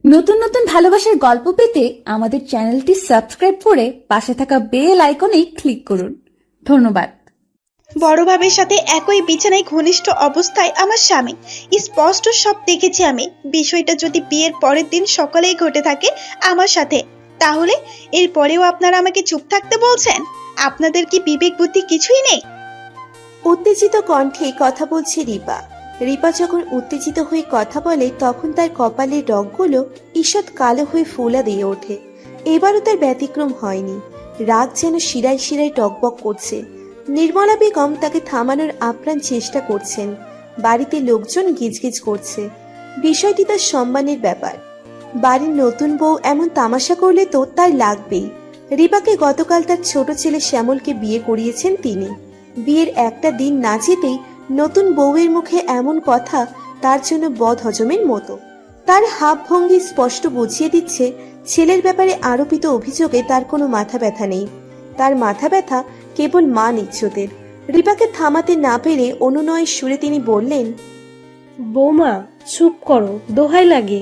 নতুন নতুন ভালোবাসার গল্প পেতে আমাদের চ্যানেলটি সাবস্ক্রাইব করে পাশে থাকা বেল আইকনে ক্লিক করুন। ধন্যবাদ। বড় ভাবের সাথে একই বিছানায় ঘনিষ্ঠ অবস্থায় আমার স্বামী, স্পষ্ট সব দেখেছি আমি। বিষয়টা যদি বিয়ের পরের দিন সকালেই ঘটে থাকে আমার সাথে, তাহলে এর পরেও আপনারা আমাকে চুপ থাকতে বলছেন? আপনাদের কি বিবেক বুদ্ধি কিছুই নেই? উত্তেজিত কণ্ঠে কথা বলছে রিপা। রিপা যখন উত্তেজিত হয়ে কথা বলে তখন তার কপালের রগগুলো ঈষৎ কালো হয়ে ফোলা দিয়ে ওঠে। এবারও তার ব্যতিক্রম হয়নি। রাগ যেন শিরায় শিরায় টকবক করছে। নির্মলা বেগম তাকে থামানোর আপ্রাণ চেষ্টা করছেন। বাড়িতে লোকজন গিজগিজ করছে। বিষয়টি তার সম্মানের ব্যাপার। বাড়ির নতুন বউ এমন তামাশা করলে তো তার লাগবেই। রিপাকে গতকাল তার ছোট ছেলে শ্যামলকে বিয়ে করিয়েছেন তিনি। বিয়ের একটা দিন না যেতেই নতুন বউয়ের মুখে এমন কথা তার জন্য বদ হজমের মতো। তার হাব ভঙ্গি স্পষ্ট বুঝিয়ে দিচ্ছে ছেলের ব্যাপারে আরোপিত অভিযোগে তার কোনো মাথা ব্যথা নেই। তার মাথা ব্যথা কেবল মান ইজ্জতের। রিপাকে থামাতে না পেরে অনুনয়ের সুরে তিনি বললেন, বৌমা চুপ করো, দোহাই লাগে।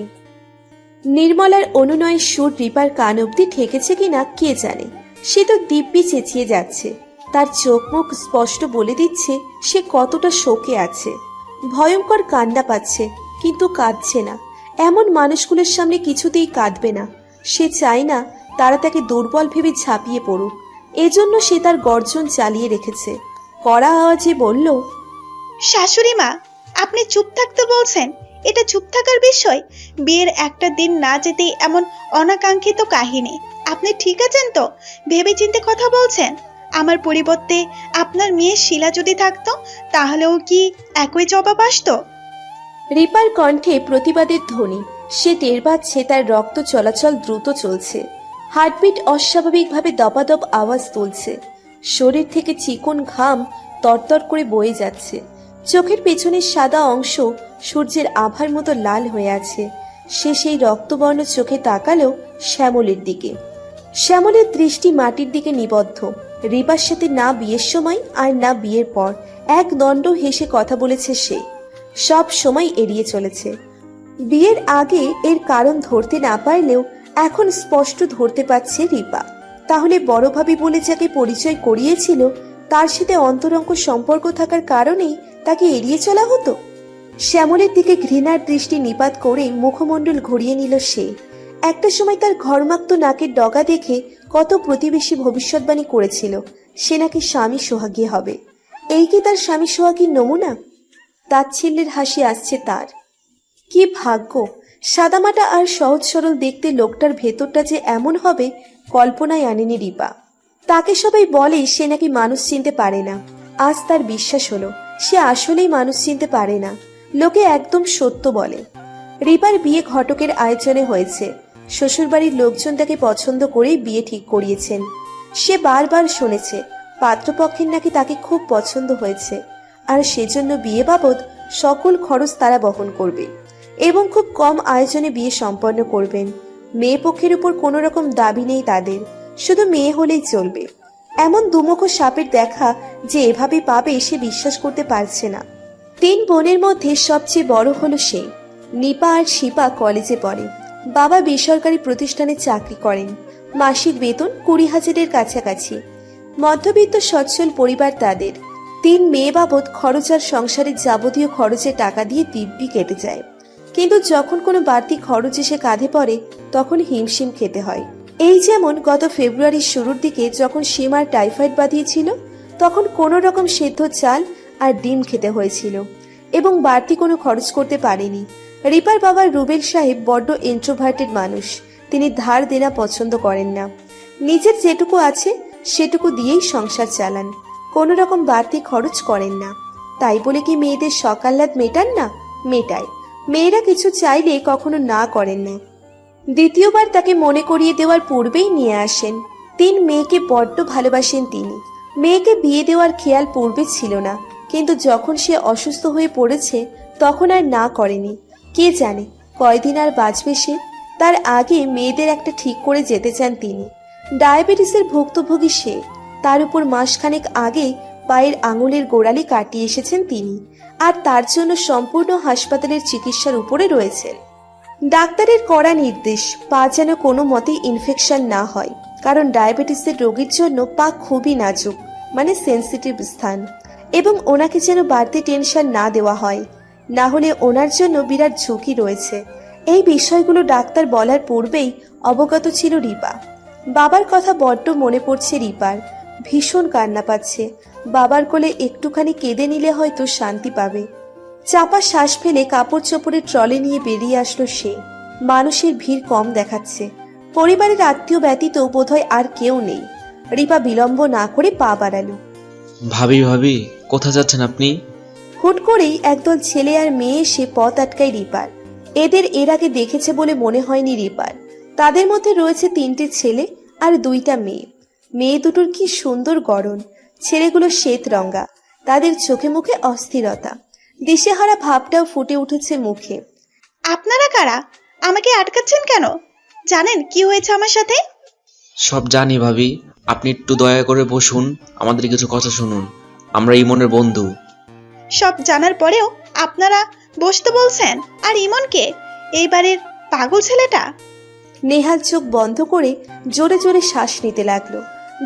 নির্মলার অনুনয়ের সুর রিপার কান অব্দি ঠেকেছে কিনা কে জানে। সে তো দিব্যি চেঁচিয়ে যাচ্ছে। তার চোখ মুখ স্পষ্ট বলে দিচ্ছে সে কতটা শোকে আছে। ভয়ঙ্কর কান্না পাচ্ছে, কিন্তু কাঁদছে না। এমন মানুষগুলোর সামনে কিছুতেই কাঁদবে না। সে চায় না তারা তাকে দুর্বল ভেবে ঝাঁপিয়ে পড়ুক। এজন্য সে তার গর্জন চালিয়ে রেখেছে। কড়া আওয়াজে বলল, শাশুড়ি মা, আপনি চুপ থাকতে বলছেন? এটা চুপ থাকার বিষয়? বিয়ের একটা দিন না যেতেই এমন অনাকাঙ্ক্ষিত কাহিনী। আপনি ঠিক আছেন তো? ভেবেচিন্তে কথা বলছেন? আমার পরিবর্তে আপনার মেয়ে শিলা যদি থাকতো, তাহলেও কি একই জবাব আসতো? রিপার কণ্ঠে প্রতিবাদের ধ্বনি। সে টের পাচ্ছে তার রক্ত চলাচল দ্রুত চলছে। হার্টবিট অস্বাভাবিকভাবে দপাদপ আওয়াজ তুলছে। শরীর থেকে চিকন ঘাম তরতর করে বয়ে যাচ্ছে। চোখের পেছনের সাদা অংশ সূর্যের আভার মতো লাল হয়ে আছে। সে সেই রক্তবর্ণ চোখে তাকালো শ্যামলের দিকে। শ্যামলের দৃষ্টি মাটির দিকে নিবদ্ধ। রিপার সাথে না বিয়ের সময় আর না বিয়ের পর এক দণ্ড হেসে কথা বলেছে সে। সব সময় এড়িয়ে চলেছে। বিয়ের আগে এর কারণ ধরতে না পারলেও এখন স্পষ্ট ধরতে পারছে রিপা। তাহলে বড় ভাবি বলে যাকে পরিচয় করিয়েছিল তার সাথে অন্তরঙ্গ সম্পর্ক থাকার কারণেই তাকে এড়িয়ে চলা হতো। শ্যামলের দিকে ঘৃণার দৃষ্টি নিপাত করে মুখমণ্ডল ঘুরিয়ে নিল সে। একটা সময় তার ঘর্মাক্ত নাকের ডগা দেখে কত প্রতিবেশী ভবিষ্যৎবাণী করেছিল সে নাকি স্বামী সোহাগী হবে। এই কি তার স্বামী সোহাগীর নমুনা? তাচ্ছিল্যের হাসি আসছে তার। কি ভাগ্য! সাদামাটা আর সহজ সরল দেখতে লোকটার ভেতরটা যে এমন হবে কল্পনায় আনেনি রিপা। তাকে সবাই বলে সে নাকি মানুষ চিনতে পারে না। আজ তার বিশ্বাস হলো সে আসলেই মানুষ চিনতে পারে না। লোকে একদম সত্য বলে। রিপার বিয়ে ঘটকের আয়োজনে হয়েছে। শ্বশুরবাড়ির লোকজন তাকে পছন্দ করেই বিয়ে ঠিক করিয়েছেন। সে বারবার শুনেছে পাত্রপক্ষের নাকি তাকে খুব পছন্দ হয়েছে, আর সেজন্য বিয়ে বাবদ সকল খরচ তারা বহন করবে এবং খুব কম আয়োজনে বিয়ে সম্পন্ন করবেন। মেয়ে পক্ষের উপর কোনো রকম দাবি নেই তাদের, শুধু মেয়ে হলেই চলবে। এমন দুমুখ সাপের দেখা যে এভাবে পাবে সে বিশ্বাস করতে পারছে না। 3 বোনের মধ্যে সবচেয়ে বড় হলো সে। নিপা আর শিপা কলেজে পড়ে। বাবা বেসরকারি প্রতিষ্ঠানে চাকরি করেন। মাসিক বেতন 20,000-এর কাছাকাছি। মধ্যবিত্ত সচ্ছল পরিবার তাদের। 3 মেয়ে বাবদ খরচ আর সংসারের যাবতীয় খরচে টাকা দিয়ে দিব্যি কেটে যায়। কিন্তু যখন কোনো বাড়তি খরচ এসে কাঁধে পড়ে তখন হিমশিম খেতে হয়। এই যেমন গত ফেব্রুয়ারির শুরুর দিকে যখন সীমার টাইফয়েড বাঁধিয়েছিল, তখন কোনো রকম সেদ্ধ চাল আর ডিম খেতে হয়েছিল এবং বাড়তি কোনো খরচ করতে পারেনি। রিপার বাবা রুবেল সাহেব বড্ড ইন্ট্রোভার্টেড মানুষ। তিনি ধার দেনা পছন্দ করেন না। নিজের যেটুকু আছে সেটুকু দিয়েই সংসার চালান। কোনো রকম বাড়তি খরচ করেন না। তাই বলে কি মেয়েদের সকাল্লাদ মেটান না? মেটায়। মেয়েরা কিছু চাইলে কখনো না করেন না। দ্বিতীয়বার তাকে মনে করিয়ে দেওয়ার পূর্বেই নিয়ে আসেন। 3 মেয়েকে বড্ড ভালোবাসেন তিনি। মেয়েকে বিয়ে দেওয়ার খেয়াল পূর্বে ছিল না, কিন্তু যখন সে অসুস্থ হয়ে পড়েছে তখন আর না করেনি। কে জানে কয়দিন আর বাঁচবে সে। তার আগে মেয়েদের একটা ঠিক করে যেতে চান তিনি। ডায়াবেটিসের ভুক্তভোগী সে। তার উপর মাসখানেক আগে পায়ের আঙুলের গোড়ালি কাটিয়ে এসেছেন তিনি, আর তার জন্য সম্পূর্ণ হাসপাতালের চিকিৎসার উপরে রয়েছেন। ডাক্তারের কড়া নির্দেশ পা যেন কোনো মতেই ইনফেকশন না হয়, কারণ ডায়াবেটিসের রোগীর জন্য পা খুবই নাজুক, মানে সেন্সিটিভ স্থান, এবং ওনাকে যেন বাড়তি টেনশন না দেওয়া হয়, না হলে ওনার জন্য বিরাট ঝুঁকি রয়েছে। এই বিষয়গুলো ডাক্তার বলার পূর্বেই অবগত ছিল রিপা। বাবার কথা বড্ড মনে পড়ছে রিপার, ভীষণ কান্না পাচ্ছে। বাবার কোলে একটুখানি কেঁদে নিলে হয়তো শান্তি পাবে। চাপা শ্বাস ফেলে কাপড় চোপড়ের ট্রলি নিয়ে বেরিয়ে আসলো সে। মানুষের ভিড় কম দেখাচ্ছে, পরিবারের আত্মীয় ব্যতীত বোধহয় আর কেউ নেই। রিপা বিলম্ব না করে পা বাড়ালো। ভাবি ভাবি, কোথায় যাচ্ছেন আপনি? হুট করেই একদল ছেলে আর মেয়ে এসে পথ আটকায় রিপার। এদের এর আগে দেখেছে বলে মনে হয়নি রিপার। তাদের মধ্যে রয়েছে 3টে ছেলে আর 2টা মেয়ে। মেয়ে দুটোর কি সুন্দর গড়ন, ছেলেগুলো শ্বেত রঙা, তাদের চোখে মুখে অস্থিরতা, দিশেহারা ভাবটাও ফুটে উঠেছে মুখে। আপনারা কারা? আমাকে আটকাচ্ছেন কেন? জানেন কি হয়েছে আমার সাথে? সব জানি ভাবি, আপনি একটু দয়া করে বসুন, আমাদের কিছু কথা শুনুন। আমরা ইমনের বন্ধু। সব জানার পরেও আপনারা বসতে বলছেন? আর ইমনকে, এই বাড়ির পাগল ছেলেটা? নেহাল চোখ বন্ধ করে জোরে জোরে শ্বাস নিতে লাগলো।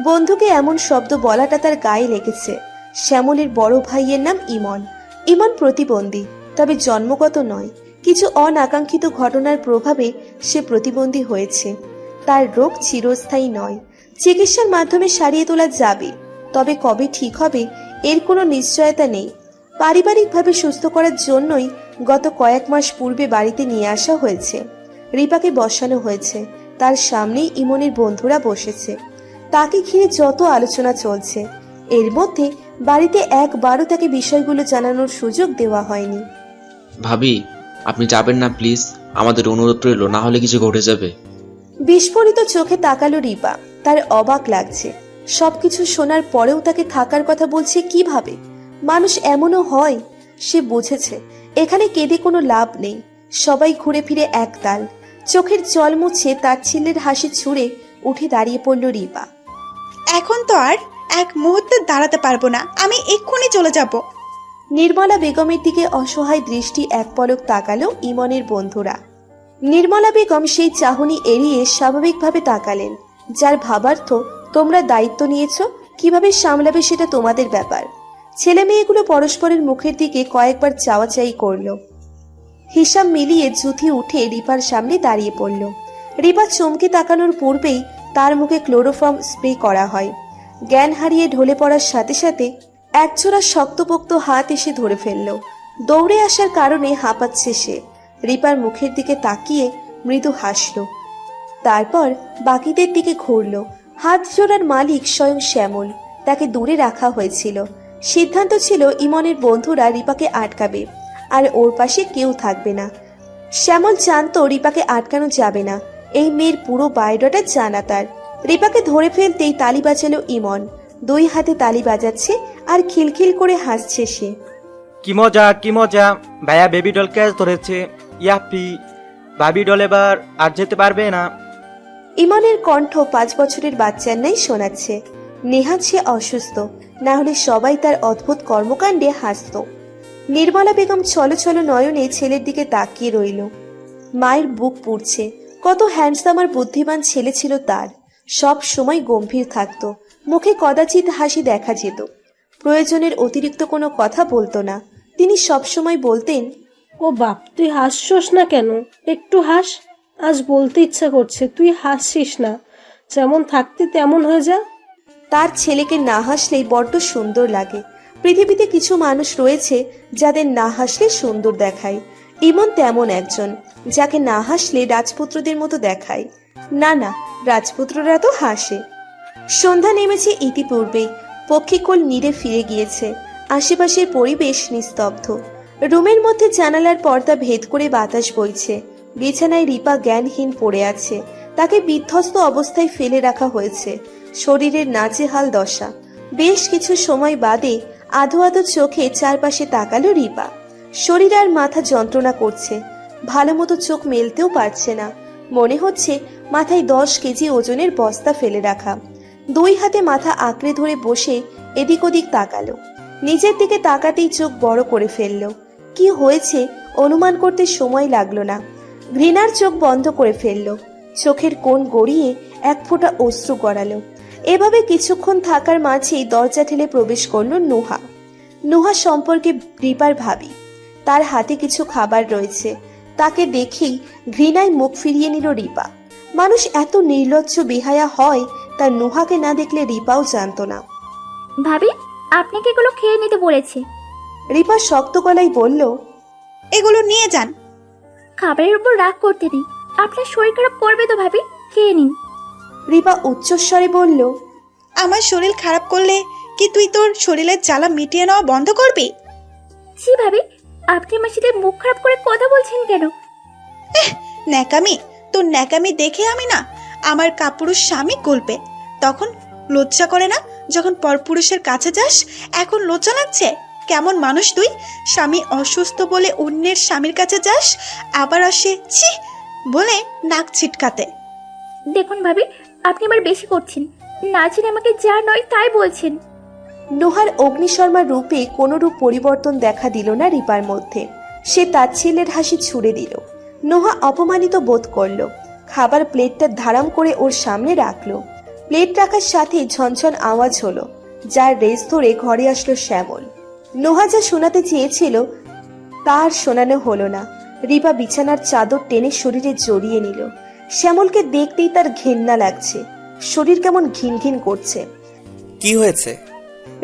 বন্ধুকে এমন শব্দ বলাটা তার গায়ে লেগেছে। শ্যামলের বড় ভাইয়ের নাম ইমন। ইমন প্রতিবন্ধী, তবে জন্মগত নয়, কিছু অনাকাঙ্ক্ষিত ঘটনার প্রভাবে সে প্রতিবন্ধী হয়েছে। তার রোগ চিরস্থায়ী নয়, চিকিৎসার মাধ্যমে সারিয়ে তোলা যাবে, তবে কবে ঠিক হবে এর কোনো নিশ্চয়তা নেই। পারিবারিকভাবে সুস্থ করার জন্যই গত কয়েক মাস পূর্বে বাড়িতে নিয়ে আসা হয়েছে। রিপাকে বসানো হয়েছে, তার সামনেই ইমনের বন্ধুরা বসেছে। তাকে ঘিরে যত আলোচনা চলছে, এর মধ্যে বাড়িতে একবারও তাকে বিষয়গুলো জানানোর সুযোগ দেওয়া হয়নি। ভাবি, আপনি যাবেন না প্লিজ, আমাদের অনুরোধ রইল, না হলে কিছু ঘটে যাবে। বিস্ফোরিত চোখে তাকালো রিপা। তার অবাক লাগছে, সবকিছু শোনার পরেও তাকে থাকার কথা বলছে কিভাবে? মানুষ এমনও হয়? সে বুঝেছে এখানে কেঁদে কোনো লাভ নেই। সবাই ঘুরে ফিরে একতাল। চোখের জল মুছে তাচ্ছিল্যের হাসি ছুঁড়ে উঠে দাঁড়িয়ে পড়ল রিপা। এখন তো আর এক মুহূর্তে দাঁড়াতে পারবো না, আমি এক্ষুনি চলে যাব। নির্মলা বেগমের দিকে অসহায় দৃষ্টি এক পলক তাকালো ইমনের বন্ধুরা। নির্মলা বেগম সেই চাহনি এড়িয়ে স্বাভাবিকভাবে তাকালেন, যার ভাবার্থ তোমরা দায়িত্ব নিয়েছ, কিভাবে সামলাবে সেটা তোমাদের ব্যাপার। ছেলে মেয়েগুলো পরস্পরের মুখের দিকে কয়েকবার চাওয়াচাই করলো। হিসাব মিলিয়ে জুথি উঠে রিপার সামনে দাঁড়িয়ে পড়ল। রিপা চমকে তাকানোর পূর্বেই তার মুখে ক্লোরোফর্ম স্প্রে করা হয়। জ্ঞান হারিয়ে ঢলে পড়ার সাথে সাথে একজোড়া শক্তপোক্ত হাত এসে ধরে ফেলল। দৌড়ে আসার কারণে হাঁপাচ্ছে সে। রিপার মুখের দিকে তাকিয়ে মৃদু হাসল, তারপর বাকিদের দিকে ঘুরল। হাত জোড়ার মালিক স্বয়ং শ্যামল, তাকে দূরে রাখা হয়েছিল। সিদ্ধান্ত ছিল ইমনের বন্ধুরা রিপাকে আটকাবে, আর ওর পাশে কেউ থাকবে না। শ্যামল জানতো রিপাকে আটকানো যাবে না, এই মেয়ের পুরো বায়োডাটা জানা তার। রিপাকে ধরে ফেলতেই তালি বাজালো ইমন। 2 হাতে তালি বাজাচ্ছে আর খিলখিল করে হাসছে সে। কি মজা কি মজা, ভাইয়া বেবি ডল ক্যাচ ধরেছে, ইয়াপি। ভাবি ডল এবার আর যেতে পারবে না। ইমনের কণ্ঠ 5 বছরের বাচ্চার ন্যায় শোনাচ্ছে। নেহাত সে অসুস্থ, না হলে সবাই তার অদ্ভুত কর্মকাণ্ডে হাসত। নির্মলা বেগম ছলো ছলো নয়নে ছেলের দিকে তাকিয়ে রইল। মায়ের বুক পুড়ছে। কত হ্যান্ডসাম আর বুদ্ধিমান ছেলে ছিল তার। সব সময় গম্ভীর থাকতো, মুখে কদাচিৎ হাসি দেখা যেত। প্রয়োজনের অতিরিক্ত কোনো কথা বলতো না। তিনি সব সময় বলতেন, ও বাপ, তুই হাসছস না কেন? একটু হাস, আজ বলতে ইচ্ছা করছে। তুই হাসছিস না, যেমন থাকতে তেমন হয়ে যা। তার ছেলেকে না হাসলেই বড্ড সুন্দর লাগে। পৃথিবীতে কিছু মানুষ রয়েছে যাদের না হাসলে সুন্দর দেখায়। ইমন তেমন একজন, যাকে না হাসলে রাজপুত্রদের মতো দেখায়। না না, রাজপুত্ররা তো হাসে। সন্ধ্যা নেমেছে ইতিপূর্বেই। পক্ষীকুল নীড়ে ফিরে গিয়েছে। আশেপাশের পরিবেশ নিস্তব্ধ। রুমের মধ্যে জানালার পর্দা ভেদ করে বাতাস বইছে। বিছানায় রিপা জ্ঞানহীন পড়ে আছে। তাকে বিধ্বস্ত অবস্থায় ফেলে রাখা হয়েছে। শরীরের নাজেহাল দশা। বেশ কিছু সময় বাদে আধো আধো চোখে চারপাশে তাকালো রিপা। শরীর আর মাথা যন্ত্রণা করছে। ভালো মতো চোখ মেলতেও পারছে না। মনে হচ্ছে মাথায় 10 কেজি ওজনের বস্তা ফেলে রাখা। 2 হাতে মাথা আঁকড়ে ধরে বসে এদিক ওদিক তাকালো। নিজের দিকে তাকাতেই চোখ বড় করে ফেলল। কি হয়েছে অনুমান করতে সময় লাগলো না। ঘৃণার চোখ বন্ধ করে ফেলল। চোখের কোণ গড়িয়ে এক ফোঁটা অশ্রু গড়ালো। এভাবে কিছুক্ষণ থাকার মাঝেই দরজা ঠেলে প্রবেশ করলো নুহা। নুহা সম্পর্কে রিপার ভাবি। তার হাতে কিছু খাবার রয়েছে। তাকে দেখেই ঘৃণায় মুখ ফিরিয়ে নিল রিপা। মানুষ এত নির্লজ্জ বেহায়া হয় তা নুহাকে না দেখলে রিপাও জানতো না। ভাবি, আপনাকে এগুলো খেয়ে নিতে বলেছে। রিপা শক্ত গলায় বলল, এগুলো নিয়ে যান। খাবারের উপর রাগ করতে নেই, আপনার শরীর খারাপ করবে তো ভাবি, খেয়ে নিন। রিপা উচ্চস্বরে বলল, আমার শরীর খারাপ করলে কি তুই তোর শরীরের জ্বালা মিটিয়ে নেওয়া বন্ধ করবি? জি ভাবি, আপনি আমার সাথে মুখ খারাপ করে কথা বলছেন কেন? ন্যাকামি, তোর ন্যাকামি দেখে আমি না আমার কাপুরুষ স্বামী গল্পে তখন লজ্জা করে না? যখন পরপুরুষের কাছে যাস এখন লজ্জা লাগছে? কেমন মানুষ তুই? স্বামী অসুস্থ বলে অন্যের স্বামীর কাছে যাস, আবার আসে ছি বলে নাক ছিটকাতে। দেখুন ভাবি, আপনি আবার বেশি করছেন। না চিনে আমাকে যা নয় তাই বলছেন। নোহার অগ্নিশর্মার রূপে কোনো রূপ পরিবর্তন দেখা দিল না রিপার মধ্যে। সে তাচ্ছিল্যের হাসি ছুড়ে দিল। নোহা অপমানিত বোধ করল। খাবার প্লেটটা ধারাম করে ওর সামনে রাখলো। প্লেট রাখার সাথে ঝনঝন আওয়াজ হলো, যার রেস ধরে ঘরে আসলো শ্যামল। নোহা যা শোনাতে চেয়েছিল তার শোনানো হলো না। রিপা বিছানার চাদর টেনে শরীরে জড়িয়ে নিল। শ্যামলকে দেখতেই তার ঘেন্না লাগছে। শরীর কেমন ঘিন ঘিন করছে। কি হয়েছে?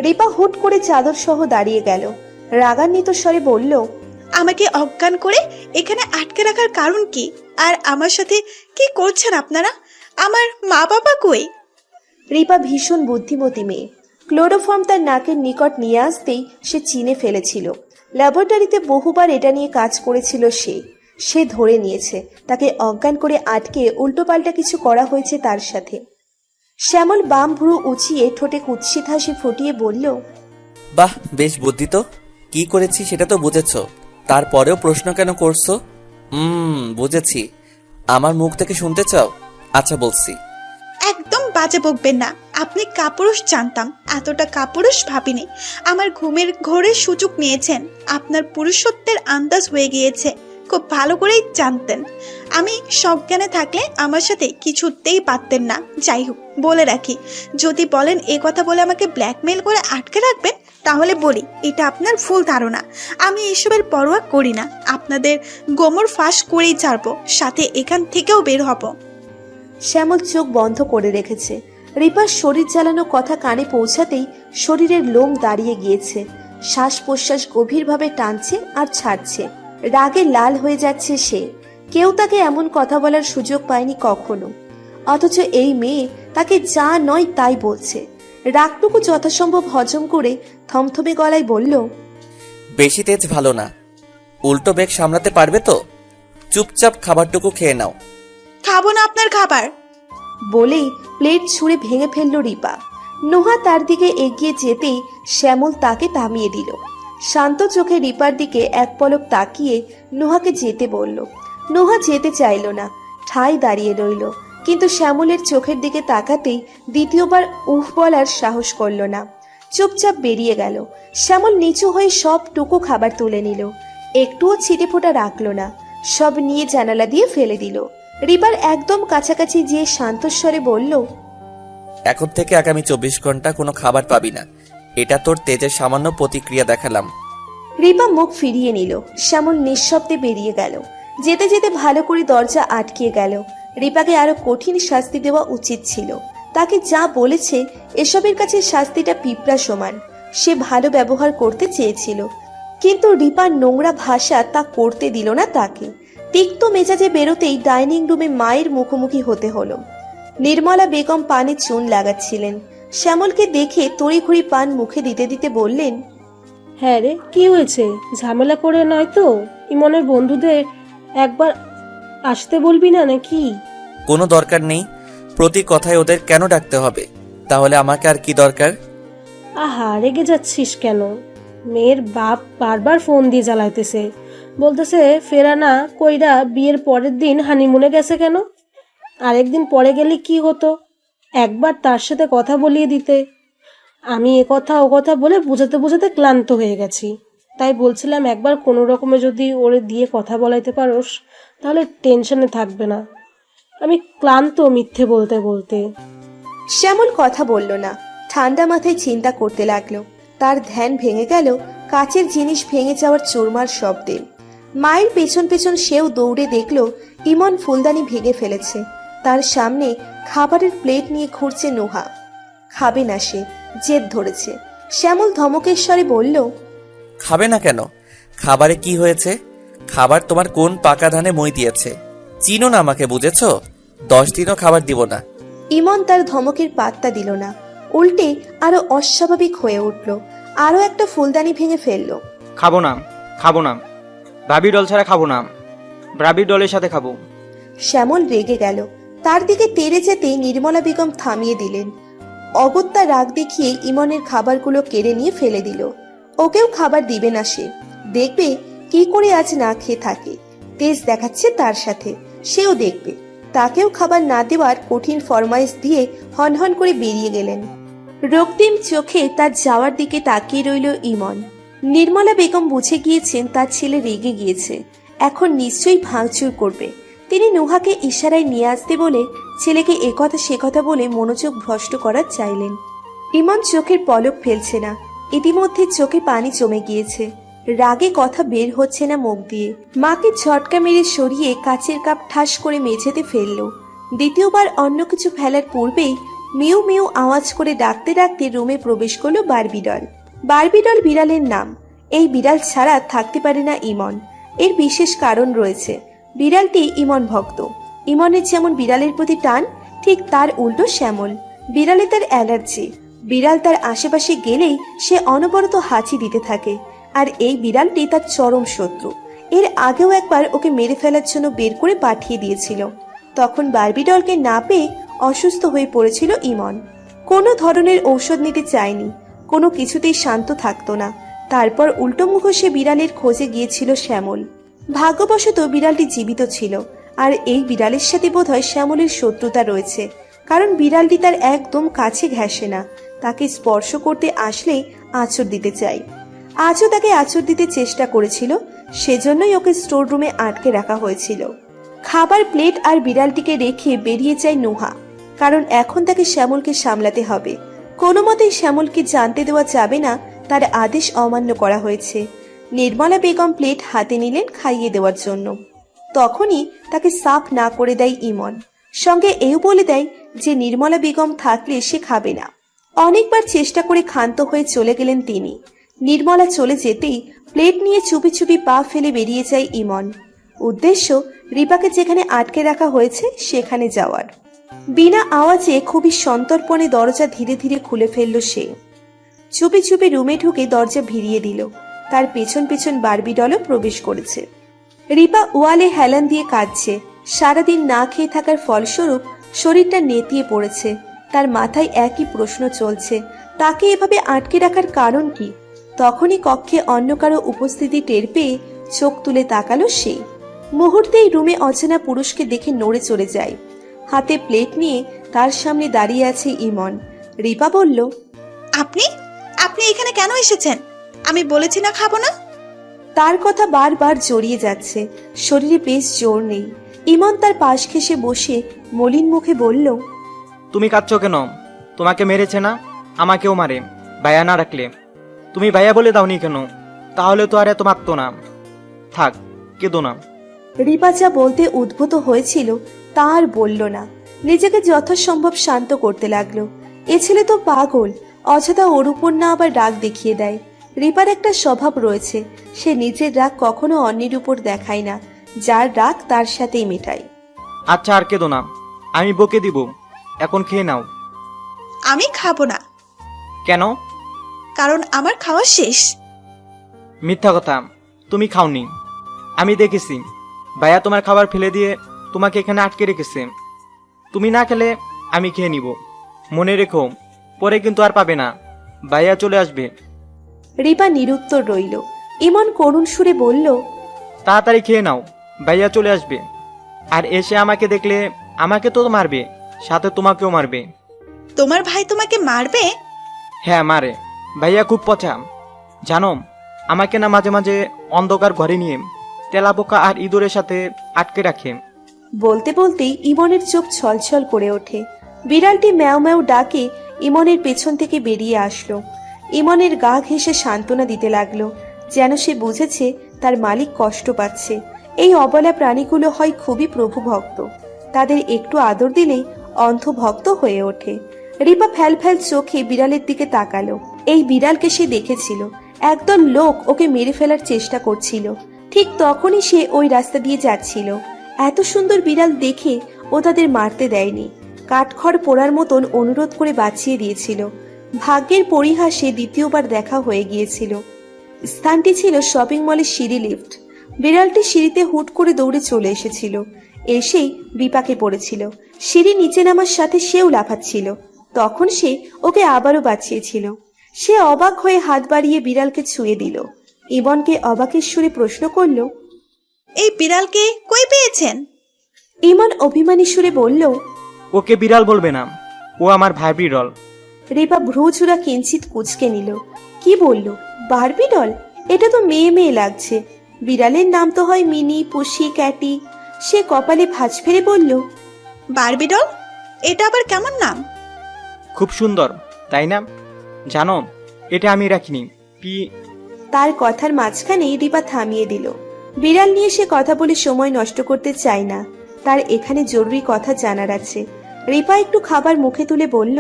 রিপা হুট করে চাদর সহ দাঁড়িয়ে গেল। রাগান্বিত স্বরে বলল, আমাকে অজ্ঞান করে এখানে আটকে রাখার কারণ কি? আর আমার সাথে কি করছেন আপনারা? আমার মা বাবা কই? রিপা ভীষণ বুদ্ধিমতী মেয়ে। ক্লোরোফর্ম তার নাকের নিকট নিয়ে আসতেই সে চিনে ফেলেছিল। ল্যাবরেটরিতে বহুবার এটা নিয়ে কাজ করেছিল সে ধরে নিয়েছে তাকে অজ্ঞান করে আটকে উল্টোপাল্টা কিছু করা হয়েছে তার সাথে। শ্যামল বাম ভ্রু উঁচিয়ে ঠোঁটে কুৎসিত হাসি ফুটিয়ে বলল, বাহ, বেশ বুদ্ধি তো। কি করেছি সেটা তো বুঝেছ, তারপরেও প্রশ্ন কেন করছো? বুঝেছি। আমার মুখ থেকে শুনতে চাও? আচ্ছা বলছি। একদম বাজে বকবেন না। আপনি কাপুরুষ জানতাম, এতটা কাপুরুষ ভাবিনি। আমার ঘুমের ঘোরে সুযোগ নিয়েছেন। আপনার পুরুষত্বের আন্দাজ হয়ে গিয়েছে, খুব ভালো করেই জানতেন। আমি সজ্ঞানে থাকলে আমার সাথে কিছুতেই পারতেন না। যাই হোক, বলে রাখি, যদি বলেন এ কথা বলে আমাকে ব্ল্যাকমেল করে আটকে রাখবেন, তাহলে বলি এটা আপনার ভুল ধারণা। আমি এসবের পরোয়া করি না। আপনাদের গোমর ফাঁস করেই ছাড়বো, সাথে এখান থেকেও বের হব। শ্যামল চোখ বন্ধ করে রেখেছে। রিপার শরীর জ্বালানো কথা কানে পৌঁছাতেই শরীরের লোম দাঁড়িয়ে গিয়েছে। শ্বাস প্রশ্বাস গভীরভাবে টানছে আর ছাড়ছে। রাগে লাল হয়ে যাচ্ছে সে। কেউ তাকে এমন কথা বলার সুযোগ পায়নি কখনো, অথচ এই মেয়ে তাকে যা নয় তাই বলছে। রাগটুকু যথাসম্ভব হজম করে থমথমে গলায় বলল, বেশি তেজ ভালো না। উল্টো বেগ সামলাতে পারবে তো? চুপচাপ খাবারটুকু খেয়ে নাও। খাবো না আপনার খাবার। বলেই প্লেট ছুঁড়ে ভেঙে ফেলল রিপা। নোহা তার দিকে এগিয়ে যেতেই শ্যামল তাকে থামিয়ে দিল। শান্ত চোখে রিপার দিকে এক পলক তাকিয়ে নোহাকে যেতে বলল। নোহা যেতে চাইল না, ঠাই দাঁড়িয়ে রইল। কিন্তু শ্যামলের চোখের দিকে তাকাতেই দ্বিতীয়বার উহ বলার সাহস করল না। চুপচাপ বেরিয়ে গেল। শ্যামল নিচু হয়ে সবটুকু খাবার তুলে নিল, একটুও ছিটে ফোঁটা রাখল না। সব নিয়ে জানালা দিয়ে ফেলে দিল। রিপার একদম কাছাকাছি গিয়ে শান্তস্বরে বলল, এখন থেকে আগামী 24 ঘন্টা কোনো খাবার পাবি না। এটা তোর তেজের সামান্য প্রতিক্রিয়া দেখালাম। রিপা মুখ ফিরিয়ে নিল। শ্যামল নিঃশব্দে বেরিয়ে গেল। যেতে যেতে ভালো করে দরজা আটকিয়ে গেল। রিপাকে আরো কঠিন শাস্তি দেওয়া উচিত ছিল। তাকে যা বলেছে এসবের কাছে শাস্তিটা পিঁপড়া সমান। সে ভালো ব্যবহার করতে চেয়েছিল, কিন্তু রিপার নোংরা ভাষা তা করতে দিল না তাকে। তিক্ত মেজাজে বেরোতেই ডাইনিং রুমে মায়ের মুখোমুখি হতে হলো। নির্মলা বেগম পানে চুন লাগাচ্ছিলেন। শ্যামলকে দেখে তড়িঘড়ি পান মুখে দিতে দিতে বললেন, হ্যাঁ রে, কি হয়েছে? ঝামেলা করে নয় তো? ইমনের বন্ধুদের একবার আসতে বলবি না নাকি? কোনো দরকার নেই। প্রতি কথায় ওদের কেন ডাকতে হবে? তাহলে আমাকে আর কি দরকার? আহা, রেগে যাচ্ছিস কেন? মেয়ের বাপ বারবার ফোন দিয়ে জ্বালাইতেছে, বলতেছে ফেরানা কইরা বিয়ের পরের দিন হানিমুনে গেছে কেন? আরেকদিন পরে গেলে কি হতো? একবার তার সাথে কথা বলিয়ে দিতে। আমি এ কথা ও কথা বলে বোঝাতে বোঝাতে ক্লান্ত হয়ে গেছি। তাই বলছিলাম একবার কোনো রকমে যদি ওরে দিয়ে কথা বলাইতে পারোস তাহলে টেনশনে থাকবে না। আমি ক্লান্ত মিথ্যে বলতে বলতে। শ্যামল কথা বলল না, ঠান্ডা মাথায় চিন্তা করতে লাগলো। তার ধ্যান ভেঙে গেল কাচের জিনিস ভেঙে যাওয়ার চোরমার শব্দে। মায়ের পেছন পেছন সেও দৌড়ে দেখল ইমন ফুলদানি ভেঙে ফেলেছে। তার সামনে খাবারের প্লেট নিয়ে ঘুরছে নোহা। খাবে না সে, জেদ ধরেছে। শ্যামল ধমকের স্বরে বলল, খাবে না কেন? খাবারে কি হয়েছে? খাবার তোমার কোন পাকা ধানে মই দিয়েছে? চিনো না আমাকে, বুঝেছো? 10 দিনও খাবার দিব না। ইমন তার ধমকের পাত্তা দিল না, উল্টে আরো অস্বাভাবিক হয়ে উঠল। আরো একটা ফুলদানি ভেঙে ফেলল। খাবো না, খাবো না, ভাবি ডল ছাড়া খাবো না, ভাবি ডলের সাথে খাবো। শ্যামল রেগে গেল। তার দিকে তেড়ে যেতেই নির্মলা বেগম থামিয়ে দিলেন। অগত্যা রাগ দেখিয়ে ইমনের খাবারগুলো কেড়ে নিয়ে ফেলে দিল। ওকেও খাবার দিবে না সে। দেখবে কি করে আজ না খেয়ে থাকে। তেজ দেখাচ্ছে তার সাথে, সেও দেখবে। তাকেও খাবার না দেওয়ার কঠিন ফরমাইশ দিয়ে হনহন করে বেরিয়ে গেলেন। রক্তিম চোখে তার যাওয়ার দিকে তাকিয়ে রইল ইমন। নির্মলা বেগম বুঝে গিয়েছেন তার ছেলে রেগে গিয়েছে, এখন নিশ্চয়ই ভাঙচুর করবে। তিনি নুহাকে ইশারায় নিয়ে আসতে বলে ছেলেকে একথা সে কথা বলে মনোযোগ ভ্রষ্ট করার চাইলেন। ইমন চোখের পলক ফেলছে না, ইতিমধ্যে চোখে পানি জমে গিয়েছে। রাগে কথা বের হচ্ছে না মুখ দিয়ে। মাকে ঝটকা মেরে সরিয়ে কাচের কাপ ঠাস করে মেঝেতে ফেলল। দ্বিতীয়বার অন্য কিছু ফেলার পূর্বেই মিউ মিউ আওয়াজ করে ডাকতে ডাকতে রুমে প্রবেশ করলো বারবিডল। বারবিডল বিড়ালের নাম। এই বিড়াল ছাড়া থাকতে পারে না ইমন। এর বিশেষ কারণ রয়েছে। বিড়ালটি ইমন ভক্ত। ইমনের যেমন বিড়ালের প্রতি টান, ঠিক তার উল্টো শ্যামল। বিড়ালে তার অ্যালার্জি। বিড়াল তার আশেপাশে গেলেই সে অনবরত হাঁচি দিতে থাকে। আর এই বিড়ালটি তার চরম শত্রু। এর আগেও একবার ওকে মেরে ফেলার জন্য বের করে পাঠিয়ে দিয়েছিল। তখন বারবিডলকে না পেয়ে অসুস্থ হয়ে পড়েছিল ইমন। কোনো ধরনের ঔষধ নিতে চায়নি, কোনো কিছুতেই শান্ত থাকতো না। তারপর উল্টোমুখ সে বিড়ালের খোঁজে গিয়েছিল শ্যামল। ভাগ্যবশত বিড়ালটি জীবিত ছিল। আর এই বিড়ালের সাথে বোধহয় শ্যামলের শত্রুতা রয়েছে, কারণ বিড়ালটি তার একদম কাছে ঘেঁষে না। তাকে স্পর্শ করতে আসলেই আঁচড় দিতে চায়। আজও তাকে আঁচড় দিতে চেষ্টা করেছিল, সেজন্যই ওকে স্টোর রুমে আটকে রাখা হয়েছিল। খাবার প্লেট আর বিড়ালটিকে রেখে বেরিয়ে যায় নুহা, কারণ এখন তাকে শ্যামলকে সামলাতে হবে। কোনো মতেই শ্যামলকে জানতে দেওয়া যাবে না তার আদেশ অমান্য করা হয়েছে। নির্মলা বেগম প্লেট হাতে নিলেন খাইয়ে দেওয়ার জন্য। তখনই তাকে সাফ না করে দেয় ইমন। সঙ্গে এও বলে দেয় যে নির্মলা বেগম থাকলে সে খাবে না। অনেকবার চেষ্টা করে ক্ষান্ত হয়ে চলে গেলেন তিনি। নির্মলা চলে যেতেই প্লেট নিয়ে চুপি চুপি পা ফেলে বেরিয়ে যায় ইমন। উদ্দেশ্য রিপাকে যেখানে আটকে রাখা হয়েছে সেখানে যাওয়ার। বিনা আওয়াজে খুবই সন্তর্পণে দরজা ধীরে ধীরে খুলে ফেলল সে। চুপি চুপি রুমে ঢুকে দরজা ভিড়িয়ে দিল। তার পেছন পেছন বারবিডলও প্রবেশ করেছে। রিপা ওয়ালে হেলান দিয়ে কাঁদছে। সারাদিন না খেয়ে থাকার ফলস্বরূপ শরীরটা নেতিয়ে পড়েছে। তার মাথায় একই প্রশ্ন চলছে, তাকে এভাবে আটকে রাখার কারণ কি? তখনই কক্ষে অন্য কারো উপস্থিতি টের পেয়ে চোখ তুলে তাকালো সে। মুহূর্তেই রুমে অচেনা পুরুষকে দেখে নড়ে চলে যায়। হাতে প্লেট নিয়ে তার সামনে দাঁড়িয়ে আছে ইমন। রিপা বলল, আপনি আপনি এখানে কেন এসেছেন? আমি বলেছি না খাবো না। তার কথা বারবার জড়িয়ে যাচ্ছে, শরীরে বেশ জোর নেই। ইমন তার পাশ ঘেঁষে বসে মলিন মুখে বলল, তুমি কাঁদছো কেন? তোমাকে মেরেছে না? আমাকেও মারে, ভাইয়া না রাখলে। তুমি ভাইয়া বলে দাওনি কেন? তাহলে তো আর এত মারতো না। থাক, কেঁদো না। রিপা যা বলতে উদ্ভূত হয়েছিল তা আর বলল না। নিজেকে যথাসম্ভব শান্ত করতে লাগলো। এ ছেলে তো পাগল, অযথা ওর উপর না আবার রাগ দেখিয়ে দেয়। রিপার একটা স্বভাব রয়েছে, সে নিজের রাগ কখনো অন্যের উপর দেখায় না, যার রাগ তার সাথেই মেটায়। আচ্ছা, আর কেঁদো না, আমি বকে দিব। এখন খেয়ে নাও। আমি খাবো না, কেন? কারণ আমার খাওয়া শেষ। মিথ্যা কথা, তুমি খাওনি। আমি দেখেছি ভাইয়া তোমার খাবার ফেলে দিয়ে তোমাকে এখানে আটকে রেখেছে। তুমি না খেলে আমি খেয়ে নিব। মনে রেখো, পরে কিন্তু আর পাবে না, ভাইয়া চলে আসবে। রিপা নিরুত্তর রইল। ইমন করুণ সুরে বলল, তাড়াতাড়ি খেয়ে নাও, ভাইয়া চলে আসবে। আর এসে আমাকে দেখলে আমাকে তো মারবে, সাথে তোমাকেও মারবে। তোমার ভাই তোমাকে মারবে? হ্যাঁ মারে, ভাইয়া খুব পচা। জানো, আমাকে না মাঝে মাঝে অন্ধকার ঘরে নিয়ে তেলাপোকা আর ইঁদুরের সাথে আটকে রাখে। বলতে বলতেই ইমনের চোখ ছলছল করে ওঠে। বিড়ালটি ম্যাও ম্যাও ডাকে ইমনের পেছন থেকে বেরিয়ে আসলো। ইমনের গা ঘেঁষে সান্ত্বনা দিতে লাগলো, যেন সে বুঝেছে তার মালিক কষ্ট পাচ্ছে। এই অবলা প্রাণীগুলো হয় খুবই প্রভু ভক্ত, তাদের একটু আদর দিলেই অন্ধভক্ত হয়ে ওঠে। রিপা ফ্যাল ফ্যাল চোখে বিড়ালের দিকে তাকালো। এই বিড়ালকে সে দেখেছিল, একদল লোক ওকে মেরে ফেলার চেষ্টা করছিল। ঠিক তখনই সে ওই রাস্তা দিয়ে যাচ্ছিল। এত সুন্দর বিড়াল দেখে ও তাদের মারতে দেয়নি, কাঠখড় পোড়ার মতন অনুরোধ করে বাঁচিয়ে দিয়েছিল। ভাগ্যের পরিহাসে দ্বিতীয়বার দেখা হয়ে গিয়েছিল। স্থানটি ছিল শপিং মলের সিঁড়ি লিফট। বিড়ালটি সিঁড়িতে হুট করে দৌড়ে চলে এসেছিল, এসেই বিপাকে পড়েছিল। সিঁড়ি নিচে নামার সাথে সেও লাফাচ্ছিল। তখন সে ওকে আবারও বাঁচিয়েছিল। সে অবাক হয়ে হাত বাড়িয়ে বিড়ালকে ছুঁয়ে দিল। ইমনকে অবাকের সুরে প্রশ্ন করল, এই বিড়ালকে কই পেয়েছেন? ইমন অভিমানী সুরে বলল, ওকে বিড়াল বলবে না, ও আমার ভাই বিড়াল। রেপা ভ্রুচূড়া কিঞ্চিত কুঁচকে নিল। কি বলল? Barbie doll? এটা তো মেয়ে মেয়ে লাগছে। বিড়ালের নাম তো হয় মিনি, পুষি, ক্যাটি। সে কপালে ভাঁজ ফেলে বলল, বারবি ডল? এটা আবার কেমন নাম? খুব সুন্দর, তাই না? জানো, এটা আমি রাখিনি। তার কথার মাঝখানে রিপা থামিয়ে দিল। বিড়াল নিয়ে সে কথা বলে সময় নষ্ট করতে চায় না, তার এখানে জরুরি কথা জানার আছে। রিপা একটু খাবার মুখে তুলে বলল,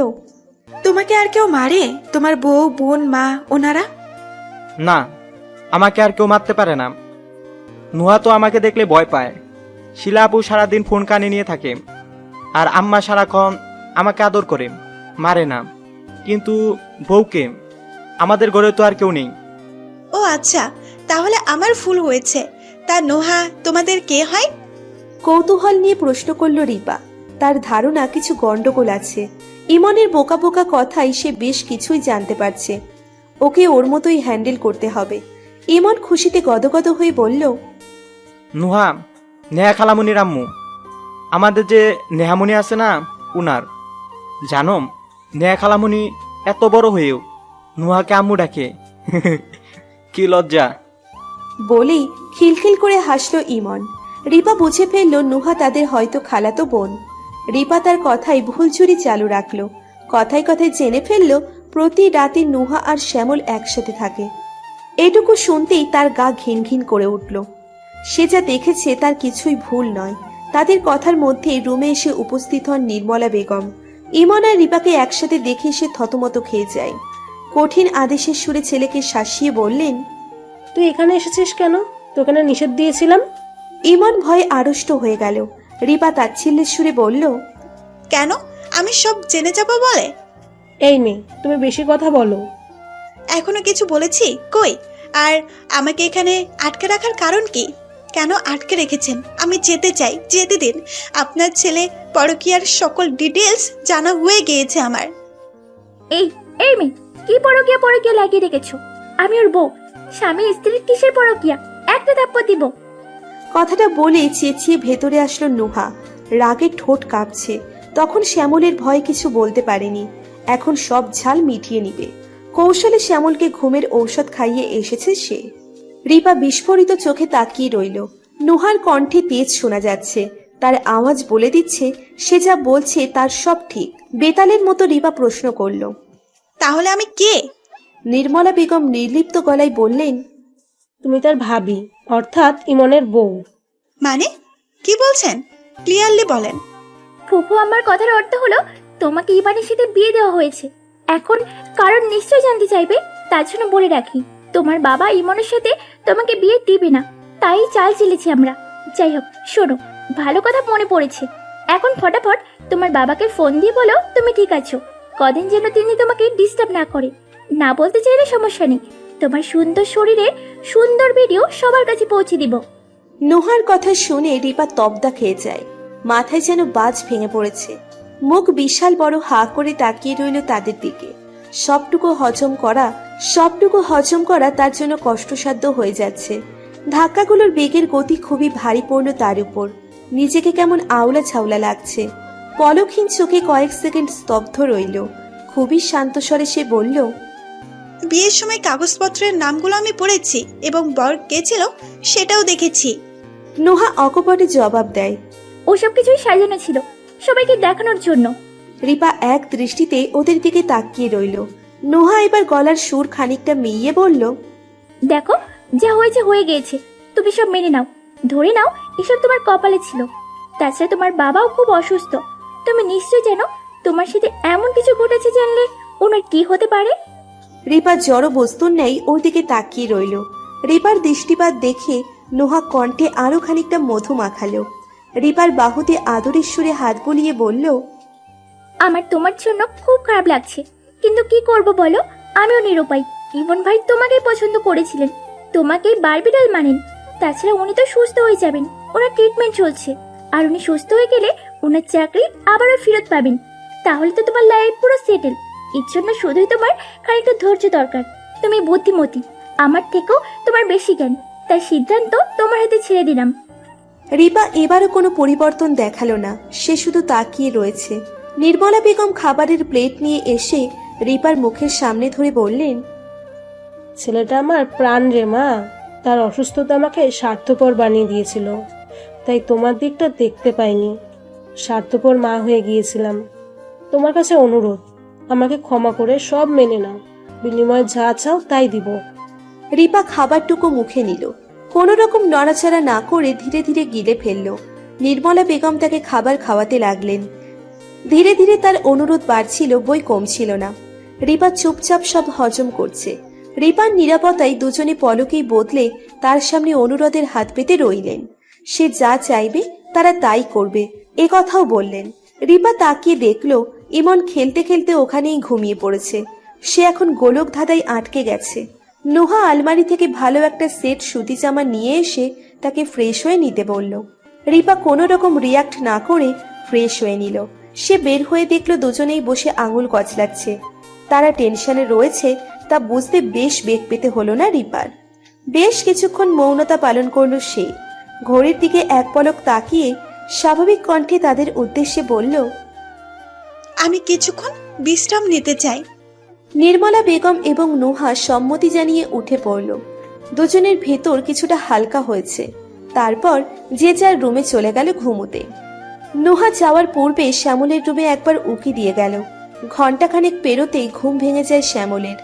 তোমাকে আর কেউ মারে? তোমার বউ, বোন, মা, ওনারা? না, আমাকে আর কেউ মারতে পারে না। নুহা তো আমাকে দেখলে ভয় পায়। শিলা আপু সারাদিন ফোন কানে নিয়ে থাকে, আর আম্মা সারাক্ষণ আমাকে আদর করে, মারে না। কিন্তু বউকে, আমাদের ঘরে তো আর কেউ নেই। ও আচ্ছা, তাহলে আমার ভুল হয়েছে। তা নোহা তোমাদের কে হয়? কৌতূহল নিয়ে প্রশ্ন করল রিপা। তার ধারণা কিছু গন্ডগোল আছে। ইমনের বোকা বোকা কথাই সে বেশ কিছুই জানতে পারছে। ওকে ওর মতোই হ্যান্ডেল করতে হবে। ইমন খুশিতে গদগদ হয়ে বলল, নুহা নেহা খালামুনির আম্মু। আমাদের যে নেহামুনি আছে না, উনার। জানো, নেহা খালামুনি এত বড় হয়েও নুহাকে আম্মু ডাকে। কি লজ্জা! বলেই খিলখিল করে হাসল ইমন। রিপা বুঝে ফেলল নুহা তাদের হয়তো খালাতো বোন। রিপা তার কথায় ভুলচুরি চালু রাখলো। কথায় কথায় জেনে ফেলল প্রতি রাতে নুহা আর শ্যামল একসাথে থাকে। এটুকু শুনতেই তার গা ঘিন ঘিন করে উঠল। সে যা দেখেছে তার কিছুই ভুল নয়। তাদের কথার মধ্যে রুমে এসে উপস্থিত হন নির্মলা বেগম। ইমন আর রিপাকে একসাথে দেখে সে থতমত খেয়ে যায়। কঠিন আদেশের সুরে ছেলেকে শাসিয়ে বললেন, তুই এখানে এসেছিস কেন? তোকে না নিষেধ দিয়েছিলাম? ইমন ভয়ে আড়ষ্ট হয়ে গেল। রিপা তাচ্ছিল্যের সুরে বলল, কেন? আমি সব জেনে যাব বলে? এই মেয়ে, তুমি বেশি কথা বলো। এখনো কিছু বলেছি কই? আর আমাকে এখানে আটকে রাখার কারণ কি? কেন আটকে রেখেছেন? আমি যেতে চাই, যেতে দিন। আপনার ছেলে পরকীয়ার সকল ডিটেলস জানা হয়ে গিয়েছে আমার। এই এই মেয়ে, কি পরকিয়া পরকিয়া লাগিয়ে রেখেছো? আমি ওর বউ, স্বামী স্ত্রীর কিসের পরকিয়া? একটা থাপ্পড় দিব। কথাটা বলে চেঁচিয়ে ভেতরে আসলো নুহা। রাগে ঠোঁট কাঁপছে। তখন শ্যামলের ভয় কিছু বলতে পারেনি। এখন সব ঝাল মিটিয়ে নিবে। কৌশলে শ্যামলকে ঘুমের ঔষধ খাইয়ে এসেছে সে। রিপা বিস্ফোরিত চোখে তাকিয়ে রইল। নুহার কণ্ঠে তেজ শোনা যাচ্ছে। তার আওয়াজ বলে দিচ্ছে সে যা বলছে তার সব ঠিক। বেতালের মতো রিপা প্রশ্ন করল, তাহলে আমি কে? নির্মলা বেগম নির্লিপ্ত গলায় বললেন, তুমি তার ভাবি, অর্থাৎ ইমনের বউ। মানে কি বলছেন? ক্লিয়ারলি বলেন। ফুফু, আমার কথার অর্থ হলো তোমাকে ইবানের সাথে বিয়ে দেওয়া হয়েছে। এখন কারণ নিশ্চয় জানতে চাইবে, তার জন্য বলে রাখি তোমার বাবা ইমনের সাথে তোমাকে বিয়ে দিবে না, তাই চাল চেলেছি আমরা। যাই হোক, শোনো, ভালো কথা মনে পড়েছে। এখন ফটাফট তোমার বাবাকে ফোন দিয়ে বলো তুমি ঠিক আছো। কদিন যেন তিনি তোমাকে ডিস্টার্ব না করে। না বলতে চাইলে সমস্যা নেই, তোমার সুন্দর শরীরের সুন্দর ভিডিও সবার কাছে পৌঁছে দিব। নুহার কথা শুনে রিপা তবদা খেয়ে যায়। মাথায় যেন বাজ ভেঙে পড়েছে। মুখ বিশাল বড় হা করে তাকিয়ে রইল তাদের দিকে। সবটুকু হজম করা তার জন্য কষ্টসাধ্য হয়ে যাচ্ছে। ধাক্কাগুলোর বেগের গতি খুবই ভারী পড়ল তার উপর। নিজেকে কেমন আওলা ছাওলা লাগছে। পলকহীন চোখে কয়েক সেকেন্ড স্তব্ধ রইল। খুবই শান্ত স্বরে সে বলল, বিয়ের সময় কাগজপত্রের নামগুলো আমি পড়েছি এবং বর কে ছিল সেটাও দেখেছি। নোহা অকপটে জবাব দেয়। ওসব কিছুই সাজানো ছিল সবাইকে দেখানোর জন্য। রিপা এক দৃষ্টিতে ওদের দিকে তাকিয়ে রইল। নোহা এবার গলার সুর খানিকটা মিইয়ে বলল, দেখো, যা হয়েছে হয়ে গিয়েছে, তুমি সব মেনে নাও। ধরে নাও এসব তোমার কপালে ছিল। তাছাড়া তোমার বাবাও খুব অসুস্থ। তুমি নিশ্চয় জানো তোমার সাথে এমন কিছু ঘটেছে, জানলে ওনার কি হতে পারে। রিপা জড় বস্তুর ন্যায় ওর দিকে তাকিয়ে রইল। রিপার দৃষ্টিপাত দেখে নোহা কণ্ঠে আরো খানিকটা মধু মাখালো। রিপার বাহুতে আদরের সুরে হাত বুলিয়ে বলল, আমার তোমার জন্য খুব খারাপ লাগছে, কিন্তু কি করব বলো, আমিও নিরুপায়। ইমন ভাই তোমাকেই পছন্দ করেছিলেন, তোমাকেই বারবিডাল মানেন। তাছাড়া উনি তো সুস্থ হয়ে যাবেন, ওনার ট্রিটমেন্ট চলছে। আর উনি সুস্থ হয়ে গেলে ওনার চাকরি আবারও ফেরত পাবেন। তাহলে তো তোমার লাইফ পুরো সেটেল। এর জন্য শুধুই তোমার খানিকটা ধৈর্য দরকার। তুমি বুদ্ধিমতী, আমার থেকেও তোমার বেশি জ্ঞান, তাই সিদ্ধান্ত তোমার হাতে ছেড়ে দিলাম। রিপা এবারও কোনো পরিবর্তন দেখালো না, সে শুধু তাকিয়ে রয়েছে। নির্মলা বেগম খাবারের প্লেট নিয়ে এসে রিপার মুখের সামনে ধরে বললেন, ছেলেটা আমার প্রাণ রে মা। তার অসুস্থতা আমাকে স্বার্থপর বানিয়ে দিয়েছিল, তাই তোমার দিকটা দেখতে পাইনি। স্বার্থপর মা হয়ে গিয়েছিলাম। তোমার কাছে অনুরোধ, আমাকে ক্ষমা করে সব মেনে নাও। বিনিময়ে যা চাও তাই দিব। রিপা খাবারটুকু মুখে নিল, কোনো রকম নড়াচড়া না করে ধীরে ধীরে গিলে ফেলল। নির্মলা বেগম তাকে খাবার খাওয়াতে লাগলেন। ধীরে ধীরে তার অনুরোধ বাড়ছিল, বই কমছিল না। রিপা চুপচাপ সব হজম করছে। রিপার নিরাপত্তায় দুজনে পলকেই বদলে তার সামনে অনুরোধের হাত পেতে রইলেন। সে যা চাইবে তারা তাই করবে, এ কথাও বললেন। রিপা তাকিয়ে দেখল ইমন খেলতে খেলতে ওখানেই ঘুমিয়ে পড়েছে। সে এখন গোলক ধাঁধায় আটকে গেছে। নোহা আলমারি থেকে ভালো একটা সেট সুতি জামা নিয়ে এসে তাকে ফ্রেশ হয়ে নিতে বলল। রিপা কোনো রকম রিয়াক্ট না করে ফ্রেশ হয়ে নিল। সে বের হয়ে দেখল দুজনেই বসে আঙুল কচলাচ্ছে। তারা টেনশনে রয়েছে তা বুঝতে বেশ বেগ পেতে হলো না রিপার। বেশ কিছুক্ষণ মৌনতা পালন করলো সে। ঘড়ির দিকে এক পলক তাকিয়ে স্বাভাবিক কণ্ঠে তাদের উদ্দেশ্যে বলল, আমি কিছুক্ষণ বিশ্রাম নিতে চাই। নির্মলা বেগম এবং নোহা সম্মতি জানিয়ে উঠে পড়ল। দুজনের ভেতর কিছুটা হালকা হয়েছে। তারপর যে যার রুমে চলে গেল ঘুমোতে। নোহা যাওয়ার পূর্বে শ্যামলের রুমে একবার উকি দিয়ে গেল। ঘণ্টাখানেক পেরোতেই ঘুম ভেঙে যায় শ্যামলের।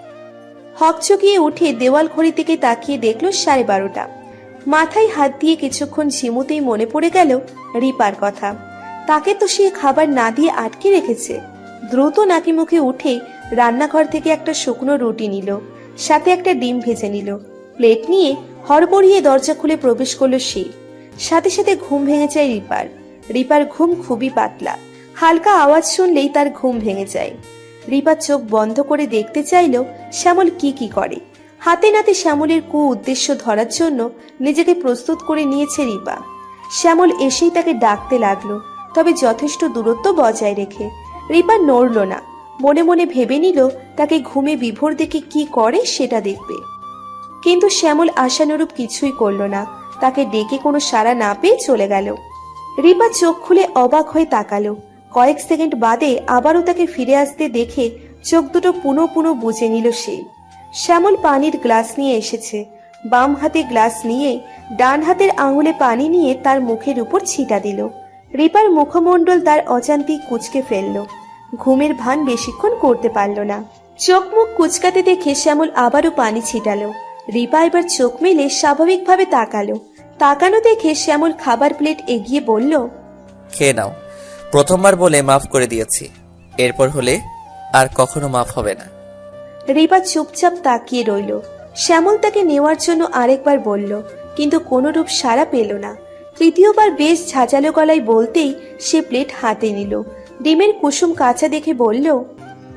হকচকিয়ে উঠে দেওয়াল ঘড়ির দিকে তাকিয়ে দেখল 12:30। মাথায় হাত দিয়ে কিছুক্ষণ ঝিমুতেই মনে পড়ে গেল রিপার কথা। তাকে তো সে খাবার না দিয়ে আটকে রেখেছে। দ্রুত নাকি মুখে উঠে রান্নাঘর থেকে একটা শুকনো রুটি নিল, সাথে একটা ডিম ভেজে নিল। প্লেট নিয়ে হড়বড়িয়ে দরজা খুলে প্রবেশ করলো সে। সাথে সাথে ঘুম ভেঙে যায় রিপার। রিপার ঘুম খুবই পাতলা, হালকা আওয়াজ শুনলেই তার ঘুম ভেঙে যায়। রিপা চোখ বন্ধ করে দেখতে চাইল শ্যামল কি করে। হাতে নাতে শ্যামলের উদ্দেশ্য ধরার জন্য নিজেকে প্রস্তুত করে নিয়েছে রিপা। শ্যামল এসেই তাকে ডাকতে লাগলো, তবে যথেষ্ট দূরত্ব বজায় রেখে। রিপা নড়ল না, মনে মনে ভেবে নিল তাকে ঘুমে বিভোর দেখে কি করে সেটা দেখবে। কিন্তু শ্যামল আশানুরূপ কিছুই করল না। তাকে ডেকে কোনো সাড়া না পেয়ে চলে গেল। রিপা চোখ খুলে অবাক হয়ে তাকালো। কয়েক সেকেন্ড বাদে আবারও তাকে ফিরে আসতে দেখে চোখ দুটো পুনঃ পুনঃ বুজে নিল সে। শ্যামল পানির গ্লাস নিয়ে এসেছে। বাম হাতে গ্লাস নিয়ে ডান হাতের আঙুলে পানি নিয়ে তার মুখের উপর ছিটা দিল। রিপার মুখমণ্ডল তার অজান্তেই কুঁচকে ফেলল। ঘুমের ভান বেশিক্ষণ করতে পারল না। চোখ মুখ কুচকাতে দেখে শ্যামল আবারও পানি ছিটালো। রিপা এবার চোখ মেলে স্বাভাবিকভাবে তাকালো। তাকানো দেখে শ্যামল খাবার প্লেট এগিয়ে বলল, খেয়ে নাও। প্রথমবার বলে মাফ করে দিয়েছি, এরপর হলে আর কখনো মাফ হবে না। রিপা চুপচাপ তাকিয়ে রইল। শ্যামল তাকে নেওয়ার জন্য আরেকবার বলল, কিন্তু কোনরূপ সাড়া পেল না। তৃতীয়বার বেশ ঝাঁঝালো গলায় বলতেই সে প্লেট হাতে নিল। ডিমের কুসুম কাঁচা দেখে বলল,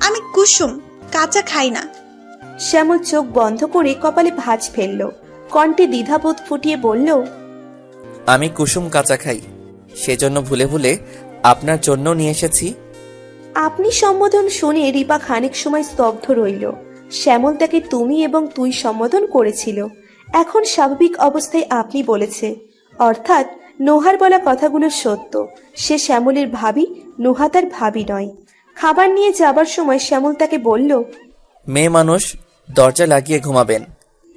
আমি কুসুম কাঁচা খাই না। শ্যামল চোখ বন্ধ করে কপালে ভাঁজ ফেলল। কণ্ঠে দ্বিধাবোধ ফুটিয়ে বলল, আমি কুসুম কাঁচা খাই, সেজন্য ভুলে ভুলে আপনার জন্য নিয়ে এসেছি। আপনি সম্বোধন শুনে রিপা খানিক সময় স্তব্ধ রইল। শ্যামল তাকে তুমি এবং তুই সম্বোধন করেছিল, এখন স্বাভাবিক অবস্থায় আপনি বলেছে। অর্থাৎ নোহার বলা কথাগুলো সত্য। সে শ্যামলের ভাবি, নোহা তার ভাবি নয়। খাবার নিয়ে যাবার সময় শ্যামল তাকে বলল, মেয়ে মানুষ, দরজা লাগিয়ে ঘুমাবেন।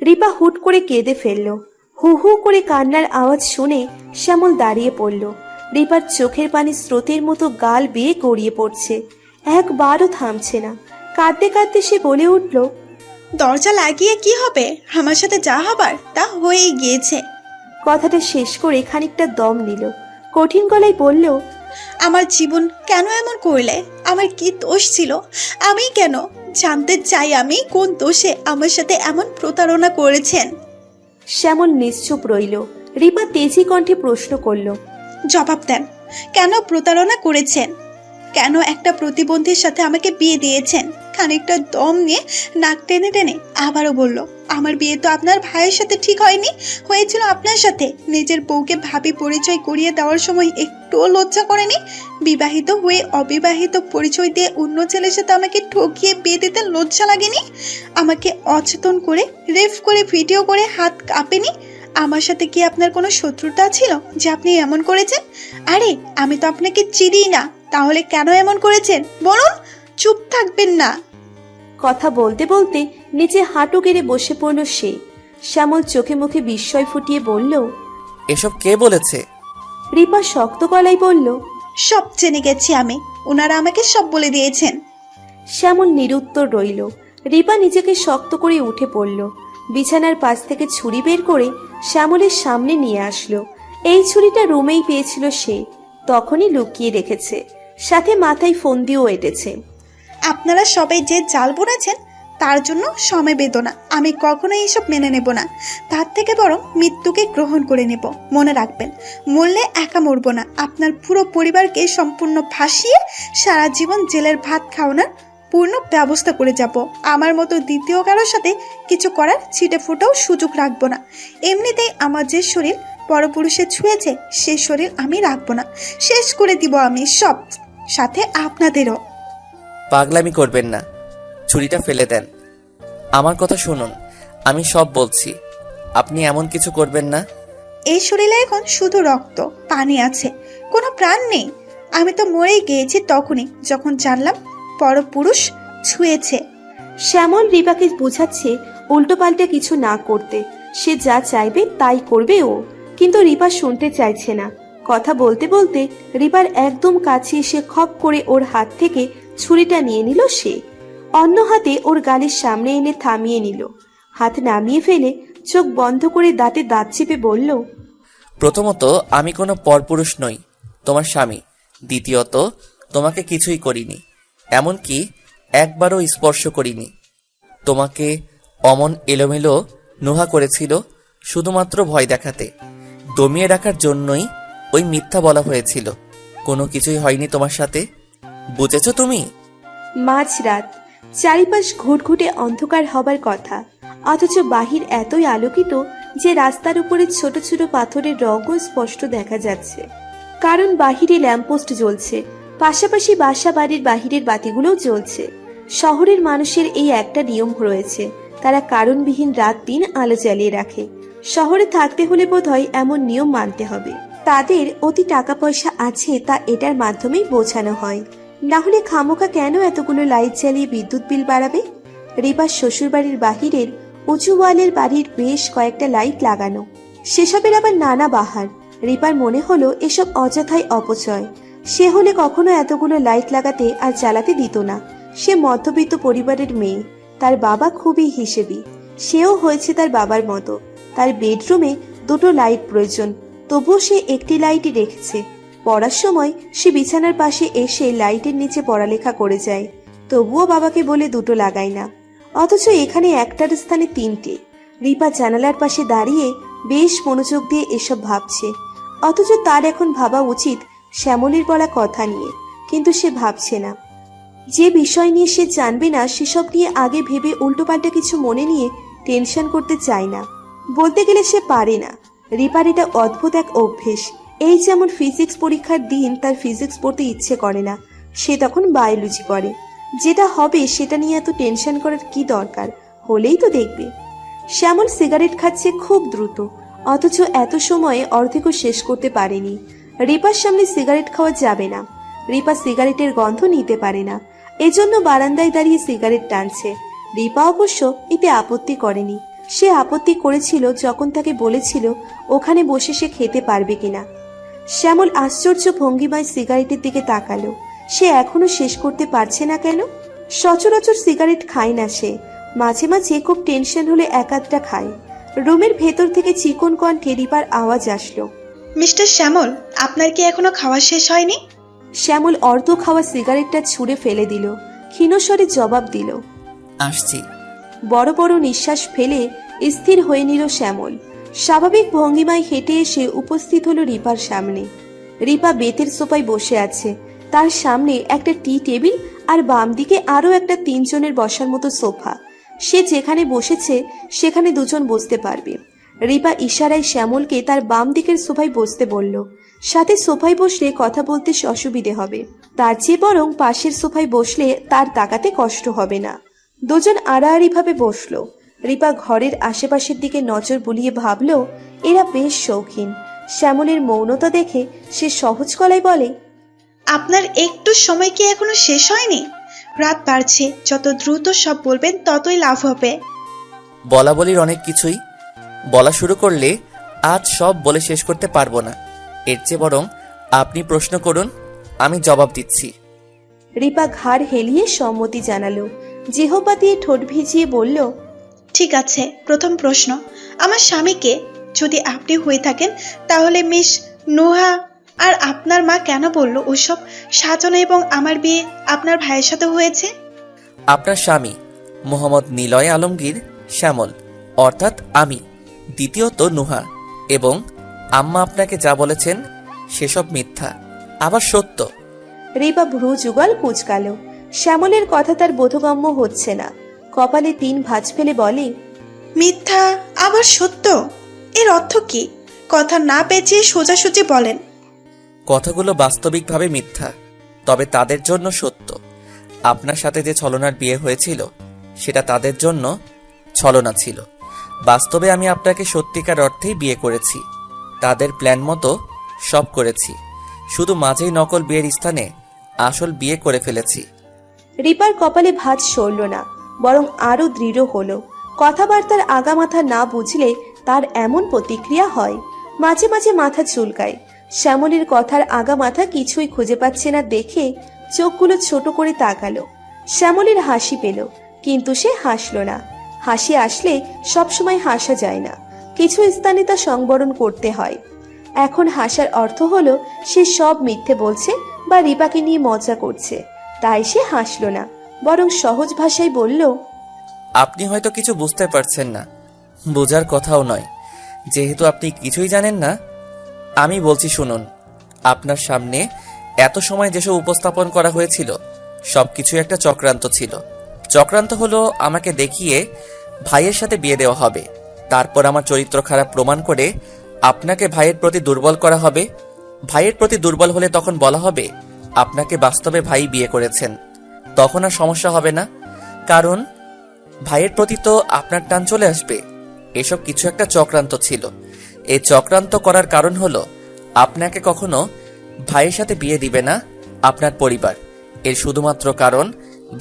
রিপা হুট করে কেঁদে ফেলল। হু হু করে কান্নার আওয়াজ শুনে শ্যামল দাঁড়িয়ে পড়ল। রিপার চোখের পানি স্রোতের মতো গাল বেয়ে গড়িয়ে পড়ছে, একবারও থামছে না। কাঁদতে কাঁদতে সে বলে উঠল, দরজা লাগিয়ে কি হবে? আমার সাথে যা হবার তা হয়েই গিয়েছে। কথাটা শেষ করে খানিকটা দম নিল। কঠিন গলায় বলল, আমার জীবন কেন এমন করলে? আমার কি দোষ ছিল? আমি কেন? জানতে চাই আমি কোন দোষে আমার সাথে এমন প্রতারণা করেছেন। শ্যামল নিশ্চুপ রইল। রিপা তেজি কণ্ঠে প্রশ্ন করল, জবাব দেন, কেন প্রতারণা করেছেন? কেন একটা প্রতিবন্ধীর সাথে আমাকে বিয়ে দিয়েছেন? খানিকটা দম নিয়ে নাক টেনে টেনে আবারও বলল, আমার বিয়ে তো আপনার ভাইয়ের সাথে ঠিক হয়নি, হয়েছিল আপনার সাথে। নিজের বউকে ভাবি পরিচয় করিয়ে দেওয়ার সময় একটুও লজ্জা করেনি? বিবাহিত হয়ে অবিবাহিত পরিচয় দিয়ে অন্য ছেলের সাথে আমাকে ঠকিয়ে বিয়ে দিতে লজ্জা লাগেনি? আমাকে অচেতন করে রেপ করে ভিডিও করে হাত কাঁপেনি? আমার সাথে কি আপনার কোনো শত্রুতা ছিল যে আপনি এমন করেছেন? আরে আমি তো আপনাকে চিনি না, তাহলে কেন এমন করেছেন বলুন? চুপ থাকবেন না। কথা বলতে বলতে নিচে হাঁটু গেড়ে বসে পড়ল সে। শ্যামল চোখে মুখে বিস্ময় ফুটিয়ে বলল, এসব কে বলেছে? রিপা শক্ত গলায় বলল, সব জেনে গেছি আমি, ওনারা আমাকে সব বলে দিয়েছেন। শ্যামল নিরুত্তর রইল। রিপা নিজেকে শক্ত করে উঠে পড়ল। বিছানার পাশ থেকে ছুরি বের করে শ্যামলের সামনে নিয়ে আসলো। এই ছুরিটা রুমেই পেয়েছিল সে, তখনই লুকিয়ে রেখেছে, সাথে মাথায় ফোন দিয়েও এঁটেছে। আপনারা সবাই যে জাল বুনেছেন তার জন্য সমবেদনা, আমি কখনোই এসব মেনে নেব না। তার থেকে বরং মৃত্যুকে গ্রহণ করে নেব। মনে রাখবেন, মরলে একা মরব না, আপনার পুরো পরিবারকে সম্পূর্ণ ভাসিয়ে সারা জীবন জেলের ভাত খাওয়ানোর পূর্ণ ব্যবস্থা করে যাব। আমার মতো দ্বিতীয় কারোর সাথে কিছু করার ছিটে ফোটাও সুযোগ রাখবো না। এমনিতেই আমার যে শরীর পরপুরুষে ছুঁয়েছে সে শরীর আমি রাখবো না, শেষ করে দিব আমি সব, সাথে আপনাদেরও। পাগলামি করবেন না, ছুরিটা ফেলে দেন। আমার কথা শুনুন, আমি সব বলছি, আপনি এমন কিছু করবেন না। এই শরীরে এখন শুধু রক্ত, পানি আছে, কোনো প্রাণ নেই। আমি তো মরেই গিয়েছি তখনই যখন জানলাম পরপুরুষ ছুঁয়েছে। শ্যামল রিপাকে বোঝাচ্ছে উল্টোপাল্টে কিছু না করতে, সে যা চাইবে তাই করবে ও। কিন্তু রিপা শুনতে চাইছে না। কথা বলতে বলতে রিপার একদম কাছে এসে খপ করে ওর হাত থেকে ছুরিটা নিয়ে নিল সে। অন্য হাতে ওর গালের সামনে এনে থামিয়ে নিল। হাত নামিয়ে ফেলে চোখ বন্ধ করে দাঁতে দাঁত চেপে বলল, প্রথমত, আমি কোনো পরপুরুষ নই, তোমার স্বামী। দ্বিতীয়ত, তোমাকে কিছুই করিনি, এমনকি একবারও স্পর্শ করিনি। তোমাকে অমন এলোমেলো নোহা করেছিল শুধুমাত্র ভয় দেখাতে, দমিয়ে রাখার জন্যই ওই মিথ্যা বলা হয়েছিল। কোনো কিছুই হয়নি তোমার সাথে, বুঝেছো তুমি? মাঝরাত, চারিপাশ ঘুটঘুটে অন্ধকার হবার কথা, অথচ বাহির এতই আলোকিত যে রাস্তার উপরে ছোট ছোট পাথরের রঙও স্পষ্ট দেখা যাচ্ছে। কারণ বাহিরে ল্যাম্পপোস্ট জ্বলছে, পাশাপাশি বাসা বাড়ির বাহিরের বাতিগুলোও জ্বলছে। শহরের মানুষের এই একটা নিয়ম রয়েছে, তারা কারণবিহীন রাত দিন আলো জ্বালিয়ে রাখে। শহরে থাকতে হলে বোধহয় এমন নিয়ম মানতে হবে। তাদের অতি টাকা পয়সা আছে তা এটার মাধ্যমেই বোঝানো হয়, না হলে খামোকা কেন এতগুলো লাইট জ্বালিয়ে বিদ্যুৎ বিল বাড়াবে? রিপার শ্বশুরবাড়ির বাহিরের উঁচু ওয়ালের বাড়ির বেশ কয়েকটা লাইট লাগানো, সেসবের আবার নানা বাহার। রিপার মনে হলো এসব অযথাই অপচয়। সে হলে কখনো এতগুলো লাইট লাগাতে আর জ্বালাতে দিত না। সে মধ্যবিত্ত পরিবারের মেয়ে, তার বাবা খুবই হিসেবি, সেও হয়েছে তার বাবার মতো। তার বেডরুমে দুটো লাইট প্রয়োজন, তবুও সে একটি লাইটই রেখেছে। পড়ার সময় সে বিছানার পাশে এসে লাইটের নিচে পড়ালেখা করে যায়, তবুও বাবাকে বলে দুটো লাগায় না। অথচ এখানে একটার স্থানে তিনটে। রিপা জানালার পাশে দাঁড়িয়ে বেশ মনোযোগ দিয়ে এসব ভাবছে, অথচ তার এখন ভাবা উচিত শ্যামলীর বলা কথা নিয়ে, কিন্তু সে ভাবছে না। যে বিষয় নিয়ে সে জানবে না সেসব নিয়ে আগে ভেবে উল্টোপাল্টা কিছু মনে নিয়ে টেনশন করতে চায় না। বলতে গেলে সে পারে না। রিপার এটা অদ্ভুত এক অভ্যেস। এই যেমন ফিজিক্স পরীক্ষার দিন তার ফিজিক্স পড়তে ইচ্ছে করে না, সে তখন বায়োলজি পড়ে। যেটা হবে সেটা নিয়ে এত টেনশন করার কি দরকার, হলেই তো দেখবে। শ্যামল সিগারেট খাচ্ছে খুব দ্রুত, অথচ এত সময়ে অর্ধেকও শেষ করতে পারেনি। রিপার সামনে সিগারেট খাওয়া যাবে না। রিপা সিগারেটের গন্ধ নিতে পারে না। এজন্য বারান্দায় দাঁড়িয়ে সিগারেট টানছে। রিপা অবশ্য এতে আপত্তি করেনি। সে আপত্তি করেছিল যখন তাকে বলেছিল ওখানে বসে সে খেতে পারবে কিনা। শ্যামল আশ্চর্য ভঙ্গিমায় সিগারেটের দিকে তাকালো। সে এখনো শেষ করতে পারছে না কেন? সচরাচর সিগারেট খায় না সে, মাঝে মাঝে খুব টেনশন হলে এক আধটা খায়। রুমের ভেতর থেকে চিকন কণ্ঠে রিপার আওয়াজ আসলো। মিস্টার শ্যামল, আপনার কি এখনো খাওয়া শেষ হয়নি? শ্যামল অর্ধ খাওয়া সিগারেটটা ছুঁড়ে ফেলে দিল। ক্ষীণস্বরে জবাব দিল, আসছি। বড় বড় নিঃশ্বাস ফেলে স্থির হয়ে নিল শ্যামল। স্বাভাবিক ভঙ্গিমায় হেঁটে এসে উপস্থিত হলো রিপার সামনে। রিপা বেতের সোফায় বসে আছে। তার সামনে একটা টি টেবিল আর বাম দিকে আরো একটা 3 জনের বসার মতো সোফা। সে যেখানে বসেছে সেখানে 2 জন বসতে পারবে। রিপা ইশারায় শ্যামলকে তার বাম দিকের সোফায় বসতে বলল। সাথে সোফায় বসলে কথা বলতে অসুবিধে হবে, তার চেয়ে বরং পাশের সোফায় বসলে তার তাকাতে কষ্ট হবে না। 2 জন আড়াআড়ি ভাবে বসলো। রিপা ঘরের আশেপাশের দিকে নজর বুলিয়ে ভাবল এরা বেশ শৌখিন। শ্যামলের মৌনতা দেখে সে সহজ গলায় বলে, আপনার একটু সময় কি এখনো শেষ হয়নি? রাত বাড়ছে, যত দ্রুত সব বলবেন ততই লাভ হবে। বলা বলির অনেক কিছুই, বলা শুরু করলে আজ সব বলে শেষ করতে পারবো না। এর চেয়ে বরং আপনি প্রশ্ন করুন, আমি জবাব দিচ্ছি। রিপা ঘাড় হেলিয়ে সম্মতি জানালো। জিহ্বা দিয়ে ঠোঁট ভিজিয়ে বলল, ঠিক আছে, প্রথম প্রশ্ন, আমার স্বামীকে যদি আপনি হয়ে থাকেন তাহলে মিস নোহা আর আপনার মা কেন বললো ওসব সাজানো এবং আমার বিয়ে আপনার ভাইয়ের সাথে হয়েছে? আপনার স্বামী মোহাম্মদ নিলয় আলমগীর শ্যামল, অর্থাৎ আমি। দ্বিতীয়ত নুহা এবং আম্মা আপনাকে যা বলেছেন সেসব মিথ্যা, আবার সত্য। রিপা ভ্রু যুগল কুঁচকাল। শ্যামলের কথা তার বোধগম্য হচ্ছে না। কপালে 3 ভাঁজ ফেলে বলে, মিথ্যা আবার সত্য, এর অর্থ কি? কথা না পেঁচিয়ে সোজাসুজি বলেন। কথাগুলো বাস্তবিকভাবে মিথ্যা, তবে তাদের জন্য সত্য। আপনার সাথে যে ছলনার বিয়ে হয়েছিল সেটা তাদের জন্য ছলনা ছিল। বাস্তবে আমি আপনাকে সত্যিকার অর্থেই বিয়ে করেছি। তাদের প্ল্যান মতো সব করেছি, শুধু মাঝেই নকল বিয়ের স্থানে আসল বিয়ে করে ফেলেছি। রিপার কপালে ভাঁজ সরল না, বরং আরো দৃঢ় হলো। কথাবার্তার আগামাথা না বুঝলে তার এমন প্রতিক্রিয়া হয়। মাঝে মাঝে মাথা চুলকায়। শ্যামলের কথার আগামাথা কিছুই খুঁজে পাচ্ছে না দেখে চোখগুলো ছোট করে তাকালো। শ্যামলের হাসি পেল, কিন্তু সে হাসলো না। হাসি আসলে সবসময় হাসা যায় না, কিছু স্থানে তা সংবরণ করতে হয়। এখন হাসার অর্থ হলো সে সব মিথ্যে বলছে বা রিপাকে নিয়ে মজা করছে। তাই সে হাসলো না, বরং সহজ ভাষায় বলল, আপনি হয়তো কিছু বুঝতে পারছেন না, বোঝার কথাও নয়। যেহেতু আপনি কিছুই জানেন না, আমি বলছি শুনুন। আপনার সামনে এত সময় যেসব উপস্থাপন করা হয়েছিল সবকিছু একটা চক্রান্ত ছিল। চক্রান্ত হলো আমাকে দেখিয়ে ভাইয়ের সাথে বিয়ে দেওয়া হবে, তারপর আমার চরিত্র খারাপ প্রমাণ করে আপনাকে ভাইয়ের প্রতি দুর্বল করা হবে। ভাইয়ের প্রতি দুর্বল হলে তখন বলা হবে আপনাকে বাস্তবে ভাই বিয়ে করেছেন, তখন আর সমস্যা হবে না, কারণ ভাইয়ের প্রতি তো আপনার টান চলে আসবে। এসব কিছু একটা চক্রান্ত ছিল। এই চক্রান্ত করার কারণ হলো আপনাকে কখনো ভাইয়ের সাথে বিয়ে দিবে না আপনার পরিবার। এর শুধুমাত্র কারণ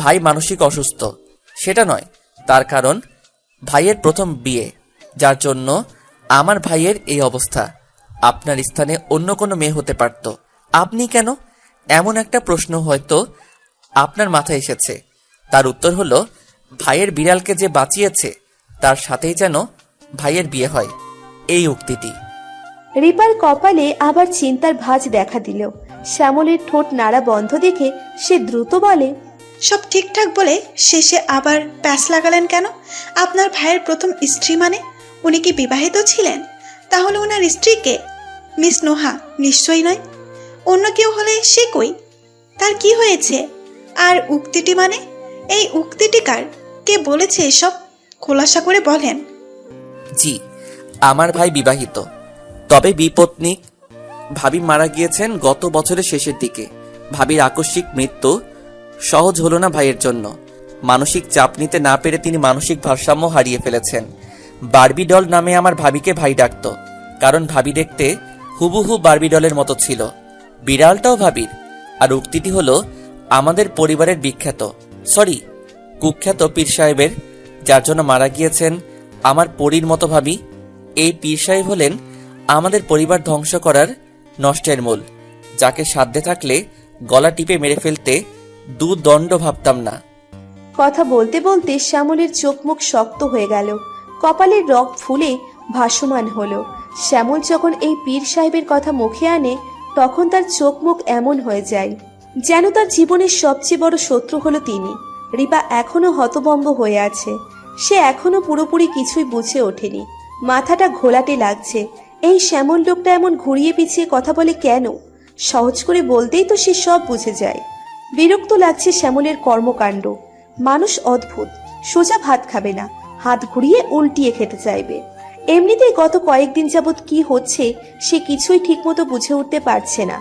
ভাই মানসিক অসুস্থ, সেটা নয়। তার কারণ ভাইয়ের প্রথম বিয়ে, যার জন্য আমার ভাইয়ের এই অবস্থা। আপনার স্থানে অন্য কোনো মেয়ে হতে পারত। আপনি কেন? এমন একটা প্রশ্ন হয়তো আপনার মাথায় এসেছে। তার উত্তর হলো ভাইয়ের বিড়ালকে যে বাঁচিয়েছে তার সাথেই যেন ভাইয়ের বিয়ে হয়, এই উক্তিটি। রিপার কপালে আবার চিন্তার ভাঁজ দেখা দিল। শ্যামলের ঠোঁট নাড়া বন্ধ দেখে সে দ্রুত বলে, সব ঠিকঠাক বলে শেষে আবার প্যাঁচ লাগালেন কেন? আপনার ভাইয়ের প্রথম স্ত্রী মানে উনি কি বিবাহিত ছিলেন? তাহলে ওনার স্ত্রীকে মিস নোহা নিশ্চয়ই নয়। অন্য কেউ হলে সে কই? তার কি হয়েছে? আর উক্তিটি মানে এই উক্তিটি কার? কে বলেছে এসব? খোলাসা করে বলেন। জি, আমার ভাই বিবাহিত, তবে বিপত্নিক। ভাবি মারা গিয়েছেন গত বছরের শেষের দিকে। ভাবির আকস্মিক মৃত্যু সহজ হলো না ভাইয়ের জন্য। মানসিক চাপ নিতে না পেরে তিনি মানসিক ভারসাম্য হারিয়ে ফেলেছেন। বারবি ডল নামে আমার ভাবিকে ভাই ডাকত, কারণ ভাবি দেখতে হুবহু বারবি ডলের মতো ছিল। বিড়ালটাও ভাবির। আর উক্তিটি হলো আমাদের পরিবারের বিখ্যাত সরি কুখ্যাত পীর সাহেবের, যার জন্য মারা গিয়েছেন আমার পরীর মতো ভাবি। এই পীর সাহেব হলেন আমাদের পরিবার ধ্বংস করার নষ্টের মূল, যাকে সাধ্যে থাকলে গলা টিপে মেরে ফেলতে দুদণ্ড ভাবতাম না। কথা বলতে বলতে শ্যামলের চোখ মুখ শক্ত হয়ে গেল, কপালের রগ ফুলে ভাসমান হলো। শ্যামল যখন এই পীর সাহেবের কথা মুখে আনে তখন তার চোখ মুখ এমন হয়ে যায় যেন তার জীবনের সবচেয়ে বড় শত্রু হলো তিনি। রিপা এখনো হতভম্ব হয়ে আছে, সে এখনো পুরোপুরি কিছুই বুঝে ওঠেনি। মাথাটা ঘোলাটে লাগছে, এই শ্যামল লোকটা এমন ঘুরিয়ে পিছিয়ে কথা বলে কেন? সহজ করে বলতেই তো সে সব বুঝে যায়। বিরক্ত লাগছে শ্যামলের কর্মকাণ্ড। মানুষ অদ্ভুত, সোজা ভাত খাবে না, হাত ঘুরিয়ে উল্টিয়ে খেতে চাইবে। এমনিতেই গত কয়েকদিন যাবৎ কি হচ্ছে সে কিছুই ঠিকমতো বুঝে উঠতে পারছে না।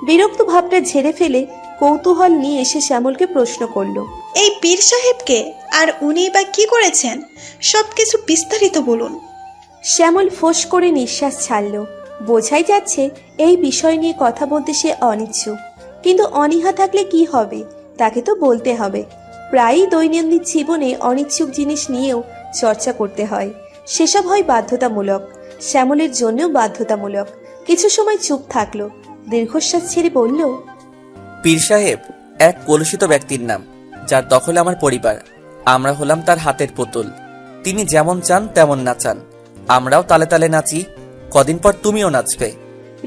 বিরক্ত ভাবটা ঝেড়ে ফেলে কৌতূহল নিয়ে এসে শ্যামলকে প্রশ্ন করলো, এই পীর সাহেবকে আর উনি বা কি করেছেন, সবকিছু বিস্তারিত বলুন। শ্যামল ফোঁস করে নিঃশ্বাস ছাড়ল। বোঝাই যাচ্ছে এই বিষয় নিয়ে কথা বলতে সে অনিচ্ছুক, কিন্তু অনীহা থাকলে কি হবে, তাকে তো বলতে হবে। প্রায়ই দৈনন্দিন জীবনে অনিচ্ছুক জিনিস নিয়েও চর্চা করতে হয়, সেসব হয় বাধ্যতামূলক। শ্যামলের জন্যও বাধ্যতামূলক। কিছু সময় চুপ থাকলো, দীর্ঘশ্বাস ছেড়ে বলল, পীর সাহেব এক কলুষিত ব্যক্তির নাম, যার দখলে আমার পরিবার। আমরা হলাম তার হাতের পুতুল। তিনি যেমন চান তেমন নাচান, আমরাও তালে তালে নাচি। কদিন পর তুমিও নাচবে।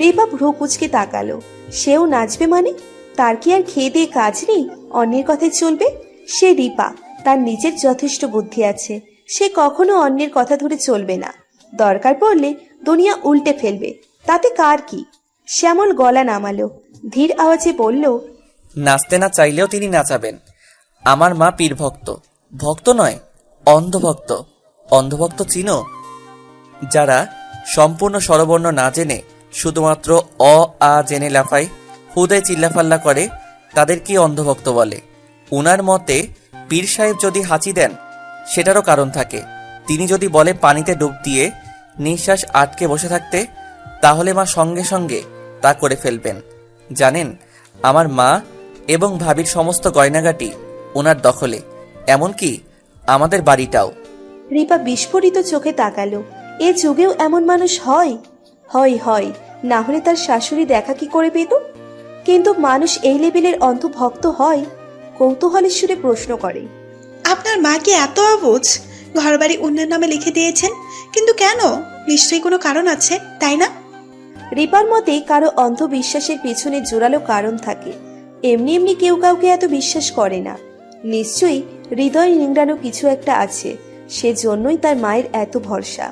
রেবা ভ্রু কুচকে তাকালো। সেও নাচবে মানে? তার কি আর খেয়ে দিয়ে কাজ নেই, অন্যের কথায় চলবে? সে রিপা, তার নিজের যথেষ্ট বুদ্ধি আছে, সে কখনো অন্যের কথা ধরে চলবে না। দরকার পড়লে দুনিয়া উল্টে ফেলবে, তাতে কার কি? শ্যামল গলা নামালো, ধীর আওয়াজে বলল, নাচতে না চাইলেও তিনি নাচাবেন। আমার মা পীর ভক্ত, ভক্ত নয় অন্ধভক্ত। অন্ধভক্ত চিনো? যারা সম্পূর্ণ স্বরবর্ণ না জেনে শুধুমাত্র অ আ জেনে লাফায়, হুদায় চিল্লাফাল্লা করে, তাদের কি অন্ধভক্ত বলে। উনার মতে পীর সাহেব যদি হাঁচি দেন সেটারও কারণ থাকে। তিনি যদি বলে পানিতে ডুব দিয়ে নিঃশ্বাস আটকে বসে থাকতে, তাহলে মা সঙ্গে সঙ্গে তা করে ফেলবেন। জানেন, আমার মা এবং ভাবির সমস্ত গয়নাগাটি ওনার দখলে, এমনকি আমাদের বাড়িটাও। রিপা বিস্ফোরিত চোখে তাকালো। এ যুগেও এমন মানুষ হয়? হয় হয়, না হলে তার শাশুড়ি দেখা কি করে পেত? কিন্তু মানুষ এই লেভেলের অন্ধভক্ত হয়? কৌতূহলের সুরে প্রশ্ন করে, আপনার মা কি এত অবুঝ? ঘরবাড়ি অন্যের নামে লিখে দিয়েছেন, কিন্তু কেন? নিশ্চয়ই কোনো কারণ আছে, তাই না? রিপার মতে কারো অন্ধবিশ্বাসের পিছনে জোরালো কারণ থাকে। এমনি এমনি কেউ কাউকে এত বিশ্বাস করে না। নিশ্চয়ই হৃদয় নিংড়ানো কিছু একটা আছে, সেজন্যই তার মায়ের এত ভরসা।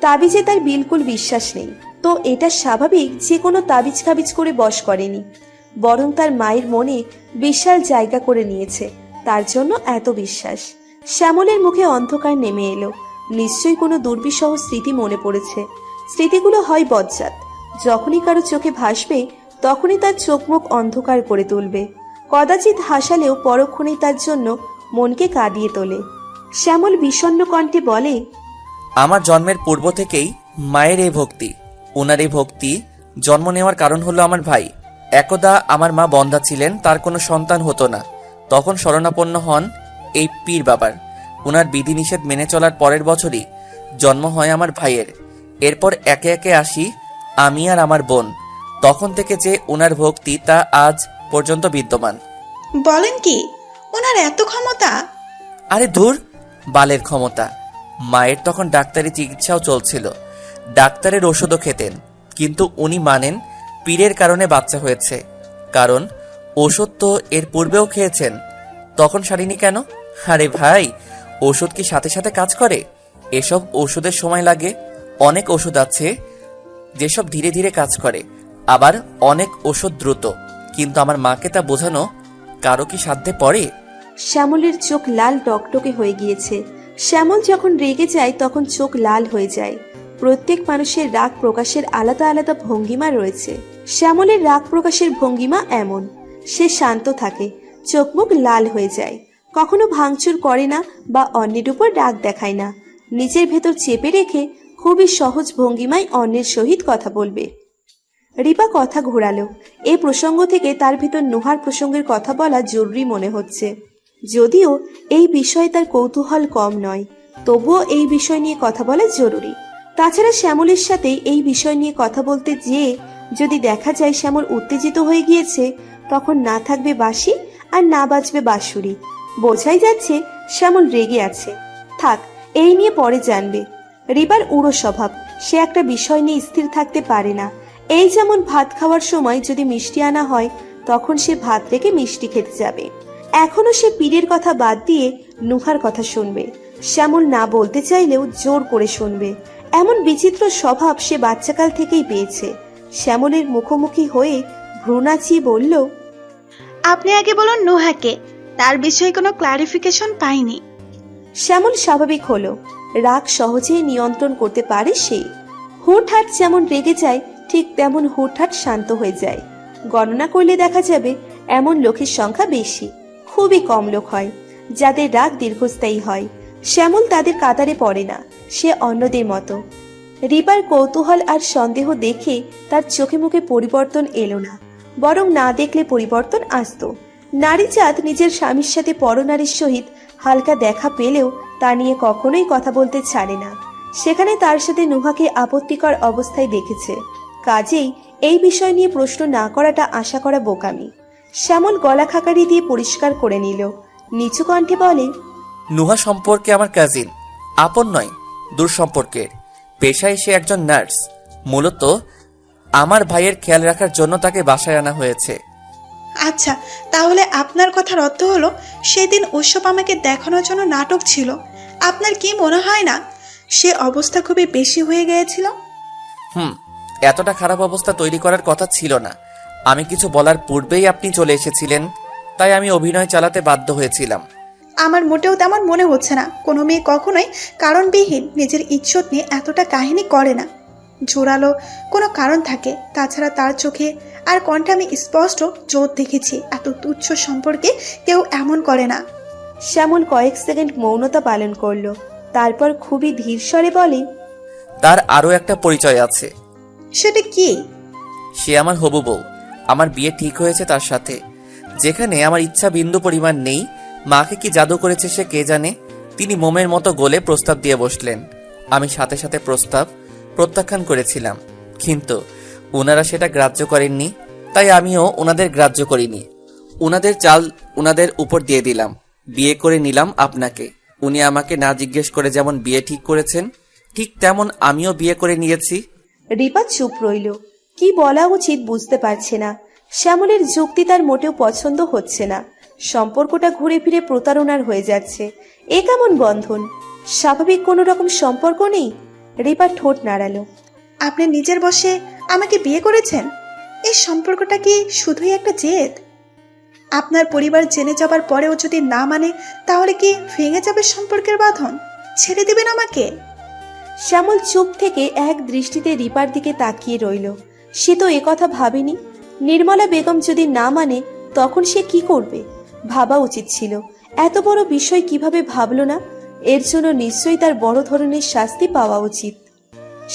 তাবিজে তার বিলকুল বিশ্বাস নেই, তো এটা স্বাভাবিক যে কোনো তাবিজ খাবিজ করে বশ করেনি, বরং তার মায়ের মনে বিশাল জায়গা করে নিয়েছে, তার জন্য এত বিশ্বাস। শ্যামলের মুখে অন্ধকার নেমে এলো। নিশ্চয়ই কোনো দুর্বিষহ স্মৃতি মনে পড়েছে। স্মৃতিগুলো হয় বজ্জাত, যখনই কারো চোখে ভাসবে তখনই তার চোখ মুখ অন্ধকার করে তুলবে। কদাচিৎ হাসালেও পরক্ষণেই তার জন্য মনকে কাঁদিয়ে তোলে। শ্যামল বিষণ্ণ কণ্ঠে বলে, আমার জন্মের পূর্ব থেকেই মায়ের এই ভক্তি। ওনার এই ভক্তি জন্ম নেওয়ার কারণ হলো আমার ভাই। একদা আমার মা বন্ধা ছিলেন, তার কোনো সন্তান হতো না। তখন শরণাপন্ন হন এই পীর বাবার। ওনার বিধিনিষেধ মেনে চলার পরের বছরই জন্ম হয় আমার ভাইয়ের। এরপর একে একে আসি আমি আর আমার বোন। তখন থেকে যে ওনার ভক্তি তা আজ পর্যন্ত বিদ্যমান। বলেন কি, ওনার এত ক্ষমতা? আরে ধুর, বালের ক্ষমতা। মায়ের তখন ডাক্তারি চিকিৎসাও চলছিল, ডাক্তারের ওষুধও খেতেন, কিন্তু উনি মানেন পীরের কারণে বাচ্চা হয়েছে। কারণ ওষুধ তো এর পূর্বেও খেয়েছেন, তখন সারিনি কেন? আরে ভাই, ওষুধ কি সাথে সাথে কাজ করে? এসব ওষুধের সময় লাগে। অনেক ওষুধ আছে যেসব ধীরে ধীরে কাজ করে, আবার অনেক ওষুধ দ্রুত। কিন্তু আমার মাকে তা বোঝানো কারো কি সাধ্যে পড়ে? শ্যামলের চোখ লাল টকটকে হয়ে গিয়েছে। শ্যামল যখন রেগে যায় তখন চোখ লাল হয়ে যায়। প্রত্যেক মানুষের রাগ প্রকাশের আলাদা আলাদা ভঙ্গিমা রয়েছে। শ্যামলের রাগ প্রকাশের ভঙ্গিমা এমন, সে শান্ত থাকে, চোখ মুখ লাল হয়ে যায়, কখনো ভাঙচুর করে না বা অন্যের উপর রাগ দেখায় না। নিজের ভেতর চেপে রেখে খুবই সহজ ভঙ্গিমায় অন্যের সহিত কথা বলবে। রিপা কথা ঘোরালো। এই প্রসঙ্গ থেকে তার ভিতর নুহার প্রসঙ্গের কথা বলা জরুরি মনে হচ্ছে। যদিও এই বিষয়ে তার কৌতূহল কম নয়, তবুও এই বিষয় নিয়ে কথা বলা জরুরি। তাছাড়া শ্যামলের সাথে এই বিষয় নিয়ে কথা বলতে যেয়ে যদি দেখা যায় শ্যামল উত্তেজিত হয়ে গিয়েছে, তখন না থাকবে বাঁশি আর না বাজবে বাঁশুরি। বোঝাই যাচ্ছে শ্যামল রেগে আছে। থাক, এই নিয়ে পরে জানবে। রিপার উড়ো স্বভাব, সে একটা বিষয় নিয়ে স্থির থাকতে পারে না। এই যেমন ভাত খাওয়ার সময় যদি মিষ্টি আনা হয়, তখন সে ভাত রেখে মিষ্টি খেতে যাবে। এখনো সে পীরের কথা বাদ দিয়ে নুহার কথা শুনবে। শ্যামল না বলতে চাইলেও জোর করে শুনবে। এমন বিচিত্র স্বভাব সে বাচ্চাকাল থেকেই পেয়েছে। শ্যামলের মুখোমুখি হয়ে ভ্রু নাচিয়ে বলল, আপনি আগে বলুন নুহাকে, তার বিষয়ে কোনো ক্লারিফিকেশন পাইনি। শ্যামল স্বাভাবিক হলো। রাগ সহজেই নিয়ন্ত্রণ করতে পারে সে। হুটহাট যেমন রেগে যায়, ঠিক তেমন হুটহাট শান্ত হয়ে যায়। গণনা করলে দেখা যাবে এমন লোকের সংখ্যা বেশি। খুবই কম লোক হয় যাদের রাগ দীর্ঘস্থায়ী হয়। শ্যামল তাদের কাতারে পড়ে না, সে অন্যদের মতো। রিপার কৌতূহল আর সন্দেহ দেখে তার চোখে মুখে পরিবর্তন এলো না, বরং না দেখলে পরিবর্তন আসতো। নারী জাত নিজের স্বামীর সাথে পরনারীর সহিত হালকা দেখা পেলেও তা নিয়ে কখনোই কথা বলতে ছাড়ে না। সেখানে তার সাথে নুহাকে আপত্তিকর অবস্থায় দেখেছে, কাজেই এই বিষয় নিয়ে প্রশ্ন না করাটা আশা করা বোকামি। শ্যামল গলা খাকারি দিয়ে পরিষ্কার করে নিল, নিচু কণ্ঠে বলে, নুহা সম্পর্কে আমার কাজিন, আপন নয়, দূর সম্পর্কের। পেশায় সে একজন নার্স। মূলত আমার ভাইয়ের খেয়াল রাখার জন্য তাকে বাসায় আনা হয়েছে। আচ্ছা, তাহলে আপনার কথার অর্থ হলো সেদিন উৎসব আমাকে দেখানোর জন্য নাটক ছিল। আপনার কি মনে হয় না সে অবস্থা খুবই বেশি হয়ে গিয়েছিল? এতটা খারাপ অবস্থা তৈরি করার কথা ছিল না। আমি কিছু বলার পূর্বেই আপনি চলে এসেছিলেন, তাই আমি অভিনয় চালাতে বাধ্য হয়েছিলাম। আমার মোটেও তেমন মনে হচ্ছে না। কোনো মেয়ে কখনোই কারণবিহীন নিজের ইজ্জত নিয়ে এতটা কাহিনী করে না। জোরালো কোনো কারণ থাকে। তাছাড়া তার চোখে আর কণ্ঠে আমি স্পষ্ট জোর দেখেছি, এত তুচ্ছ সম্পর্কে কেউ এমন করে না। শ্যামল কয়েক সেকেন্ড মৌনতা পালন করলো, তারপর খুবই ধীর স্বরে বলে, তার আরও একটা পরিচয় আছে। সেটা কি? সে আমার হবু বউ। আমার বিয়ে ঠিক হয়েছে তার সাথে। যেখানে আমার ইচ্ছা বিন্দু পরিমাণ নেই, মাকে কি জাদু করেছে সে কে জানে। তিনি মোমের মতো গলে প্রস্তাব দিয়ে বসলেন। আমি সাথে সাথে প্রস্তাব প্রত্যাখ্যান করেছিলাম, কিন্তু ওনারা সেটা গ্রাহ্য করেননি, তাই আমিও ওনাদের গ্রাহ্য করিনি। ওনাদের চাল ওনাদের উপর দিয়ে দিলাম। বিয়ে করে নিলাম আপনাকে। উনি আমাকে না জিজ্ঞেস করে যেমন বিয়ে ঠিক করেছেন, ঠিক তেমন আমিও বিয়ে করে নিয়েছি। রিপা চুপ রইল। কি বলা উচিত বুঝতে পারছে না। শ্যামলের যুক্তি তার মোটেও পছন্দ হচ্ছে না। সম্পর্কটা ঘুরে ফিরে প্রতারণার হয়ে যাচ্ছে। এ কেমন বন্ধন? স্বাভাবিক কোনো রকম সম্পর্ক নেই। রিপা ঠোঁট নাড়ালো। আপনি নিজের বশে আমাকে বিয়ে করেছেন? এই সম্পর্কটা কি শুধুই একটা জেদ? আপনার পরিবার জেনে যাবার পরেও যদি না মানে, তাহলে কি ভেঙে যাবে সম্পর্কের বাঁধন? ছেড়ে দিবেন আমাকে? শ্যামল চুপ থেকে এক দৃষ্টিতে রিপার দিকে তাকিয়ে রইল। সে তো একথা ভাবেনি। নির্মলা বেগম যদি না মানে, তখন সে কি করবে? ভাবা উচিত ছিল। এত বড় বিষয় কিভাবে ভাবলো না? এর জন্য নিশ্চয়ই তার বড় ধরনের শাস্তি পাওয়া উচিত।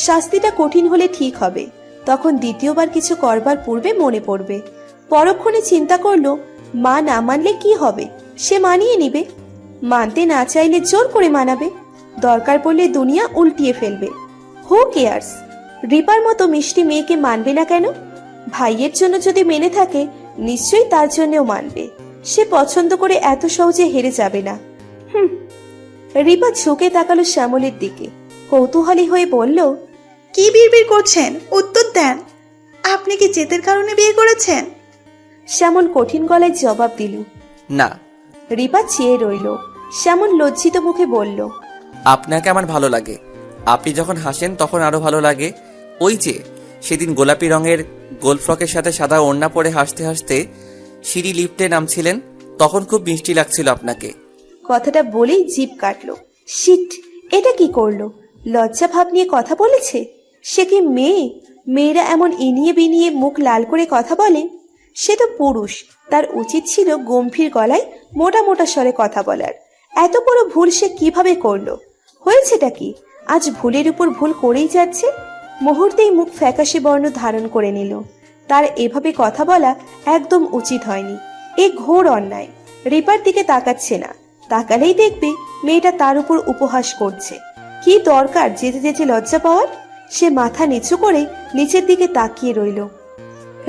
শাস্তিটা কঠিন হলে ঠিক হবে, তখন দ্বিতীয়বার কিছু করবার পূর্বে মনে পড়বে। পরক্ষণে চিন্তা করলো, মা না মানলে কি হবে? সে মানিয়ে নিবে। মানতে না চাইলে জোর করে মানাবে। দরকার পড়লে দুনিয়া উল্টিয়ে ফেলবে। Who cares? রিপার মতো মিষ্টি মেয়েকে মানবে না কেন? ভাইয়ের জন্য যদি মেনে থাকে, নিশ্চয়ই তার জন্যও মানবে। সে পছন্দ করে এত সহজে হেরে যাবে না। রিপা ঝুঁকে তাকালো শ্যামলের দিকে, কৌতূহলী হয়ে বলল, কি বিড়বিড় করছেন? উত্তর দেন। আপনি কি জেদের কারণে বিয়ে করেছেন? শ্যামল কঠিন গলায় জবাব দিল, না। রিপা চেয়ে রইল। শ্যামল লজ্জিত মুখে বলল, আপনাকে আমার ভালো লাগে। আপনি যখন হাসেন তখন আরো ভালো লাগে। ওই যে সেদিন গোলাপি রঙের গোল ফ্রকের সাথে সাদা ওড়না পরে হাসতে হাসতে সিঁড়ি লিফটে নামছিলেন, তখন খুব মিষ্টি লাগছিল আপনাকে। কথাটা বলেই জিভ কাটলো। শিট, এটা কি করলো? লজ্জা ভাব নিয়ে কথা বলেছে? সে কি মেয়ে? মেয়েরা এমন ইনিয়ে বিনিয়ে মুখ লাল করে কথা বলে? সে তো পুরুষ, তার উচিত ছিল গম্ভীর গলায় মোটা মোটা স্বরে কথা বলার। এত বড় ভুল সে কিভাবে করলো? হয়েছেটা কি? আজ ভুলের উপর ভুল করেই যাচ্ছে। মুহূর্তেই মুখ ফ্যাকাশে বর্ণ ধারণ করে নিল। তার এভাবে কথা বলা একদম উচিত হয়নি, এ ঘোর অন্যায়। রিপার দিকে তাকাচ্ছে না, তাকালেই দেখবে মেয়েটা তার উপর উপহাস করছে। কি দরকার যেতে যেতে লজ্জা পাওয়ার? সে মাথা নিচু করে নিচের দিকে তাকিয়ে রইল।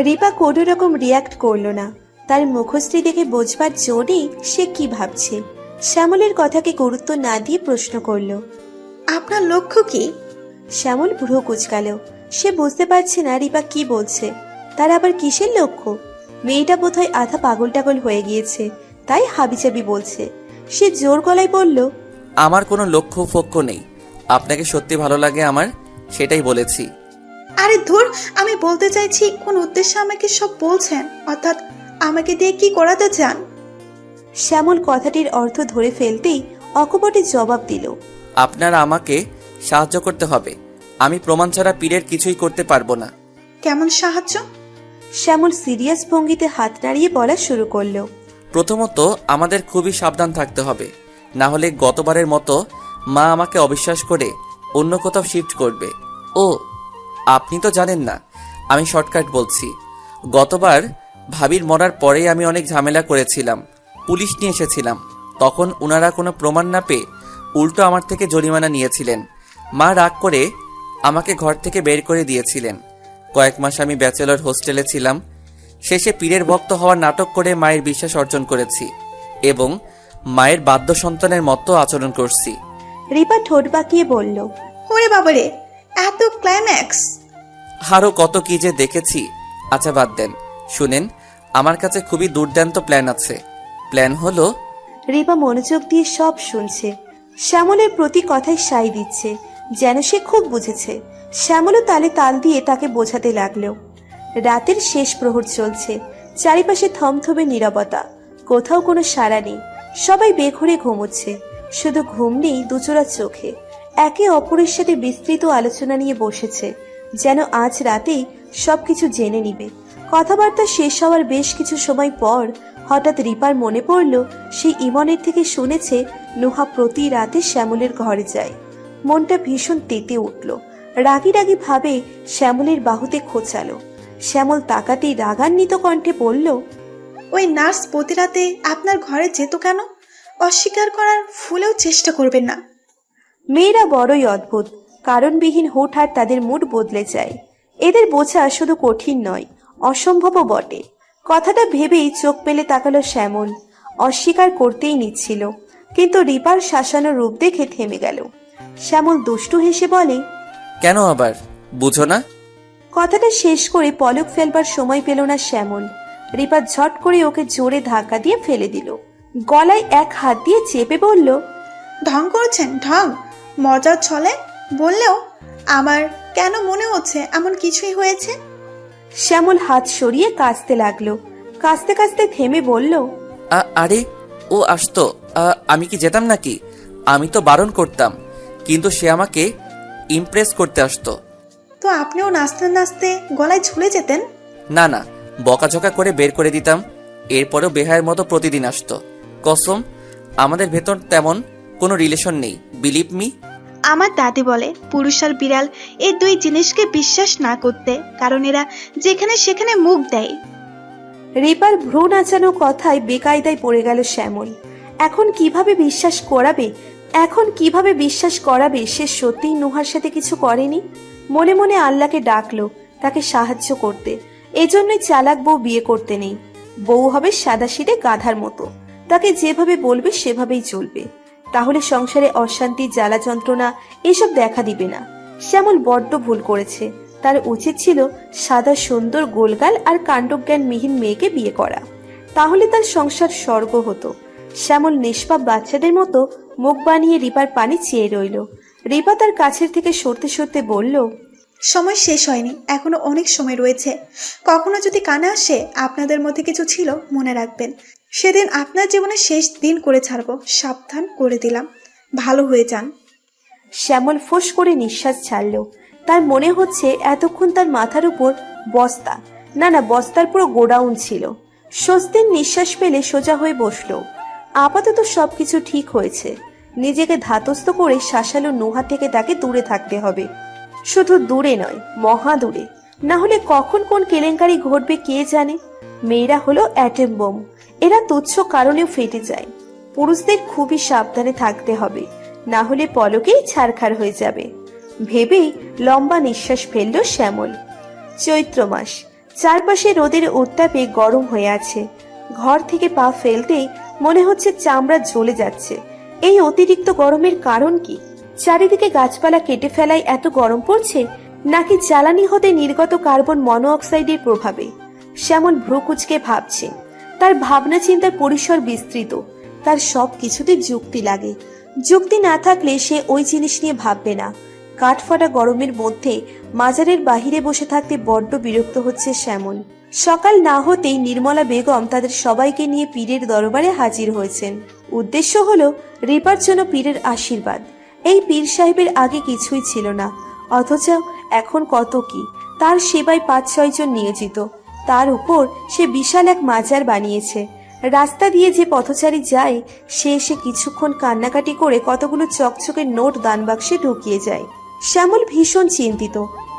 রিপা কোনো রকম রিয়াক্ট করলো না। তার মুখশ্রী দেখে বোঝবার জোরেই সে কি ভাবছে। শ্যামলের কথাকে গুরুত্ব না দিয়ে প্রশ্ন করলো, আপনার লক্ষ্য কি? শ্যামল ভ্রু কুচকাল। সে বুঝতে পারছে না রিপা কি বলছে, তার আবার কিসের লক্ষ্য। মেয়েটা বোধহয় আধা পাগল টাগল হয়ে গিয়েছে, তাই হাবিজাবি বলছে। সে জোর গলায় বলল, আমার কোনো লক্ষ্য ফক্ষ্য নেই। আপনাকে সত্যি ভালো লাগে আমার, সেটাই বলেছি। আরে ধুর, আমি বলতে চাইছি কোন উদ্দেশ্যে আমাকে সব বলছেন, অর্থাৎ আমাকে দিয়ে কি করাতে চান? শ্যামল কথাটির অর্থ ধরে ফেলতেই অকপটে জবাব দিল, আপনার আমাকে সাহায্য করতে হবে। আমি প্রমাণ ছাড়া পীরের কিছুই করতে পারবো না। কেমন সাহায্য? শ্যামল সিরিয়াস ভঙ্গিতে হাত নাড়িয়ে বলা শুরু করলো, প্রথমত আমাদের খুবই সাবধান থাকতে হবে, না হলে গতবারের মতো মা আমাকে অবিশ্বাস করে অন্য কোথাও শিফট করবে। ও আপনি তো জানেন না, আমি শর্টকাট বলছি। গতবার ভাবির মরার পরেই আমি অনেক ঝামেলা করেছিলাম, পুলিশ নিয়ে এসেছিলাম। তখন ওনারা কোনো প্রমাণ না পেয়ে উল্টো আমার থেকে জরিমানা নিয়েছিলেন। মা রাগ করে আমাকে ঘর থেকে বের করে দিয়েছিলেন। কয়েক মাস আমি ব্যাচেলর হোস্টেলে ছিলাম। শেষে পীরের ভক্ত হওয়ার নাটক করে মায়ের বিশ্বাস অর্জন করেছি এবং মায়ের বাধ্য সন্তানের মতো আচরণ করছি। রিপা ঠোঁট বাঁকিয়ে বলল, ওরে বাবারে, এত ক্লাইম্যাক্স! আরও কত কি যে দেখেছি। আচ্ছা বাদ দেন, শুনেন, আমার কাছে খুবই দুর্দান্ত প্ল্যান আছে। প্ল্যান হলো, রিপা মনোযোগ দিয়ে সব শুনছে। শ্যামলের প্রতি কথায় সাই দিচ্ছে, যেন সে খুব বুঝেছে। শ্যামলও তালে তাল দিয়ে তাকে বোঝাতে লাগলো। রাতের শেষ প্রহর চলছে, চারিপাশে থমথমে নীরবতা, কোথাও কোনো সাড়া নেই। সবাই বেঘরে ঘুমোচ্ছে, শুধু ঘুম নেই দুচোরা চোখে। একে অপরের সাথে বিস্তৃত আলোচনা নিয়ে বসেছে, যেন আজ রাতেই সবকিছু জেনে নিবে। কথাবার্তা শেষ হওয়ার বেশ কিছু সময় পর হঠাৎ রিপার মনে পড়ল সে ইমনের থেকে শুনেছে নুহা প্রতি রাতে শ্যামলের ঘরে যায়। মনটা ভীষণ তেতে উঠল। রাগি রাগি ভাবে শ্যামলের বাহুতে খোঁচালো। শ্যামল তাকাতেই রাগান্বিত কণ্ঠে বলল, ওই নার্স প্রতি রাতে আপনার ঘরে যেত কেন? অস্বীকার করার ফুলেও চেষ্টা করবেন না। মেয়েরা বড়ই অদ্ভুত, কারণবিহীন হুটহাট তাদের মুড বদলে যায়। এদের বোঝা শুধু কঠিন নয়, অসম্ভবও বটে। কথাটা ভেবেই চোখ পেলে তাকালো শ্যামল। অস্বীকার করতেই নিচ্ছিল, কিন্তু রিপার শাসানো রূপ দেখে থেমে গেল। শ্যামল দুষ্টু হেসে বলে, কেন আবার বুঝো না? কথাটা শেষ করে পলক ফেলবার সময় পেল না শ্যামল। রিপা ঝট করে ওকে জোরে ধাক্কা দিয়ে ফেলে দিল। গলায় এক হাত দিয়ে চেপে বলল, ঢং করছেন? ঢং? মজার ছলে বললেও আমার কেন মনে হচ্ছে এমন কিছুই হয়েছে। শ্যামল হাত সরিয়ে কাঁচতে লাগলো। কাঁচতে কাঁচতে থেমে বলল, আরে ও আসতো, আমি কি যেতাম নাকি? আমি তো বারণ করতাম, কিন্তু সে আমাকে ইমপ্রেস করতে আসতো। তো আপনিও নাচতে নাচতে গলায় ঝুলে যেতেন? না না, বকাঝকা করে বের করে দিতাম। এরপরেও বেহায়ের মতো প্রতিদিন আসতো। কসম, আমাদের ভেতর তেমন কোনো রিলেশন নেই, বিলিভ মি। আমার দাদি বলে পুরুষ আর বিড়াল এই দুই জিনিসকে বিশ্বাস না করতে, কারণ এরা যেখানে সেখানে মুখ দেয়। রিপার ভ্রু নাচানো কথায় বেকায়দায় পড়ে গেল শ্যামল। এখন কিভাবে বিশ্বাস করাবে সে সত্যিই নুহার সাথে কিছু করেনি? মনে মনে আল্লাহকে ডাকলো তাকে সাহায্য করতে। এজন্যই চালাক বউ বিয়ে করতে নেই। বউ হবে সাদাসিধে গাধার মতো, তাকে যেভাবে বলবে সেভাবেই চলবে। তাহলে সংসারে অশান্তি, জ্বালা যন্ত্রণা এসব দেখা দিবে না। শ্যামল বড্ড ভুল করেছে। তার উচিত ছিল সাদা সুন্দর গোলগাল আর কাণ্ডজ্ঞানবিহীন মেয়েকে বিয়ে করা, তাহলে তার সংসার স্বর্গ হতো। শ্যামল নিষ্পাপ বাচ্চাদের মতো মুখ বানিয়ে রিপার পানি চেয়ে রইল। রিপা তার কাছের থেকে সরতে সরতে বলল, সময় শেষ হয়নি, এখনো অনেক সময় রয়েছে। কখনো যদি কানে আসে আপনাদের মধ্যে কিছু ছিল, মনে রাখবেন সেদিন আপনার জীবনের শেষ দিন করে ছাড়বো। সাবধান করে দিলাম, ভালো হয়ে যান। শ্যামল ফোঁস করে নিঃশ্বাস ছাড়ল। তার মনে হচ্ছে এতক্ষণ তার মাথার উপর বস্তা, না বস্তার পুরো গোডাউন ছিল। স্বস্তির নিঃশ্বাস পেলে সোজা হয়ে বসল। আপাতত সবকিছু ঠিক হয়েছে। নিজেকে ধাতস্থ করে শাসালো নুহা থেকে তাকে দূরে থাকতে হবে। শুধু দূরে নয়, মহা দূরে। না হলে কখন কোন কেলেঙ্কারি ঘটবে কে জানে। মেয়েরা হলো অ্যাটম বোম, এরা তুচ্ছ কারণেও ফেটে যায়। পুরুষদের খুবই সাবধানে থাকতে হবে, না হলে পলকেই ছারখার হয়ে যাবে। ভেবেই লম্বা নিঃশ্বাস ফেলল শ্যামল। চৈত্র মাস, চারপাশে রোদের উত্তাপে গরম হয়ে আছে। ঘর থেকে পা ফেলতেই মনে হচ্ছে চামড়া জ্বলে যাচ্ছে। এই অতিরিক্ত গরমের কারণ কি? চারিদিকে গাছপালা কেটে ফেলায় এত গরম পড়ছে, নাকি জ্বালানি হতে নির্গত কার্বন মনোঅক্সাইডের প্রভাবে? শ্যামল ভ্রু কুঁচকে ভাবছে। তার ভাবনা চিন্তার পরিসর বিস্তৃত, তার সব কিছুতে যুক্তি লাগে। যুক্তি না থাকলে সে ওই জিনিস নিয়ে ভাববে না। কাঠফাটা গরমের মধ্যে মাজারের বাহিরে বসে থাকতে বড্ড বিরক্ত হচ্ছে শ্যামল। সকাল না হতেই নির্মলা বেগম তাদের সবাইকে নিয়ে পীরের দরবারে হাজির হয়েছেন। উদ্দেশ্য হলো রিপার জন্য পীরের আশীর্বাদ। এই পীর সাহেবের আগে কিছুই ছিল না, অথচ এখন কত কি! তার সেবায় 5-6 জন নিয়োজিত। তার উপর সে বিশাল এক মাজার বানিয়েছে। রাস্তা দিয়ে যে পথচারী যায়, সে এসে কিছুক্ষণ কান্নাকাটি করে কতগুলো চকচকে নোট দান বাক্সে ঢুকিয়ে যায়। শ্যামল ভীষণ চিন্তিত।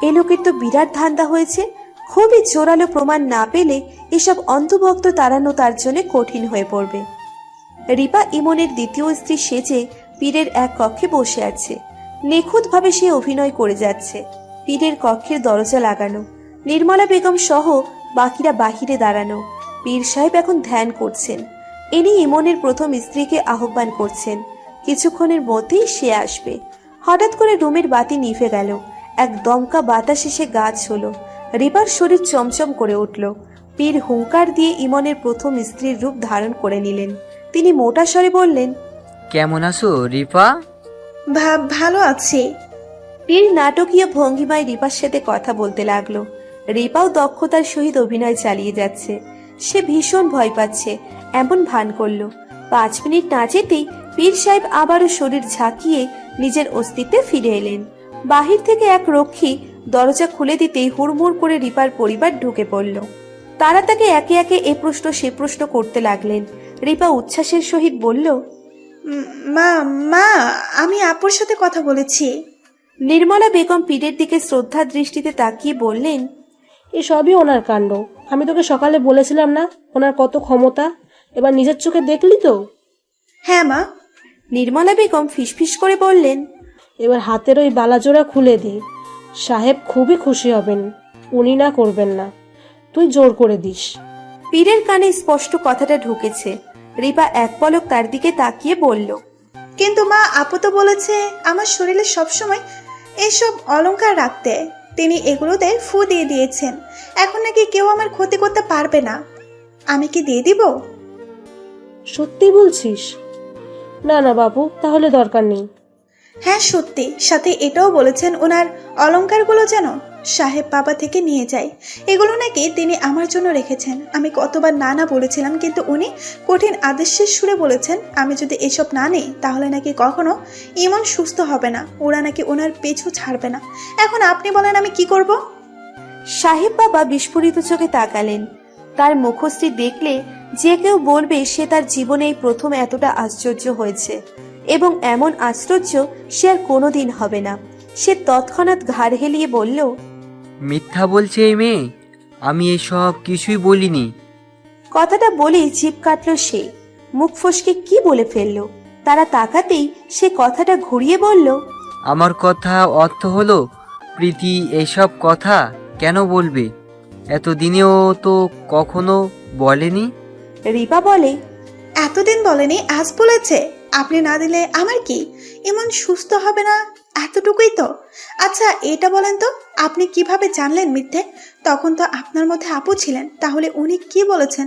এ লোকের তো বিরাট ধান্দা হয়েছে। খুবই জোরালো প্রমাণ না পেলে এসব অন্ধভক্ত তাড়ানো তার জন্য কঠিন হয়ে পড়বে। রিপা ইমনের দ্বিতীয় স্ত্রী সেজে পীরের এক কক্ষে বসে আছে। নিখুঁতভাবে সে অভিনয় করে যাচ্ছে। পীরের কক্ষের দরজা লাগানো, নির্মলা বেগম সহ বাকিরা বাহিরে দাঁড়ানো। পীর সাহেব এখন ধ্যান করছেন। ইনি ইমনের প্রথম স্ত্রীকে আহ্বান করছেন। কিছুক্ষণের মধ্যেই সে আসবে। হঠাৎ করে রুমের বাতি নিভে গেল। এক দমকা বাতাস এসে গা ছুঁলো। রিপার শরীর চমচম করে উঠল। পীর হুঙ্কার দিয়ে ইমনের প্রথম স্ত্রীর রূপ ধারণ করে নিলেন। তিনি মোটা স্বরে বললেন, কেমন আছো রিপা? ভালো আছি। পীর নাটকীয় ভঙ্গিমায় রিপার সাথে কথা বলতে লাগলো। রিপাও দক্ষতার সহিত অভিনয় চালিয়ে যাচ্ছে। সে ভীষণ ভয় পাচ্ছে, এমন ভান করলো। 5 মিনিট না যেতেই পীর সাহেব আবারও শরীর ঝাঁকিয়ে নিজের অস্তিত্বে ফিরে এলেন। বাহির থেকে এক রক্ষী দরজা খুলে দিতেই হুড়মুড় করে রিপার পরিবার ঢুকে পড়ল। তারা তাকে একে একে এ প্রশ্ন সে প্রশ্ন করতে লাগলেন। রিপা উচ্ছ্বাসের সহিত বলল, মা মা আমি আপুর সাথে কথা বলেছি। নির্মলা বেগম পীরের দিকে শ্রদ্ধার দৃষ্টিতে তাকিয়ে বললেন, এসবই ওনার কাণ্ড। আমি তোকে সকালে বলেছিলাম না ওনার কত ক্ষমতা? এবার নিজের চোখে দেখলি তো। হ্যাঁ মা। নির্মলা বেগম ফিসফিস করে বললেন, এবার হাতের ওই বালাজোড়া খুলে দে। সাহেব খুবই খুশি হবেন, উনি না করবেন না। তুই জোর করে দিস। পীরের কানে স্পষ্ট কথাটা ঢুকেছে। রিপা এক পলক তার দিকে তাকিয়ে বলল, কিন্তু মা আপু তো বলেছে আমার শরীরে সবসময় এইসব অলংকার রাখতে। তিনি এগুলোতে ফু দিয়ে দিয়েছেন। এখন নাকি কেউ আমার ক্ষতি করতে পারবে না। আমি কি দিয়ে দিব? সত্যি বলছিস? না না বাবু, তাহলে দরকার নেই। হ্যাঁ সত্যি। সাথে এটাও বলেছেন ওনার অলংকারগুলো যেন সাহেব বাবা থেকে নিয়ে যায়। এগুলো নাকি তিনি আমার জন্য রেখেছেন। আমি কতবার না না বলেছিলাম, কিন্তু উনি কঠিন আদেশের সুরে বলেছেন আমি যদি এসব না নিই তাহলে নাকি কখনো ইমন সুস্থ হবে না। ওরা নাকি ওনার পিছু ছাড়বে না। এখন আপনি বলেন আমি কি করব? সাহেব বাবা বিস্ফোরিত চোখে তাকালেন। তার মুখশ্রী দেখলে যে কেউ বলবে সে তার জীবনে প্রথম এতটা আশ্চর্য হয়েছে, এবং এমন আশ্চর্য সে আর কোনোদিন হবে না। সে তৎক্ষণাৎ ঘাড় হেলিয়ে বলল, মিথ্যা বলছে এই মেয়ে, আমি এসব কিছুই বলিনি। কথাটা বলেই জিভ কাটল সে। মুখ ফসকে কি বলে ফেললো। তারা তাকাতেই সে কথাটা ঘুরিয়ে বলল, আমার কথা অর্থ হলো প্রীতি এসব কথা কেন বলবে? এতদিনেও তো কখনো বলেনি। রিপা বলে, এতদিন বলেনি, আজ বলেছে। আপনি না দিলে আমার কি? ইমন সুস্থ হবে না, এতটুকুই তো। আচ্ছা এটা বলেন তো, আপনি কিভাবে জানলেন মিথ্যে? তখন তো আপনার মধ্যে আপু ছিলেন। তাহলে উনি কি বলেছেন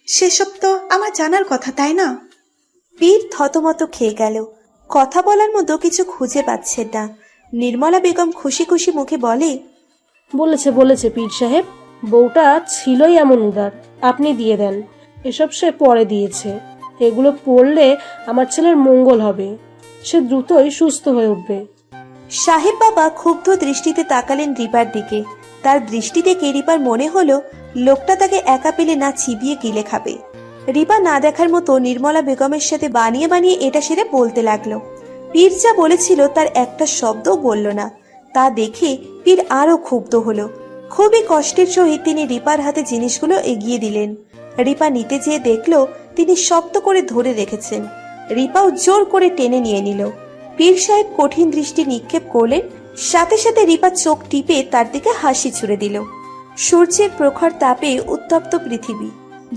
সেসব তো আমার জানার কথা, তাই না? পীর থতমত খেয়ে গেল। কথা বলার মতো কিছু খুঁজে পাচ্ছেন না। নির্মলা বেগম খুশি খুশি মুখে বলে, বলেছে পীর সাহেব, বউটা ছিলই এমন উদার। আপনি দিয়ে দেন। এসব সে পরে দিয়েছে। এগুলো পড়লে আমার ছেলের মঙ্গল হবে। সে দ্রুতই সুস্থ হয়ে উঠবে। সাহেব বাবা ক্ষুব্ধ দৃষ্টিতে তাকালেন রিপার দিকে। তার দৃষ্টি দেখে রিপার মনে হলো লোকটা তাকে একা পেলে না চিবিয়ে গিলে খাবে। রিপা না দেখার মতো নির্মলা বেগমের সাথে বানিয়ে বানিয়ে এটা সেটা বলতে লাগলো। পীর যা বলেছিল তার একটা শব্দও বলল না। তা দেখে পীর আরো ক্ষুব্ধ হলো। খুবই কষ্টের সহিত তিনি রিপার হাতে জিনিসগুলো এগিয়ে দিলেন। রিপা নিতে যেয়ে দেখলো তিনি শক্ত করে ধরে রেখেছেন। রিপাও জোর করে টেনে নিয়ে নিল। পীর সাহেব কঠিন দৃষ্টি নিক্ষেপ করলেন, সাথে সাথে রিপা চোখ টিপে তার দিকে হাসি ছুড়ে দিল। সূর্যের প্রখর তাপে উত্তপ্ত পৃথিবী,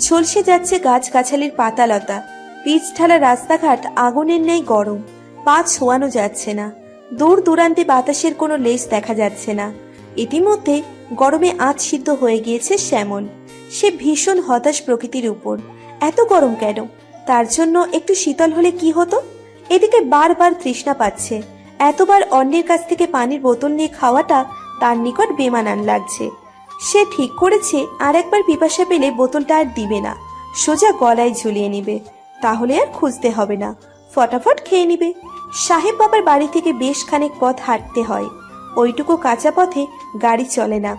ঝলসে যাচ্ছে গাছগাছালির পাতালতা, পিচ ঢালা রাস্তাঘাট আগুনের ন্যায় গরম, পা ছোঁয়ানো যাচ্ছে না। দূর দূরান্তে বাতাসের কোনো লেশ দেখা যাচ্ছে না। ইতিমধ্যে গরমে আঁচ সিদ্ধ হয়ে গিয়েছে শ্যামল। সে ভীষণ হতাশ প্রকৃতির উপর। এত গরম কেন? তার জন্য একটু শীতল হলে কি হতো? এদিকে বারবার তৃষ্ণা পাচ্ছে। এতবার অন্যের কাছ থেকে পানির বোতল নিয়ে খাওয়াটা তার নিকট বেমানান লাগছে। সে ঠিক করেছে আর একবার পিপাসা পেলে বোতলটা আর দিবে না, সোজা গলায় ঝুলিয়ে নিবে। তাহলে আর খুঁজতে হবে না, ফটাফট খেয়ে নিবে। সাহেব বাবার বাড়ি থেকে বেশ খানিক পথ হাঁটতে হয়। ওইটুকু কাঁচা পথে গাড়ি চলে না,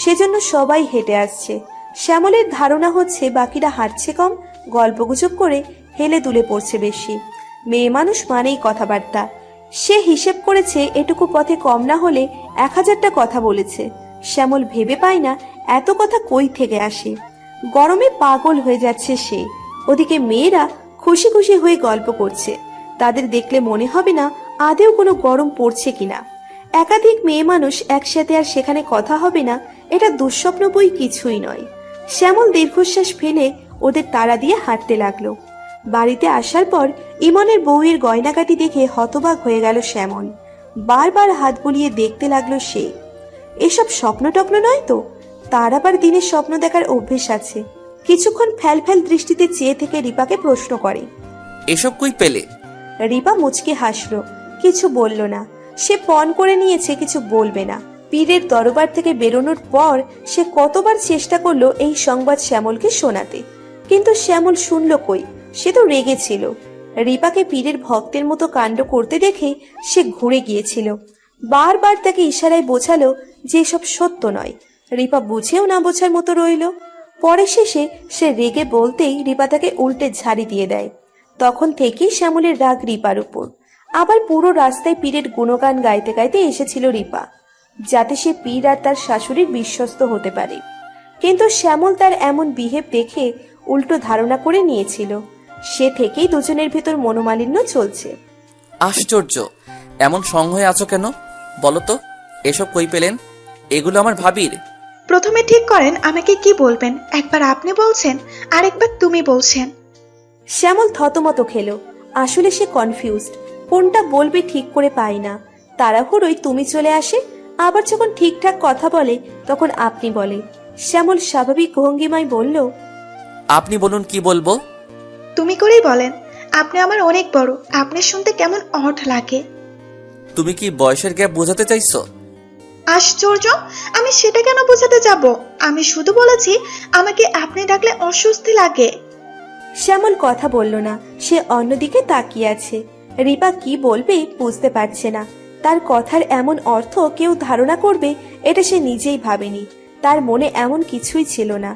সেজন্য সবাই হেঁটে আসছে। শ্যামলের ধারণা হচ্ছে বাকিরা হাঁটছে কম, গল্পগুজব করে হেলে দুলে পড়ছে বেশি। মেয়ে মানুষ মানেই কথাবার্তা। সে হিসেব করেছে এটুকু পথে কম না হলে 1000টা কথা বলেছে। শ্যামল ভেবে পায় না এত কথা কই থেকে আসে। গরমে পাগল হয়ে যাচ্ছে সে। ওদিকে মেয়েরা খুশি খুশি হয়ে গল্প করছে। তাদের দেখলে মনে হবে না আদেও কোনো গরম পড়ছে কিনা। একাধিক মেয়ে মানুষ একসাথে আর সেখানে কথা হবে না, এটা দুঃস্বপ্ন বই কিছুই নয়। শ্যামল দীর্ঘশ্বাস ফেলে ওদের তাড়া দিয়ে হাঁটতে লাগলো। বাড়িতে আসার পর ইমনের বউয়ের গয়নাগাটি দেখে হতবাক হয়ে গেল শ্যামল। বারবার হাত বুলিয়ে দেখতে লাগলো সে। এসব স্বপ্ন টপ্ন নয় তো? তার আবার দিনের স্বপ্ন দেখার অভ্যেস আছে। কিছুক্ষণ ফ্যাল ফ্যাল দৃষ্টিতে চেয়ে থেকে রিপাকে প্রশ্ন করে, এসব কই পেলে? রিপা মুচকে হাসলো, কিছু বলল না। সে পণ করে নিয়েছে কিছু বলবে না। পীরের দরবার থেকে বেরোনোর পর সে কতবার চেষ্টা করলো এই সংবাদ শ্যামলকে শোনাতে, কিন্তু শ্যামল শুনল কই। সে তো রেগেছিল। রিপাকে পীরের ভক্তের মতো কাণ্ড করতে দেখে সে ঘুরে গিয়েছিল। বারবার তাকে ইশারায় বোঝালো যে এসব সত্য নয়। রিপা বুঝেও না বোঝার মতো রইল। পরে শেষে সে রেগে বলতেই রিপা তাকে উল্টে ঝাড়ি দিয়ে দেয়। তখন থেকেই শ্যামলের রাগ রিপার উপর। আবার পুরো রাস্তায় পীরের গুণগান গাইতে গাইতে এসেছিল রিপা, যাতে সে পীর আর তার শাশুড়ির বিশ্বস্ত হতে পারে। কিন্তু শ্যামল তার এমন বিহেভ দেখে উল্টো ধারণা করে নিয়েছিল। সে থেকেই দুজনের ভেতর মনোমালিন্য চলছে। আশ্চর্য, এমন সং হয়ে আছো কেন বলো তো? এসব কই পেলেন? এগুলো আমার ভাবির। প্রথমে ঠিক করেন আমাকে কি বলবেন। একবার আপনি বলছেন, আরেকবার তুমি বলছেন। শ্যামল থতমত খেলো। আসলে সে কনফিউজড, কোনটা বলবে ঠিক করে পায় না। তাড়াহুড়োই তুমি চলে আসে, আবার যখন ঠিকঠাক কথা বলে তখন আপনি বলে। শ্যামল স্বাভাবিক ভঙ্গিমায় বলল, আপনি বলুন কি বলবো। তুমি করেই বলেন। আপনি আমার অনেক বড়, আপনি শুনতে কেমন অড লাগে। তুমি কি বয়সের গ্যাপ বোঝাতে চাইছো? আশ্চর্য, আমি সেটা কেন বোঝাতে যাব? আমি শুধু বলেছি আমাকে আপনি ডাকলে অস্বস্তি লাগে। শ্যামল কথা বলল না, সে অন্যদিকে তাকিয়ে আছে। রিপা কি বলবে বুঝতে পারছে না। তার কথার এমন অর্থ কেউ ধারণা করবে এটা সে নিজেই ভাবেনি। তার মনে এমন কিছুই ছিল না,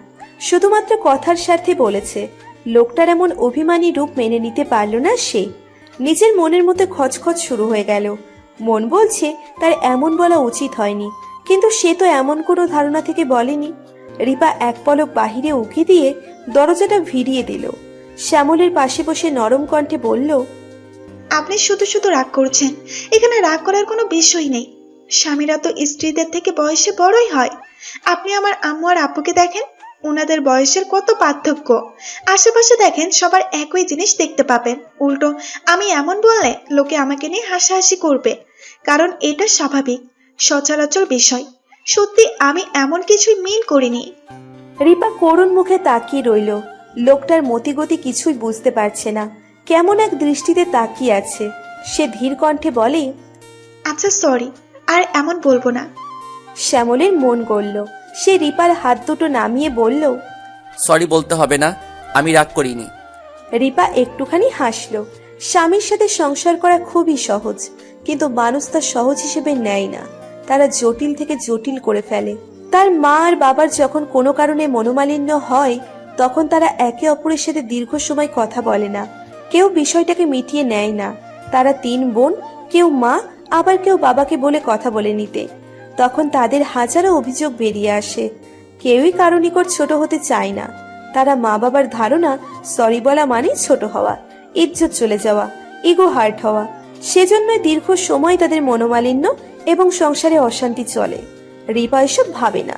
শুধুমাত্র কথার স্বার্থে বলেছে। লোকটার এমন অভিমানী রূপ মেনে নিতে পারল না সে। নিজের মনের মধ্যে খচখচ শুরু হয়ে গেল। মন বলছে তার এমন বলা উচিত হয়নি, কিন্তু সে তো এমন কোনো ধারণা থেকে বলেনি। রিপা এক পলক বাহিরে উকি দিয়ে দরজাটা ভিড়িয়ে দিল। শ্যামলের পাশে বসে নরম কণ্ঠে বলল, আপনি শুধু শুধু রাগ করছেন। এখানে রাগ করার কোনো বিষয় নেই। স্বামীরা তো স্ত্রীদের থেকে বয়সে বড়ই হয়। আপনি আমার আম্মু আর আব্বুকে দেখেন, ওনাদের বয়সের কত পার্থক্য। আশেপাশে দেখেন, সবার একই জিনিস দেখতে পাবেন। উল্টো আমি এমন বললে লোকে আমাকে নিয়ে হাসাহাসি করবে, কারণ এটা স্বাভাবিক সচরাচর বিষয়। সত্যি আমি এমন কিছুই মিন করিনি। রিপা করুণ মুখে তাকিয়ে রইল। লোকটার মতিগতি কিছুই বুঝতে পারছে না, কেমন এক দৃষ্টিতে তাকিয়ে আছে। সে ধীর কণ্ঠে বলে, আচ্ছা সরি, আর এমন বলবো না। শ্যামলের মন গড়ল। সে রিপার হাত দুটো নামিয়ে বলল, সরি বলতে হবে না, আমি রাগ করিনি। রিপা একটুখানি হাসল। স্বামীর সাথে সংসার করা খুবই সহজ, কিন্তু মানুষ তা সহজ হিসেবে নেয় না। তারা জটিল থেকে জটিল করে ফেলে। তার মা আর বাবার যখন কোনো কারণে মনোমালিন্য হয়, তখন তারা একে অপরের সাথে দীর্ঘ সময় কথা বলে না। কেউ বিষয়টাকে মিটিয়ে নেয় না। তারা 3 বোন, কেউ মা আবার কেউ বাবাকে বলে কথা বলে নিতে। তখন তাদের হাজারো অভিযোগ বেরিয়ে আসে। কেউই কারো নিকট ছোট হতে চায় না। তারা মা বাবার ধারণা সরি বলা মানে ছোট হওয়া, ইজ্জত চলে যাওয়া, ইগো হার্ট হওয়া। সেজন্যই দীর্ঘ সময় তাদের মনোমালিন্য এবং সংসারে অশান্তি চলে। রিপা এসব ভাবে না।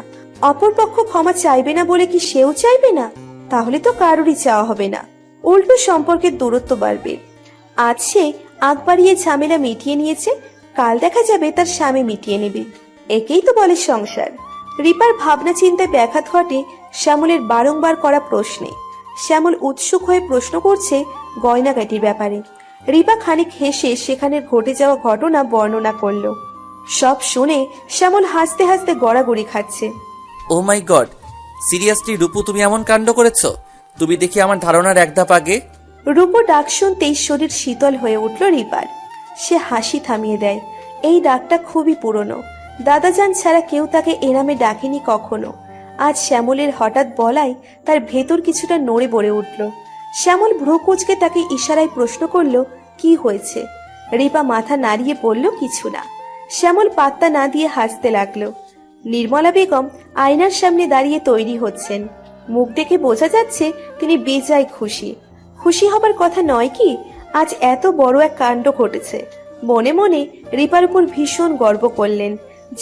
অপরপক্ষ ক্ষমা চাইবে না বলে কি সেও চাইবে না? তাহলে তো কারোরই চাওয়া হবে না, উল্টো সম্পর্কের দূরত্ব বাড়বে। আজ সে আগ বাড়িয়ে ঝামেলা মিটিয়ে নিয়েছে, কাল দেখা যাবে তার স্বামী মিটিয়ে নেবে। একেই তো বলে সংসার। রিপার ভাবনা চিন্তায় ব্যাঘাত ঘটে শ্যামলের বারংবার করা প্রশ্নে। শ্যামল উৎসুক হয়ে প্রশ্ন করছে গয়নাগাটির ব্যাপারে। রিপা খানিক হেসে সেখানে ঘটে যাওয়া ঘটনা বর্ণনা করল। সব শুনে শ্যামল হাসতে হাসতে গড়াগড়ি খাচ্ছে। ও মাই গড, সিরিয়াসলি রূপু, তুমি এমন কাণ্ড করেছো? তুমি দেখি আমার ধারণার এক ধাপ আগে। রূপো ডাক শুনতেই শরীর শীতল হয়ে উঠল রিপার। সে হাসি থামিয়ে দেয়। এই ডাকটা খুবই পুরনো। দাদাজান ছাড়া কেউ তাকে এ নামে ডাকেনি কখনো। আজ শ্যামলের হঠাৎ বলায় তার ভেতর কিছুটা নড়ে বড়ে উঠল। শ্যামল ভ্রু কুঁচকে তাকে ইশারায় প্রশ্ন করল, কি হয়েছে? রিপা মাথা নাড়িয়ে বলল, কিছু না। শ্যামল পাত্তা না দিয়ে হাসতে লাগলো। নির্মলা বেগম আয়নার সামনে দাঁড়িয়ে তৈরি হচ্ছেন। মুখ দেখে বোঝা যাচ্ছে তিনি বেজায় খুশি। খুশি হবার কথা নয় কি, আজ এত বড় এক কাণ্ড ঘটেছে। মনে মনে রিপার উপর ভীষণ গর্ব করলেন।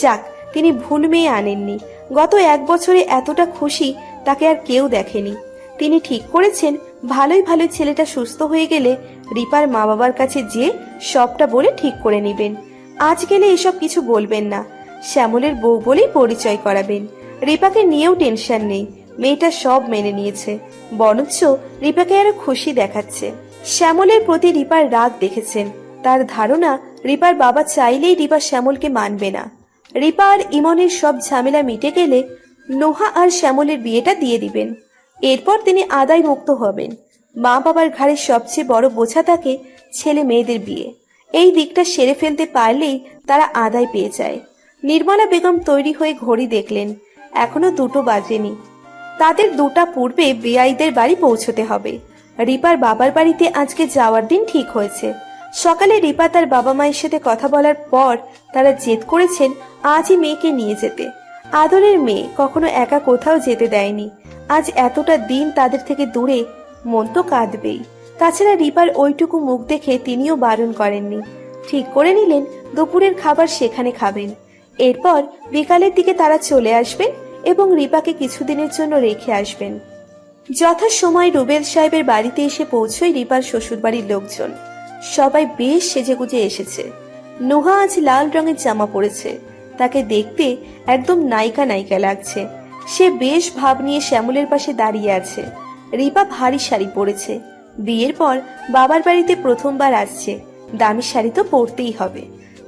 যাক, তিনি ভুল মেয়ে আনেননি। গত 1 বছরে এতটা খুশি তাকে আর কেউ দেখেনি। তিনি ঠিক করেছেন ভালোই ভালোই ছেলেটা সুস্থ হয়ে গেলে রিপার মা বাবার কাছে যেয়ে সবটা বলে ঠিক করে নেবেন। আজ গেলে এসব কিছু বলবেন না, শ্যামলের বউ বলেই পরিচয় করাবেন। রিপাকে নিয়েও টেনশন নেই, মেয়েটা সব মেনে নিয়েছে। বরঞ্চ রিপাকে আরো খুশি দেখাচ্ছে। শ্যামলের প্রতি রিপার রাগ দেখেছেন। তার ধারণা রিপার বাবা চাইলেই রিপা শ্যামলকে মানবে না। রিপা আর ইমনের সব ঝামেলা মিটে গেলে নোহা আর শ্যামলের বিয়েটা দিয়ে দিবেন। এরপর তিনি আদায় মুক্ত হবেন। মা বাবার ঘাড়ে সবচেয়ে বড় বোঝা থাকে ছেলে মেয়েদের বিয়ে। এই দিকটা সেরে ফেলতে পারলেই তারা আদায় পেয়ে যায়। নির্মলা বেগম তৈরি হয়ে ঘড়ি দেখলেন, এখনো 2টো বাজেনি। তাদের 2টা পূর্বে বেআইদের বাড়ি পৌঁছতে হবে। রিপার বাবার বাড়িতে আজকে যাওয়ার দিন ঠিক হয়েছে। সকালে রিপা তার বাবা মায়ের সাথে কথা বলার পর তারা জেদ করেছেন আজই মেয়েকে নিয়ে যেতে। আদরের মেয়ে কখনো একা কোথাও যেতে দেয়নি। আজ এতটা দিন তাদের থেকে দূরে, মন তো কাঁদবেই। তাছাড়া রিপার ওইটুকু মুখ দেখে তিনিও বারণ করেননি। ঠিক করে নিলেন দুপুরের খাবার সেখানে খাবেন। এরপর বিকালের দিকে তারা চলে আসবেন এবং রিপাকে কিছুদিনের জন্য রেখে আসবেন। যথাসময় রুবেল সাহেবের বাড়িতে এসে পৌঁছয় রিপার শ্বশুরবাড়ির লোকজন। সবাই বেশ সেজেগুজে এসেছে। নোহা আজ লাল রঙের জামা পরেছে। তাকে দেখতে একদম নায়িকা নায়িকা লাগছে। সে বেশ ভাব নিয়ে শ্যামলের পাশে দাঁড়িয়ে আছে। রিপা ভারী শাড়ি পরেছে। বিয়ের পর বাবার বাড়িতে প্রথমবার আসছে, দামি শাড়ি তো পরতেই হবে।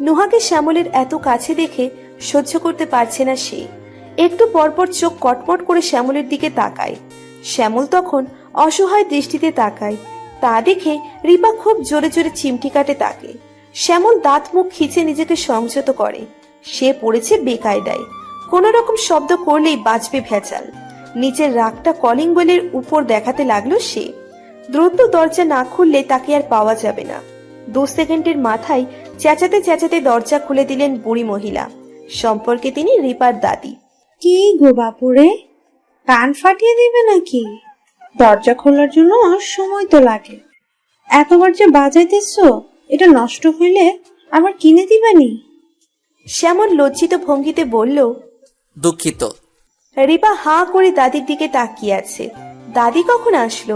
নোহাকে শ্যামলের এত কাছে দেখে সহ্য করতে পারছে না সে। একটু পরপর চোখ কটমট করে শ্যামলের দিকে তাকায়। শ্যামল তখন অসহায় দৃষ্টিতে তাকায়। তা দেখে রিপা খুব জোরে জোরে চিমটি কাটে তাকে। শ্যামল দাঁত মুখ খিচে নিজেকে সংযত করে। সে পড়েছে বেকায়দায়। কোন রকম শব্দ করলেই বাজবে ভেজাল। নিচের রাগটা কলিং বেলের উপর দেখাতে লাগলো সে। দ্রুত দরজা না খুললে তাকে আর পাওয়া যাবে না। 2 সেকেন্ডের মাথায় চেঁচাতে চেঁচাতে দরজা খুলে দিলেন বুড়ি মহিলা। সম্পর্কে তিনি রিপার দাদি। কি গো বাপুরে, কান ফাটিয়ে দিবে নাকি? দরজা খোলার জন্য সময় তো লাগে। এতবার যে বাজাইতেছ, এটা নষ্ট হইলে আবার কিনে দিবানি? শ্যামল লজ্জিত ভঙ্গিতে বলল, দুঃখিত। রিপা হাঁ করে দাদির দিকে তাকিয়ে আছে। দাদি কখন আসলো?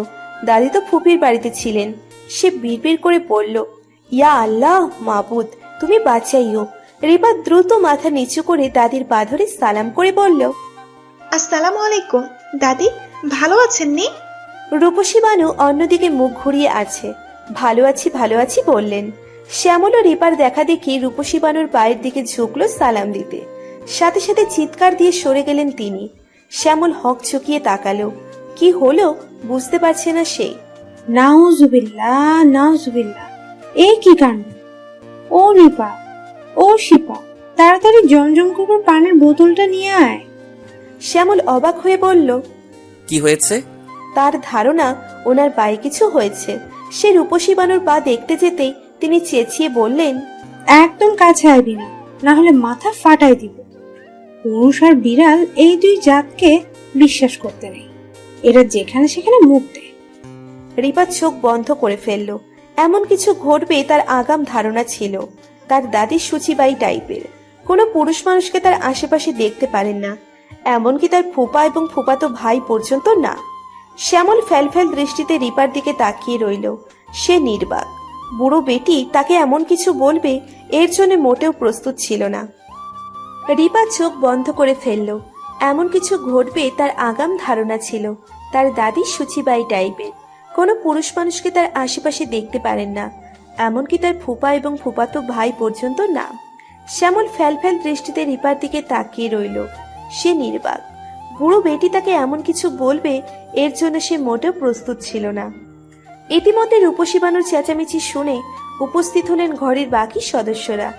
দাদি তো ফুপির বাড়িতে ছিলেন। সে বিড়বিড় করে বলল, ইয়া আল্লাহ মাবুদ, তুমি বাঁচাইও। রিপা দ্রুত মাথা নিচু করে দাদির পা ধরে সালাম করে বলল, আসসালামু আলাইকুম দাদি, ভালো আছেন নি? রূপসী বানু অন্যদিকে মুখ ঘুরিয়ে আছে। ভালো আছি বললেন। শ্যামল ও রিপার দেখা দেখি রূপসী বানুর পায়ের দিকে ঝুঁকলো সালাম দিতে। সাথে সাথে চিৎকার দিয়ে সরে গেলেন তিনি। শ্যামল হক চুকিয়ে তাকালো। কি হলো বুঝতে পারছে না সে। নাউজুবিল্লাহ নাউজুবিল্লাহ, এ কি কাণ্ড! ও রিপা, ও শিপা, তাড়াতাড়ি জমজম কুকুর পানির বোতলটা নিয়ে আয়। শ্যামল অবাক হয়ে বলল, কি হয়েছে? তার ধারণা ওনার পায়ে কিছু হয়েছে। সে রূপসী বানুর পা দেখতে যেতেই তিনি চেঁচিয়ে বললেন, একদম কাছে আইবি না, না হলে মাথা ফাটাই দিব। পুরুষ আর বিড়াল এই দুই জাতকে বিশ্বাস করতে নেই, এরা যেখানে সেখানে মুখ দেয়। রিপা চোখ বন্ধ করে ফেলল। এমন কিছু ঘটবে তার আগাম ধারণা ছিল। তার দাদি সুচিবাই টাইপের, কোনো পুরুষ মানুষকে তার আশেপাশে দেখতে পারেন না, এমনকি তার ফুপা এবং ফুপাতো ভাই পর্যন্ত না। শ্যামল ফ্যালফ্যাল দৃষ্টিতে রিপার দিকে তাকিয়ে রইল। সে নির্বাক। বুড়ো বেটি তাকে এমন কিছু বলবে এর জন্য মোটেও প্রস্তুত ছিল না। রিপা চোখ বন্ধ করে ফেলল। এমন কিছু ঘটবে তার আগাম ধারণা ছিল। তার দাদি সুচিবাই টাইপের, কোনো পুরুষ মানুষকে তার আশেপাশে দেখতে পারেন না, এমনকি তার ফুপা এবং ফুপাতো ভাই পর্যন্ত না। শ্যামল ফ্যালফ্যাল দৃষ্টিতে রিপার দিকে তাকিয়ে রইল। সে নির্বাক। বুড়ো বেটি তাকে এমন কিছু বলবে এর জন্য সে মোটেও প্রস্তুত ছিল না। ইতিমধ্যে রূপসী বানুর চেঁচামেচি শুনে উপস্থিত হলেন ঘরের বাকি সদস্যরা।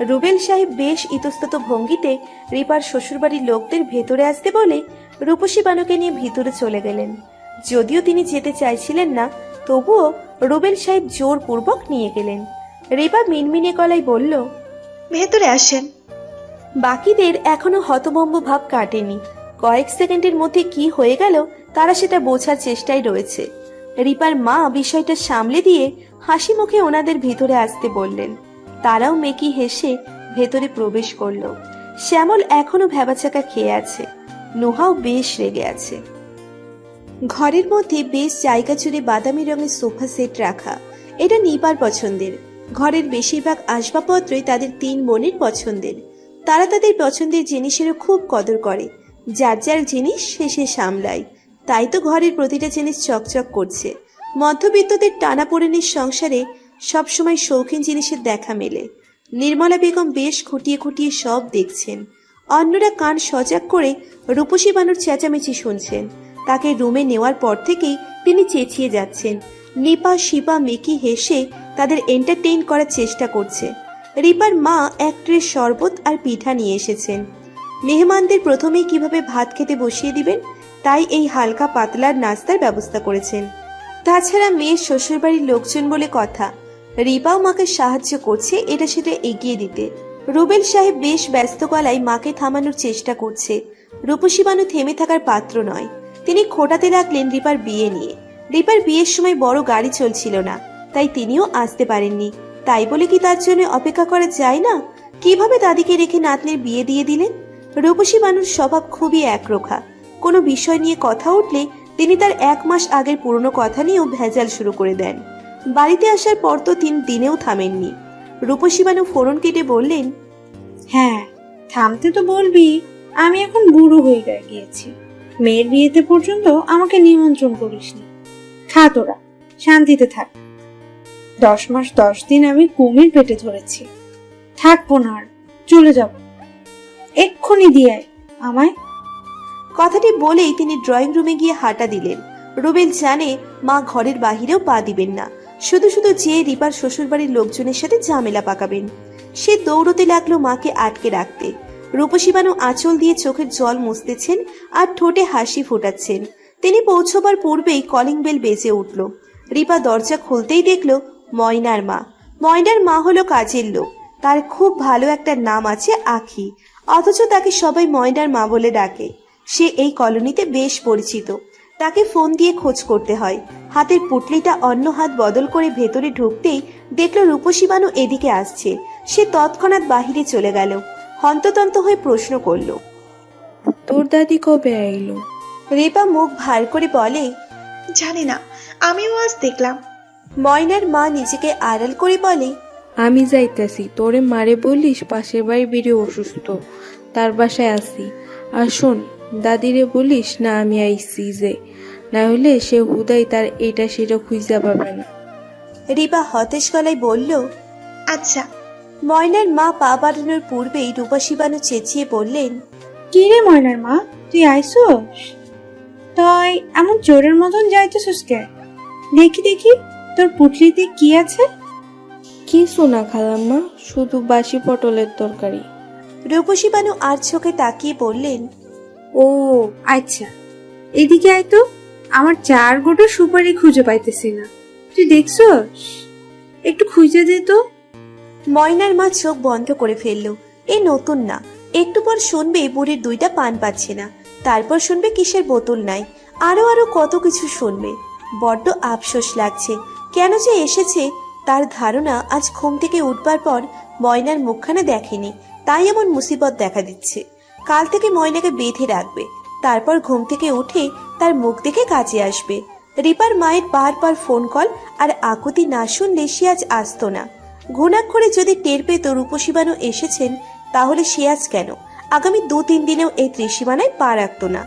রুবেল সাহেব বেশ ইতস্তত ভঙ্গিতে রিপার শ্বশুরবাড়ির লোকদের ভেতরে আসতে বলে রূপসী বানুকে নিয়ে ভিতরে চলে গেলেন। যদিও তিনি যেতে চাইছিলেন না, তবুও রুবেল সাহেব জোরপূর্বক নিয়ে গেলেন। রিপা মিনমিনে গলায় বলল, ভেতরে আসেন। বাকিদের এখনো হতভম্ব ভাব কাটেনি। কয়েক সেকেন্ডের মধ্যে কি হয়ে গেল তারা সেটা বোঝার চেষ্টায় রয়েছে। রিপার মা বিষয়টা সামলে দিয়ে হাসি মুখে ওনাদের ভিতরে আসতে বললেন। তারাও মেকি হেসে ভেতরে প্রবেশ করলো। শ্যামল এখনো ভ্যাবাচাকা খেয়ে আছে, নুহাও বেশ রেগে আছে। ঘরের মধ্যে বেশ জায়গা জুড়ে বাদামি রঙের সোফা সেট রাখা। এটা নিপার পছন্দের। ঘরের বেশিরভাগ আসবাবপত্রই তাদের 3 বোনের পছন্দের। তারা তাদের পছন্দের জিনিসেরও খুব কদর করে। যার যার জিনিস সে সামলায়, তাই তো ঘরের প্রতিটা জিনিস চকচক করছে। মধ্যবিত্তদের টানাপোড়েনের সংসারে সবসময় শৌখিন জিনিসের দেখা মেলে। নির্মলা বেগম বেশ খুঁটিয়ে খুঁটিয়ে সব দেখছেন। অন্যরা কান সজাগ করে রূপসী বানুর চেঁচামেচি শুনছেন। তাকে রুমে নেওয়ার পর থেকেই তিনি চেঁচিয়ে যাচ্ছেন। নিপা, শিপা, মেকি হেসে তাদের এন্টারটেইন করার চেষ্টা করছে। রিপার মা এক ট্রে শরবত আর পিঠা নিয়ে এসেছেন। মেহমানদের প্রথমেই কিভাবে ভাত খেতে বসিয়ে দিবেন, তাই এই হালকা পাতলার নাস্তার ব্যবস্থা করেছেন। তাছাড়া মেয়ের শ্বশুরবাড়ির লোকজন বলে কথা, রিপাও মাকে সাহায্য করছে এটা সেটা এগিয়ে দিতে। রুবেল সাহেব বেশ ব্যস্ত গলায় মাকে থামানোর চেষ্টা করছে। রূপসী বানু থেমে থাকার পাত্র নয়। তিনি খোঁটাতে লাগলেন রিপার বিয়ে নিয়ে। রিপার বিয়ের সময় বড় গাড়ি চলছিল না, তাই তিনিও আসতে পারেননি। তাই বলে কি তার জন্য অপেক্ষা করা যায় না? কিভাবে দাদিকে রেখে নাতনির বিয়ে দিয়ে দিলেন? রূপসী বানুর স্বভাব খুবই একরোখা। কোনো বিষয় নিয়ে কথা উঠলে তিনি তার 1 মাস আগের পুরনো কথা নিয়েও ভেজাল শুরু করে দেন। বাড়িতে আসার পর তো 3 দিনেও থামেননি। রূপসী বানু ফোরন কেটে বললেন, হ্যাঁ, থামতে তো বলবি, আমি এখন বুড়ো হয়ে গিয়েছি। মেয়ের বিয়েতে পর্যন্ত আমাকে নিমন্ত্রণ করিসনি। খা তোরা, শান্তিতে থাক। 10 মাস 10 দিন আমি কুমির পেটে ধরেছি, থাকবো না আর, চলে যাব। এক্ষুনি দিয়ে আয় আমায়। কথাটি বলেই তিনি ড্রয়িং রুমে গিয়ে হাঁটা দিলেন। রুবেল জানে মা ঘরের বাহিরেও পা দিবেন না, শুধু শুধু যে রিপার শ্বশুরবাড়ির লোকজনের সাথে ঝামেলা পাকাবেন। সে দৌড়তে লাগলো মাকে আটকে রাখতে। রূপসী বানু আঁচল দিয়ে চোখের জল মুছতেছেন আর ঠোঁটে হাসি ফোটাচ্ছেন। তিনি পৌঁছবার পূর্বেই কলিং বেল বেজে উঠল। রিপা দরজা খুলতেই দেখল ময়নার মা। ময়নার মা হলো কাজের লোক। তার খুব ভালো একটা নাম আছে, আখি, অথচ তাকে সবাই ময়নার মা বলে ডাকে। সে এই কলোনিতে বেশ পরিচিত। তাকে ফোন দিয়ে খোঁজ করতে হয়। হাতের পুটলিটা অন্য হাত বদল করে ভেতরে ঢুকতেই দেখল রূপসী বানু এদিকে আসছে। সে তৎক্ষণাৎ বাহিরে চলে গেল। হন্ততন্ত হয়ে প্রশ্ন করল, তোর দাদি কবে আইলো? রিপা মুখ ভার করে বলে, জানি না, আমিও আজ দেখলাম। ময়নার মা নিজেকে আড়াল করে বলে, আমি যাইতাছি, তোরে মারে বলিস পাশের বাড়ি বেরিয়ে অসুস্থ, তার বাসায় আসি। আর শোন, দাদিরে বলিস না আমি আইসি, যে না হলে সে হুদাই তার এটা সেটা খুঁজা পাবে না। রিপা হতাশ গলায় বলল, আচ্ছা। ময়নার মা পা বাড়ানোর পূর্বেই রূপসী বানু চেঁচিয়ে বললেন, কি রে ময়নার মা, তুই আইসোস? তাই এমন চোরের মতন যাইতেছিস কে? দেখি দেখি তোর পুটলিতে কি আছে। কি শোনা খালাম্মা, শুধু বাসি পটলের তরকারি। রূপসী বানু আর চোখে তাকিয়ে বললেন, ও আচ্ছা, এদিকে আয় তো। আমার 4 গোটা সুপারি খুঁজে পাইতেছি না, তুই দেখছস? একটু খুঁজে দে তো। ময়নার মা চোখ বন্ধ করে ফেলল। এ নতুন না, একটু পর শুনবে বুড়ির 2টা পান পাচ্ছে না, তারপর শুনবে কিসের বোতল নাই, আরো আরো কত কিছু শুনবে। বড্ড আফসোস লাগছে, কেন যে এসেছে। তার ধারণা আজ ঘুম থেকে উঠবার পর ময়নার মুখখানা দেখেনি, তাই এমন মুসিবত দেখা দিচ্ছে। কাল থেকে ময়নাকে বেঁধে রাখবে, তারপর ঘুম থেকে উঠে তার মুখ দেখে কাজে আসবে। রিপার মায়ের বারবার ফোন কল আর আকুতি না শুনলে সে আজ আসতো না। ঘুণাক্ষরে যদি টের পেত রূপসীবানু এসেছেন, তাহলে সে আজ কেন আগামী 2-3 দিনেও এই ত্রিসীমানায় পা রাখতো না।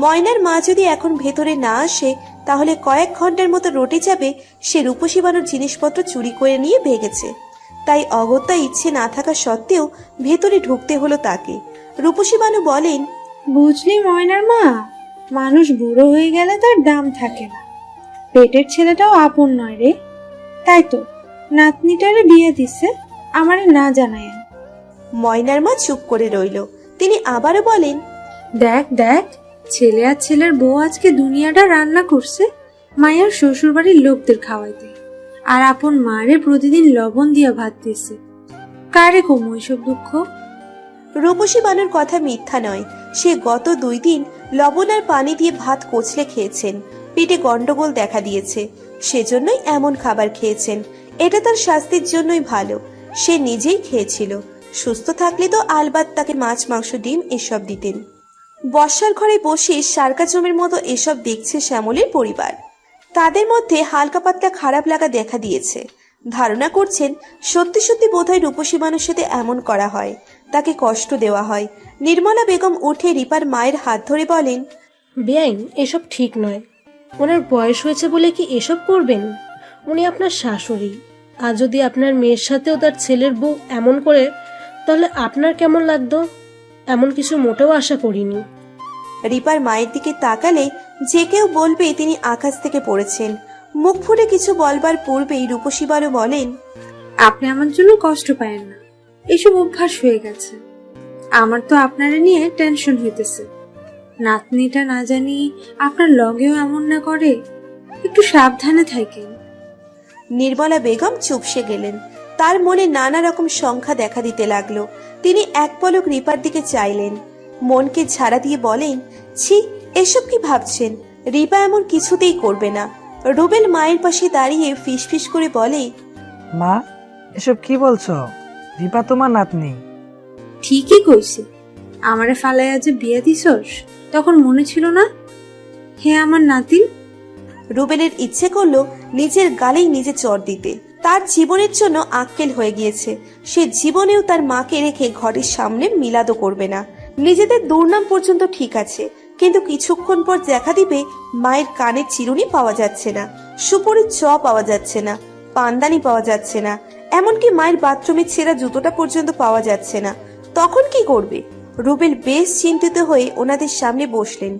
ময়নার মা যদি এখন ভেতরে না আসে, তাহলে কয়েক ঘন্টার মতো রটে যাবে সে রূপসীবানুর জিনিসপত্র চুরি করে নিয়ে ভেগেছে। তাই অগত্যা ইচ্ছে না থাকা সত্ত্বেও ভেতরে ঢুকতে হলো তাকে। রূপসীবানু বলেন, বুঝলি ময়নার মা, মানুষ বুড়ো হয়ে গেলে তার দাম থাকে না। পেটের ছেলেটাও আপন নয় রে, তাই তো নাতনিটারে বিয়ে দিছে আমারে না জানায়। ময়নার মা চুপ করে রইল। তিনি আবারও বলেন, দেখ দেখ, ছেলে আর ছেলের বউ আজকে দুনিয়াটা রান্না করছে মায়ের শ্বশুর বাড়ির লোকদের খাওয়াইতে, আর আপন মারে প্রতিদিন লবণ দিয়া ভাত দিছে। কারে কম ওইসব দুঃখ? রূপসী বানুর কথা মিথ্যা নয়। সে গত 2 দিন লবণ আর পানি দিয়ে ভাত কচলে খেয়েছেন, পেটে গন্ডগোল দেখা দিয়েছে, সেজন্যই এমন খাবার খেয়েছেন। এটা তার স্বাস্থ্যের জন্যই ভালো। সে নিজেই খেয়েছিল, সুস্থ থাকলে তো আলবাত তাকে মাছ, মাংস, ডিম এসব দিতেন। বর্ষার ঘরে বসে সার্কা জমের মতো এসব দেখছে শ্যামলের পরিবার। তাদের মধ্যে হালকা পাতলা খারাপ লাগা দেখা দিয়েছে। ধারণা করছেন সত্যি সত্যি বোধহয় রূপসী মানুষের সাথে এমন করা হয়, তাকে কষ্ট দেওয়া হয়। নির্মলা বেগম উঠে রিপার মায়ের হাত ধরে বলেন, বেআইন, এসব ঠিক নয়। ওনার বয়স হয়েছে বলে কি এসব করবেন? উনি আপনার শাশুড়ি, আর যদি আপনার মেয়ের সাথেও তার ছেলের বউ এমন করে, তাহলে আপনার কেমন লাগতো? এমন কিছু মোটেও আশা করিনি। রিপার মায়ের দিকে তাকালে যে কেউ বলবে তিনি আকাশ থেকে পড়েছেন। মুখ ফুটে কিছু বলবার পূর্বেই রূপসী বানু বলেন, আপনি আমার জন্য কষ্ট পায়েন না, এসব অভ্যাস হয়ে গেছে। আমার তো আপনারা নিয়ে টেনশন হইতেছে। নাতনিটা না জানি আপনার লগেও এমন না করে, একটু সাবধানে থাকেন। নির্মলা বেগম চুপসে গেলেন। তার মনে নানা রকম সংখ্যা দেখা দিতে লাগলো। তিনি এক পলক রিপার দিকে চাইলেন, মনকে ঝাড়া দিয়ে বলেন, ছি, এসব কি ভাবছেন? রিপা এমন কিছুতেই করবে না। রুবেল মায়ের পাশে দাঁড়িয়ে ফিসফিস করে বলে, মা, এসব কি বলছো? রিপা তোমার নাতনি। ঠিকই কইছি, আমারে ফালাইয়া যে বিয়ে দিছস, তখন মনে ছিল না হে আমার নাতিন? রুবেলের ইচ্ছে করলো নিজের গালেই নিজে চড় দিতে। তার জীবনের জন্য আক্কেল হয়ে গিয়েছে। সে জীবনেও তার মাকে রেখে ঘরের সামনে মিলাদও করবে না। নিজেদের দুর্নাম পর্যন্ত ঠিক আছে, কিন্তু কিছুক্ষণ পর দেখা দিবে মায়ের কানের চিরুনি পাওয়া যাচ্ছে না, সুপরির চ পাওয়া যাচ্ছে না, পানদানি পাওয়া যাচ্ছে না, এমনকি মায়ের বাথরুমের ছেঁড়া জুতোটা পর্যন্ত পাওয়া যাচ্ছে না। তখন কি করবে? রুবেল বেশ চিন্তিত হয়ে ওনাদের সামনে বসলেন।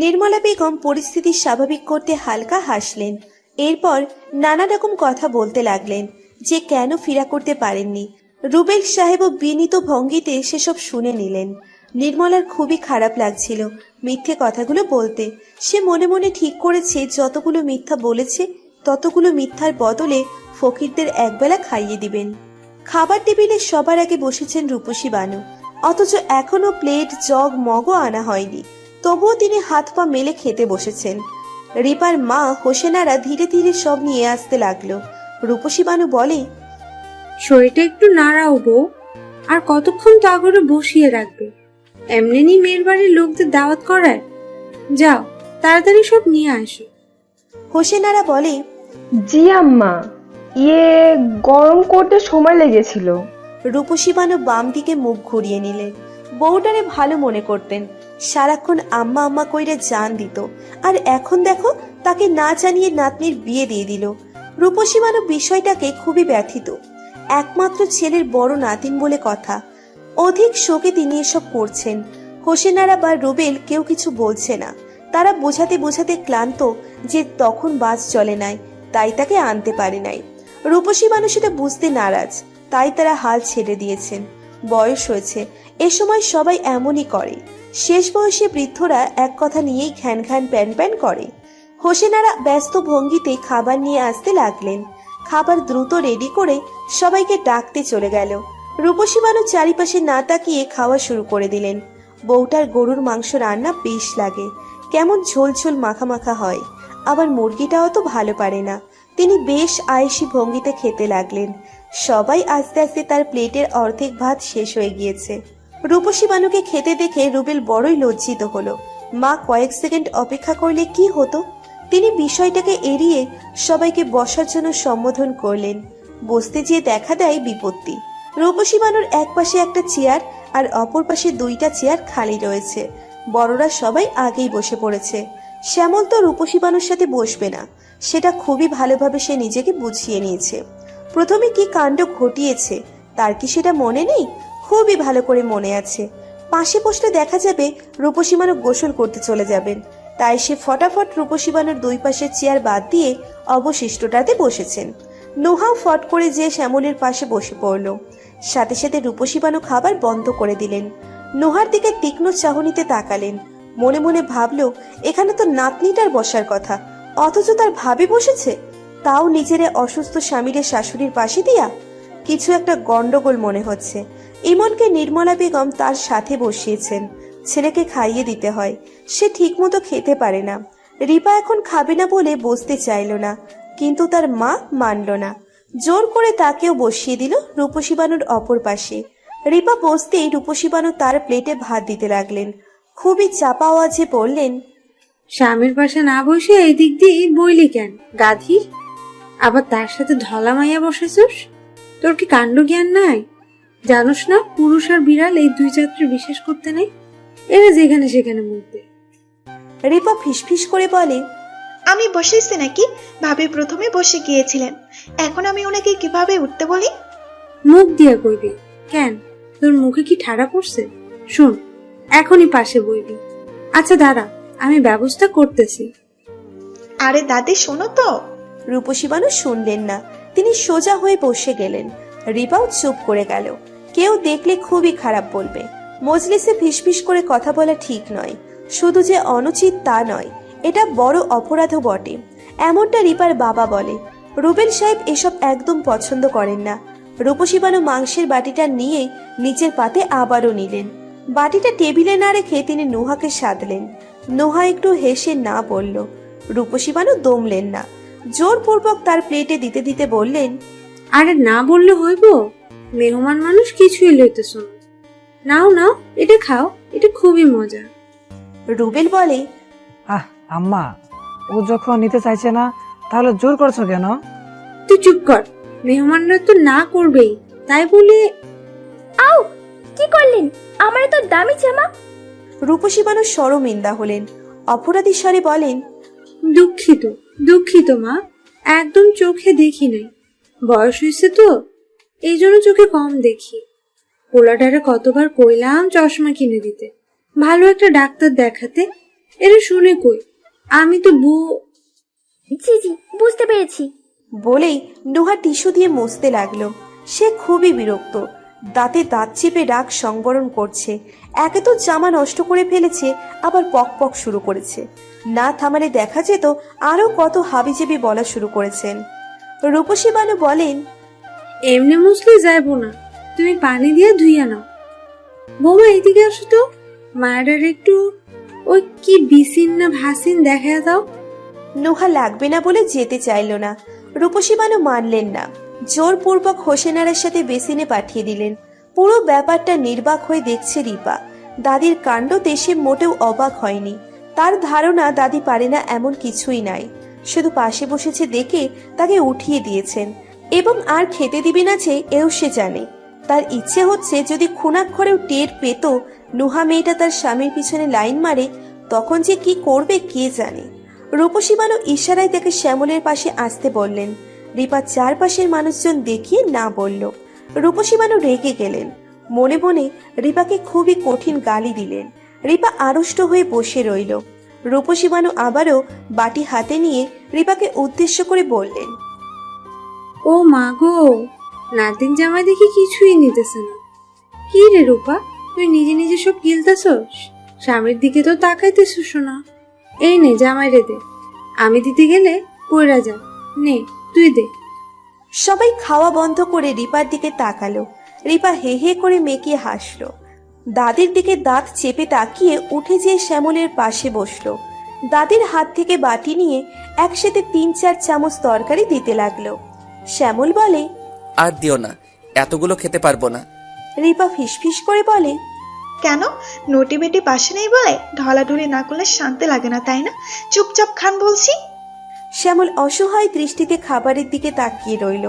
নির্মলা বেগম পরিস্থিতি স্বাভাবিক করতে হালকা হাসলেন। এরপর নানা রকম কথা বলতে লাগলেন যে কেন ফিরা করতে পারেননি। রুবেল সাহেবও বিনীত ভঙ্গিতে সেসব শুনে নিলেন। নির্মলার খুবই খারাপ লাগছিল মিথ্যে কথাগুলো বলতে। সে মনে মনে ঠিক করেছে যতগুলো মিথ্যা বলেছে ততগুলো মিথ্যার বদলে ফকিরদের একবেলা খাইয়ে দিবেন। খাবার টেবিলে সবার আগে বসেছেন রূপসী বানু, অথচ এখনো প্লেট, জগ, মগও আনা হয়নি। তবুও তিনি হাত পা মেলে খেতে বসেছেন। রিপার মা হোসেনারা ধীরে ধীরে সব নিয়ে আসতে লাগলো। রূপসী বানু বলে, শরীরটা একটু নাড়াও বউ, আর কতক্ষণ তা করে বসিয়ে রাখবে? এমনি মেয়ের বাড়ির লোকদের দাওয়াত করায়। যাও তাড়াতাড়ি সব নিয়ে আসো। হোসেনারা বলে, জি আম্মা, গরম করতে সময় লেগেছিল। রূপসী বানু বাম দিকে মুখ ঘুরিয়ে নিলেন। বউটারে ভালো মনে করতেন, সারাক্ষণ আম্মা আম্মা কইরা জান দিত, আর এখন দেখো তাকে না জানিয়ে নাতনির বিয়ে দিয়ে দিল। রূপসী বানু বিষয়টাকে খুবই ব্যথিত। একমাত্র ছেলের বড় নাতিন বলে কথা, অধিক শোকে তিনি এসব করছেন। হোসেনারা বা রুবেল কেউ কিছু বলছে না। তারা বোঝাতে বোঝাতে ক্লান্ত যে তখন বাস চলে নাই, তাই তাকে আনতে পারে নাই। রূপসী মানুষ সেটা বুঝতে নারাজ, তাই তারা হাল ছেড়ে দিয়েছেন। বয়স হয়েছে, এ সময় সবাই এমনই করে। শেষ বয়সে বৃদ্ধরা এক কথা নিয়েই ঘ্যান ঘ্যান প্যান প্যান করে। হোসেনারা ব্যস্ত ভঙ্গিতে খাবার নিয়ে আসতে লাগলেন। খাবার দ্রুত রেডি করে সবাইকে ডাকতে চলে গেল। রূপসী বানু চারিপাশে না তাকিয়ে খাওয়া শুরু করে দিলেন। বউটার গরুর মাংস রান্না বেশ লাগে, কেমন ঝোল ঝোল মাখা মাখা হয়, আবার মুরগিটাও তো ভালো পারে না। তিনি বেশ আয়েসি ভঙ্গিতে খেতে লাগলেন। সবাই আস্তে আস্তে তার প্লেটের অর্ধেক ভাত শেষ হয়ে গিয়েছে। রূপসী বানুকে খেতে দেখে রুবেল বড়ই লজ্জিত হলো। মা কয়েক সেকেন্ড অপেক্ষা করলে কি হতো। তিনি বিষয়টাকে এড়িয়ে সবাইকে বসার জন্য সম্বোধন করলেন। বসতে যেয়ে দেখা দেয় বিপত্তি। রূপসী বানুর এক পাশে একটা চেয়ার আর অপর পাশে দুইটা চেয়ার খালি রয়েছে। বড়রা সবাই আগেই বসে পড়েছে। শ্যামল তো রূপসী বানুর সাথে বসবে না, সেটা খুবই ভালোভাবে সে নিজেকে বুঝিয়ে নিয়েছে। প্রথমে কি কাণ্ড ঘটিয়েছে তার কি সেটা মনে নেই? খুবই ভালো করে মনে আছে। পাশে বসলে দেখা যাবে রূপসী বানু গোসল করতে চলে যাবেন, তাই সে ফটাফট রূপসী বানুর দুই পাশের চেয়ার বাদ দিয়ে অবশিষ্টটাতে বসেছেন। নোহাও ফট করে যে শ্যামলের পাশে বসে পড়ল। সাথে সাথে রূপসী বানু খাবার বন্ধ করে দিলেন। নোহার দিকে তীক্ষ্ণ চাহনিতে তাকালেন। মনে মনে ভাবলো, এখানে তো নাতনিটার বসার কথা, অথচ তার ভাবে বসেছে, তাও নিজের অসুস্থ স্বামীর শাশুড়ির পাশে দিয়া। কিছু একটা গন্ডগোল মনে হচ্ছে। ইমনকে নির্মলা বেগম তার সাথে বসিয়েছেন। ছেলেকে খাইয়ে দিতে হয়, সে ঠিকমতো খেতে পারে না। রিপা এখন খাবে না বলে বসতে চাইল না, কিন্তু তার মা মানল না। জোর করে তাকেও বসিয়ে দিল রূপসী বানুর অপর পাশে। রিপা বসতেই রূপসী বানু তার প্লেটে ভাত দিতে লাগলেন। খুবই চাপা আওয়াজে বললেন, স্বামীর পাশে না বসে এই দিক দিয়ে বইলি কেন গাধি? আবার তার সাথে ধলা মাইয়া বসেছস? তোর কি কাণ্ড জ্ঞান নাই? জানোস না পুরুষ আর বিড়াল এই দুই জাত্রে বিশ্বাস করতে নেই, এরা যেখানে সেখানে মুখতে। রিপা ফিসফিস করে বলে, আমি বসেছি নাকি? ভাবি প্রথমে বসে গিয়েছিলেন, এখন আমি ওনাকে কিভাবে উঠতে বলি? মুখ দিয়া কইবি কেন? তোর মুখে কি ঠাড়া পড়ছে? শোন, এখনই পাশে বইবি। আচ্ছা দাঁড়া, আমি ব্যবস্থা করতেছি। আরে দাদি শোনো তো। রূপসী বানু শুনলেন না, তিনি সোজা হয়ে বসে গেলেন। রিপাও চুপ করে গেল। কেউ দেখলে খুবই খারাপ বলবে। মজলিসে ফিসফিস করে কথা বলা ঠিক নয়, শুধু যে অনুচিত তা নয়, এটা বড় অপরাধও বটে। এমনটা রিপার বাবা বলে। রুবেল সাহেব এসব একদম পছন্দ করেন না। রূপসী বানু মাংসের বাটিটা নিয়ে নিচের পাতে আবারও নিলেন। বাটিটা টেবিলে না রেখে তিনি নোহাকে সাধলেন। নোহা একটু হেসে না বলল। রূপসী বানু দমলেন না, জোরপূর্বক তার প্লেটে দিতে দিতে বললেন, আরে না বললে হইব? মেহমান মানুষ কিছুই লইতেছ না। নাও নাও, এটা খাও, এটা খুবই মজা। রুবেল বলে, আম্মা, ও যখন নিতে চাইছে না তাহলে জোর করছো কেন? তুই চুপ কর, মেহমানরা তো না করবেই, তাই বলে। আও, কি করলেন? আমার তো দামি জামা। রূপসী বানু শরমিন্দা হলেন। অপরাধী স্বরে বলেন, দুঃখিত দুঃখিত মা, একদম চোখে দেখি নাই, বয়স হয়েছে তো এই জন্য চোখে কম দেখি। পোলাটারে কতবার কইলাম চশমা কিনে দিতে, ভালো একটা ডাক্তার দেখাতে, এটা শুনে কই। আমি তো জি জি, বুঝতে পেরেছি। বলেই নোহা টিস্যু দিয়ে মুছতে লাগলো। সে খুবই বিরক্ত, দাঁতে দাঁত চেপে রাগ সংবরণ করছে। একে তো জামা নষ্ট করে ফেলেছে, আবার পক পক শুরু করেছে। না থামালে দেখা যেত আরো কত হাবিজেবি বলা শুরু করেছেন। রূপসী বানু বলেন, এমনি মুছলে যাইবো না, তুমি পানি দিয়ে ধুইয়া নাও। বৌমা এদিকে আসো তো, মায়ের একটু ওই কি বিসিন না ভাসিন দেখা দাও। নোহা লাগবে না বলে যেতে চাইল না। রূপসী বানু মানলেন না, জোরপূর্বক হোসেনারের সাথে বেসিনে পাঠিয়ে দিলেন। পুরো ব্যাপারটা নির্বাক হয়ে দেখছে রিপা। দাদির কাণ্ড দেশে মোটেও অবাক হয়নি। তার ধারণা দাদি পারে না এমন কিছুই নাই, শুধু পাশে বসেছে দেখে তাকে উঠিয়ে দিয়েছেন এবং আর খেতে দিবি না যে এও সে জানে। তার ইচ্ছে হচ্ছে যদি খুনাক্ষরেও টের পেত নুহা মেয়েটা তার স্বামীর পিছনে লাইন মারে, তখন যে কি করবে কে জানে। রূপসী বানু ইশারায় তাকে শ্যামলের পাশে আসতে বললেন। রিপা চারপাশের মানুষজন দেখিয়ে না বলল। রূপসী বানু রেগে গেলেন। মনে মনে রিপাকে খুবই কঠিন গালি দিলেন। রিপা আড়ষ্ট হয়ে বসে রইল। রূপসী বানু আবারও বাটি হাতে নিয়ে রিপাকে উদ্দেশ্য করে বললেন, ও মা গো, নাতিন জামাই দেখি কিছুই নিতেছে না। কি রে রূপা, তুই নিজে নিজে সব গিলতেছস? স্বামীর দিকে তো তাকাইতেছস না। এই নে জামাই রে দে, আমি দিতে গেলে পয়রা যা, নে তুই দে। সবাই খাওয়া বন্ধ করে রিপার দিকে তাকালো। রিপা হে হে করে মেকিয়ে হাসলো। দাদির দিকে দাঁত চেপে তাকিয়ে উঠে যেয়ে শ্যামলের পাশে বসলো। দাদির হাত থেকে বাটি নিয়ে একসাথে 3-4 চামচ তরকারি দিতে লাগলো। শ্যামল বলে, আর দিও না, এতগুলো খেতে পারবো না। রিপা ফিসফিস করে বলে, কেন? নটি বেটি পাশে নেই বলে ঢলাঢলি না করলে শান্তি লাগে না, তাই না? চুপচাপ খান বলছি। শ্যামল অসহায় দৃষ্টিতে খাবারের দিকে তাকিয়ে রইল।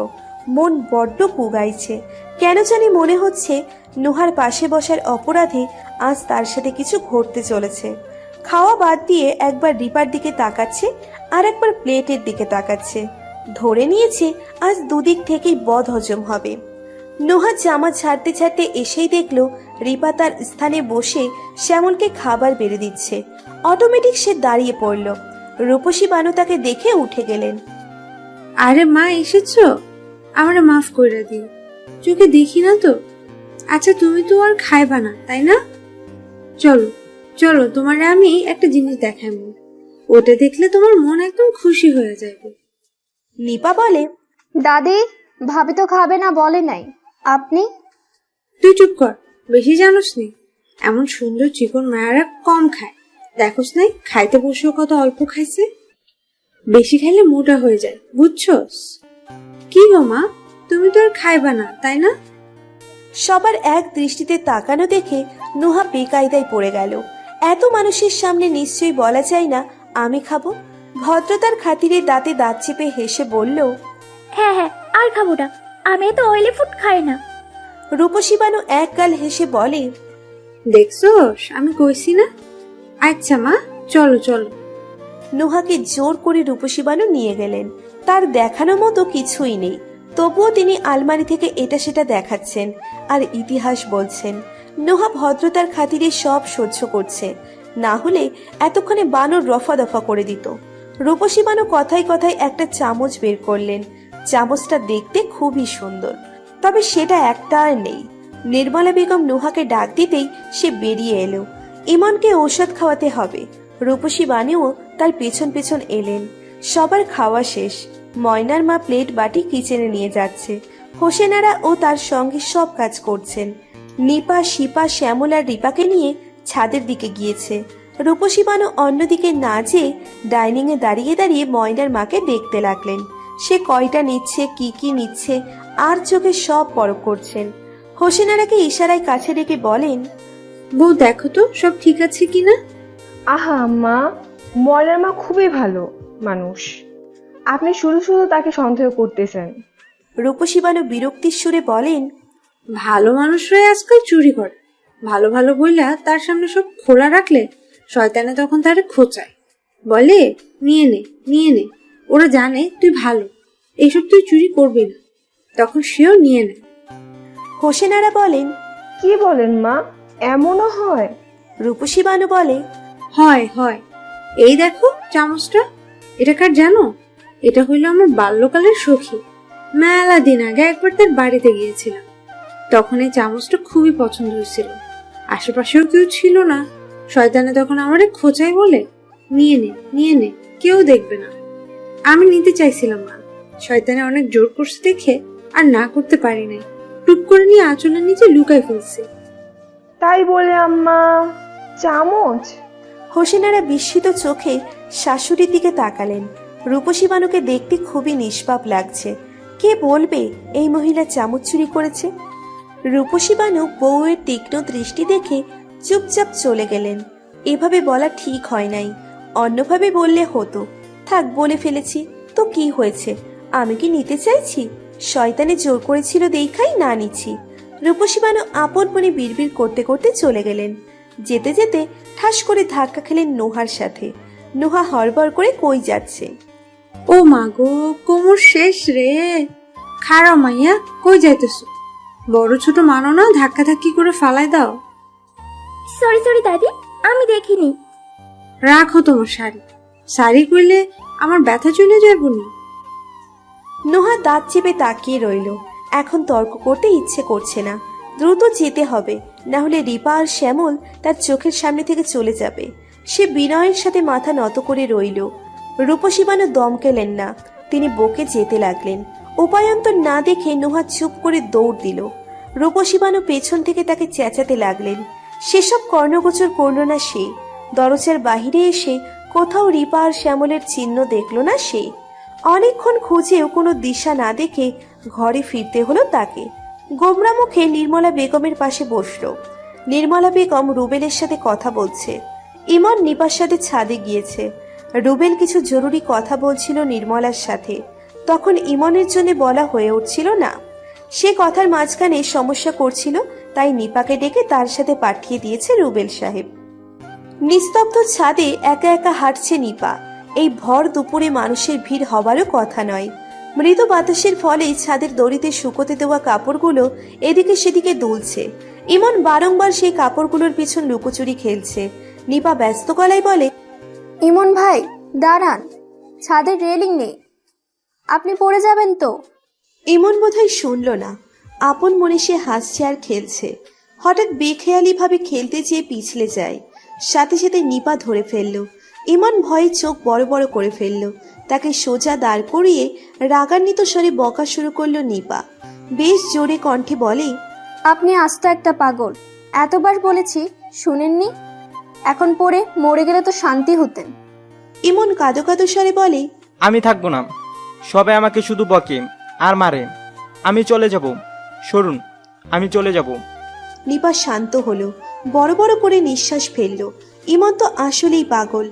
মন বড্ড কুগাইছে। কেন জানি মনে হচ্ছে নুহার পাশে বসার অপরাধে আজ তার সাথে কিছু ঘটতে চলেছে। খাওয়া বাদ দিয়ে একবার রিপার দিকে তাকাচ্ছে, আর একবার প্লেটের দিকে তাকাচ্ছে। ধরে নিয়েছে আজ দুদিক থেকেই বদ হজম হবে। নুহা জামা ছাড়তে ছাড়তে এসেই দেখলো রিপা তার স্থানে বসে শ্যামলকে খাবার বেড়ে দিচ্ছে। অটোমেটিক সে দাঁড়িয়ে পড়ল। রূপসী বানু তাকে দেখে উঠে গেলেন। আরে মা, এসেছো? আমরা মাফ করে দিও, চোখে দেখি না তো। আচ্ছা, তুমি তো আর খাইবা না, তাই না? চলো চলো, তোমার আমি একটা জিনিস দেখাবো, ওটা দেখলে তোমার মন একদম খুশি হয়ে যাবে। নিপা বলে, দাদি, ভাবি তো খাবে না বলে নাই, আপনি? তুই চুপ কর, বেশি জানোস নি। এমন সুন্দর চিকন মায়েরা কম খায়, দেখোস নাই খাইতে বসেও কত অল্প খাইছে। বেশি খাইলে মোটা হয়ে যায়, বুঝছস? কি গো মা, তুমি তো আর খাইবা না, তাই না? সবার এক দৃষ্টিতে তাকানো দেখে নুহা বেকায়দায় পড়ে গেল। এত মানুষের সামনে নিশ্চয়ই বলা যায় না আমি খাবো। ভদ্রতার খাতিরে দাঁতে দাঁত চেপে হেসে বলল, হ্যাঁ হ্যাঁ, আর খাবো না, আমি তো অয়েলি ফুড খাই না। রূপসী বানু এক গাল হেসে বলে, দেখছস, আমি কইছি না। আচ্ছা মা, চলো চলো। নুহাকে জোর করে রূপসী বানু নিয়ে গেলেন। তার দেখানো মতো কিছুই নেই, তবুও তিনি আলমারি থেকে এটা সেটা দেখাচ্ছেন আর ইতিহাস বলছেন। নুহা ভদ্রতার খাতিরে সব সহ্য করছে, না হলে এতক্ষণে বানর রফা দফা করে দিত। রূপসী বানু কথায় কথায় একটা চামচ বের করলেন। চামচটা দেখতে খুবই সুন্দর, তবে সেটা একটা আর নেই। নির্মলা বেগম নুহাকে ডাক দিতেই সে বেরিয়ে এলো। ইমনকে ঔষধ খাওয়াতে হবে। রূপসী বানুও তার পেছন পেছন এলেন। সবার খাওয়া শেষ। ময়নার মা প্লেট বাটি কিচেনে নিয়ে যাচ্ছে। হোসেনারা ও তার সঙ্গে সব কাজ করছেন। নিপা, শিপা, শ্যামল আর রিপাকে নিয়ে ছাদের দিকে গিয়েছে। রূপসী বানু অন্যদিকে না যেয়ে ডাইনিং এ দাঁড়িয়ে দাঁড়িয়ে ময়নার মাকে দেখতে লাগলেন। সে কয়টা নিচ্ছে, কি নিচ্ছে, আর চোখে সব পরখ করছেন। হোসেনারাকে ইশারায় কাছে ডেকে বলেন, বউ দেখো তো সব ঠিক আছে কিনা। আহা মা, ময়নার মা খুবই ভালো মানুষ, আপনি শুধু শুধু তাকে সন্দেহ করতেছেন। রূপসী বানু বিরক্তির সুরে বলেন, ভালো মানুষরাই আজকাল চুরি করে। ভালো ভালো বইলা তার সামনে সব খোলা রাখলে শয়তানে তখন তারে খোঁচায়, বলে নিয়ে নে নিয়ে নে। ওরা জানে তুই ভালো, এইসব তুই চুরি করবি না, তখন সেও নিয়ে নেয়। হোসেনারা বলেন, কি বলেন মা, এমনও হয়? রূপসী বানু বলে, হয় হয়, এই দেখো চামচটা, এটা কার জানো? এটা হইলো আমার বাল্যকালের সখী। মেলা দিন আগে একবার তার বাড়িতে গিয়েছিলাম, তখন এই চামচটা খুবই পছন্দ হয়েছিল। আশেপাশেও কেউ ছিল না, শয়তানে তখন আমারে খোঁচাই বলে নিয়ে নে নিয়ে নে, কেউ দেখবে না। আমি নিতে চাইছিলাম না, শয়তানে অনেক জোর করছে দেখে আর না করতে পারি নাই, টুক করে নিয়ে আঁচলের নিচে লুকাই ফেলছে। তাই বলে আম্মা চামচ? হোসেনারা বিস্মিত চোখে শাশুড়ির দিকে তাকালেন। রূপসী বানুকে দেখতে খুবই নিষ্পাপ লাগছে। কে বলবে এই মহিলা চামচ চুরি করেছে? রূপসী বানু বউয়ের তীক্ষ্ণ দৃষ্টি দেখে চুপচাপ চলে গেলেন। এভাবে বলা ঠিক হয় নাই, অন্যভাবে বললে হতো। থাক, বলে ফেলেছি তো কি হয়েছে? আমি কি নিতে চাইছি? শয়তানে জোর করেছিল দেখাই না নিচ্ছি। রূপসী বানু আপন মনে বিড়বিড় করতে করতে চলে গেলেন। যেতে যেতে ঠাস করে ধাক্কা খেলেন নুহার সাথে। নুহা হড়বড় করে কই যাচ্ছে। ও মা গো, কোমর শেষ রে। খারাপ মাইয়া, কই যাইতেছো? বড় ছোট মানো না, ধাক্কা ধাক্কি করে ফালাই দাও। সরি সরি দাদি, আমি দেখিনি। রাখো তোমার শাড়ি, শাড়ি কইলে আমার ব্যথা চলে যাবো নি। নুহা দাঁত চেপে তাকিয়ে রইল। এখন তর্ক করতে ইচ্ছে করছে না, দ্রুত যেতে হবে, না হলে রিপা আর শ্যামল তার চোখের সামনে থেকে চলে যাবে। সে বিনয়ের সাথে মাথা নত করে রইল। রূপসী বানু দম কেলেন না, তিনি বকে যেতে লাগলেন। উপায়ন্তর না দেখে নুহা চুপ করে দৌড় দিল। রূপসী বানু পেছন থেকে তাকে চেঁচাতে লাগলেন। সেসব কর্ণগোচর করল না সে। দরজার বাহিরে এসে কোথাও রিপা আর শ্যামলের চিহ্ন দেখল না সে। অনেকক্ষণ খুঁজেও কোনো দিশা না দেখে ঘরে ফিরতে হলো তাকে। গোমরা মুখে নির্মলা বেগমের পাশে বসলো। নির্মলা বেগম রুবেলের সাথে কথা বলছে। ইমন নিপার সাথে ছাদে গিয়েছে। রুবেল কিছু জরুরি কথা বলছিল নির্মলার সাথে। তখন ইমনের জন্য বলা হয়ে উঠছিল না। সে কথার মাঝখানে সমস্যা করছিল, তাই নিপাকে ডেকে তার সাথে পাঠিয়ে দিয়েছে রুবেল সাহেব। নিস্তব্ধ ছাদে একা একা হাঁটছে নিপা। এই ভর দুপুরে মানুষের ভিড় হবারও কথা নয়। মৃদু বাতাসের ফলে ছাদের দড়িতে শুকোতে দেওয়া কাপড়গুলো এদিকে সেদিকে দুলছে। ইমন বারংবার সেই কাপড়গুলোর পিছন লুকোচুরি খেলছে। নিপা ব্যস্ত গলায় বলে, ইমন ভাই দাঁড়ান, ছাদের রেলিং নেই, আপনি পড়ে যাবেন তো। ইমন বোধহয় শুনল না। আপন মনে সে হাসছে আর খেলছে। হঠাৎ বেখেয়ালি ভাবে খেলতে যেয়ে পিছলে যায়। সাথে সাথে নিপা ধরে ফেলল। ইমন ভয়ে চোখ বড় বড় করে ফেলল। তাকে সোজা দাঁড় করিয়ে রাগান্বিত স্বরে বকা শুরু করলো নিপা। বেশ জোরে কণ্ঠে বলে, আপনি আস্ত একটা পাগল, এতবার বলেছি শুনেননি? এখন পড়ে মরে গেলে তো শান্তি হতেন। ইমন কাঁদো কাঁদো স্বরে বলে, আমি থাকবো না, সবাই আমাকে শুধু বকে আর মারে। আমি চলে যাব, সরুন, আমি চলে যাব। নিপা শান্ত হলো, বড় বড় করে নিঃশ্বাস ফেললো। ইমন তো আসলেই পাগল,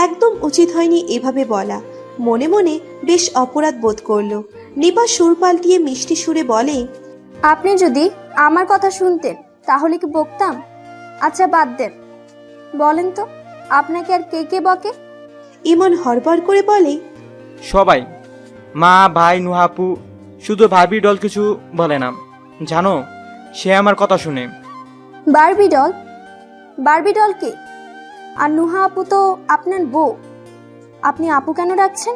একদম উচিত হয়নি এভাবে বলা। মনে মনে বেশ অপরাধ বোধ করলো। নিপা সুর পাল্টিয়ে মিষ্টি সুরে বলে, আপনি যদি আমার কথা শুনতেন তাহলে কি বকতাম? আচ্ছা বাদ দেন, বলেন তো আপনাকে আর কে কে বকে? ইমন হড়বড় করে বলে, সবাই, মা, ভাই, নুহাপু, শুধু ভাবি ডল কিছু বলে না। জানো, সে আমার কথা শুনে। Barbie doll? বারবি ডল কে? আর নুহা আপু তো আপনার বউ, আপনি আপু কেন রাখছেন?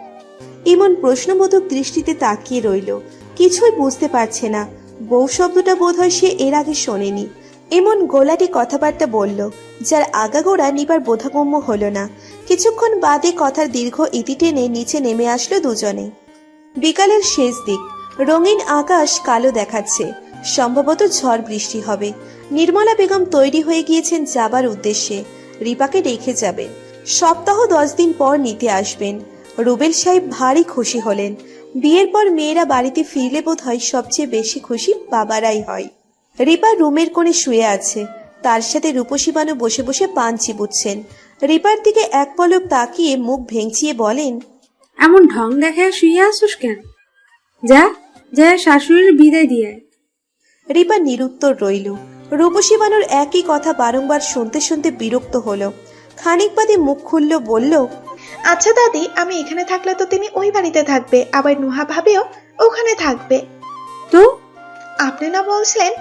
ইমন প্রশ্নবোধক দৃষ্টিতে তাকিয়ে রইল। কিছুই বুঝতে পারছে না। বউ শব্দটা বোধহয় সে এর আগে শোনেনি। এমন গোলাটি কথাবার্তা বলল, যার আগাগোড়া নিবার বোধগম্য হলো না। কিছুক্ষণ বাদে কথার দীর্ঘ ইতি টেনে নিচে নেমে আসলো দুজনে। বিকালের শেষ দিক, রঙিন আকাশ কালো দেখাচ্ছে। সম্ভবত ঝড় বৃষ্টি হবে। নির্মলা বেগম তৈরি হয়ে গিয়েছেন যাবার উদ্দেশ্যে। রিপাকে রেখে যাবেন। সপ্তাহ 10 দিন পর নিতে আসবেন। রুবেল সাহেব ভারী খুশি হলেন। বিয়ের পর মেয়েরা বাড়িতে ফিরলে বোধ হয় সবচেয়ে বেশি খুশি বাবারাই হয়। রিপা রুমের কোণে শুয়ে আছে। তার সাথে রূপসী বানু বসে বসে পান চিবুচ্ছেন। রিপার দিকে এক পলক তাকিয়ে মুখ ভেঙচিয়ে বলেন, এমন ঢং দেখায় শুয়ে আসুস কেন? যা যা শাশুড়ির বিদায় দিয়ে। রিপা নিরুত্তর রইল। রূপসী বানুর একই কথা বারংবার শুনতে শুনতে বিরক্ত হলো। খানিক বাদে মুখ খুলল, বলল, আচ্ছা দাদি, আমি এখানে থাকলে তো তুমি ওই বাড়িতে থাকবে, আবার নুহা ভাবিও ওখানে থাকবে। তো আপনি না বলছিলেন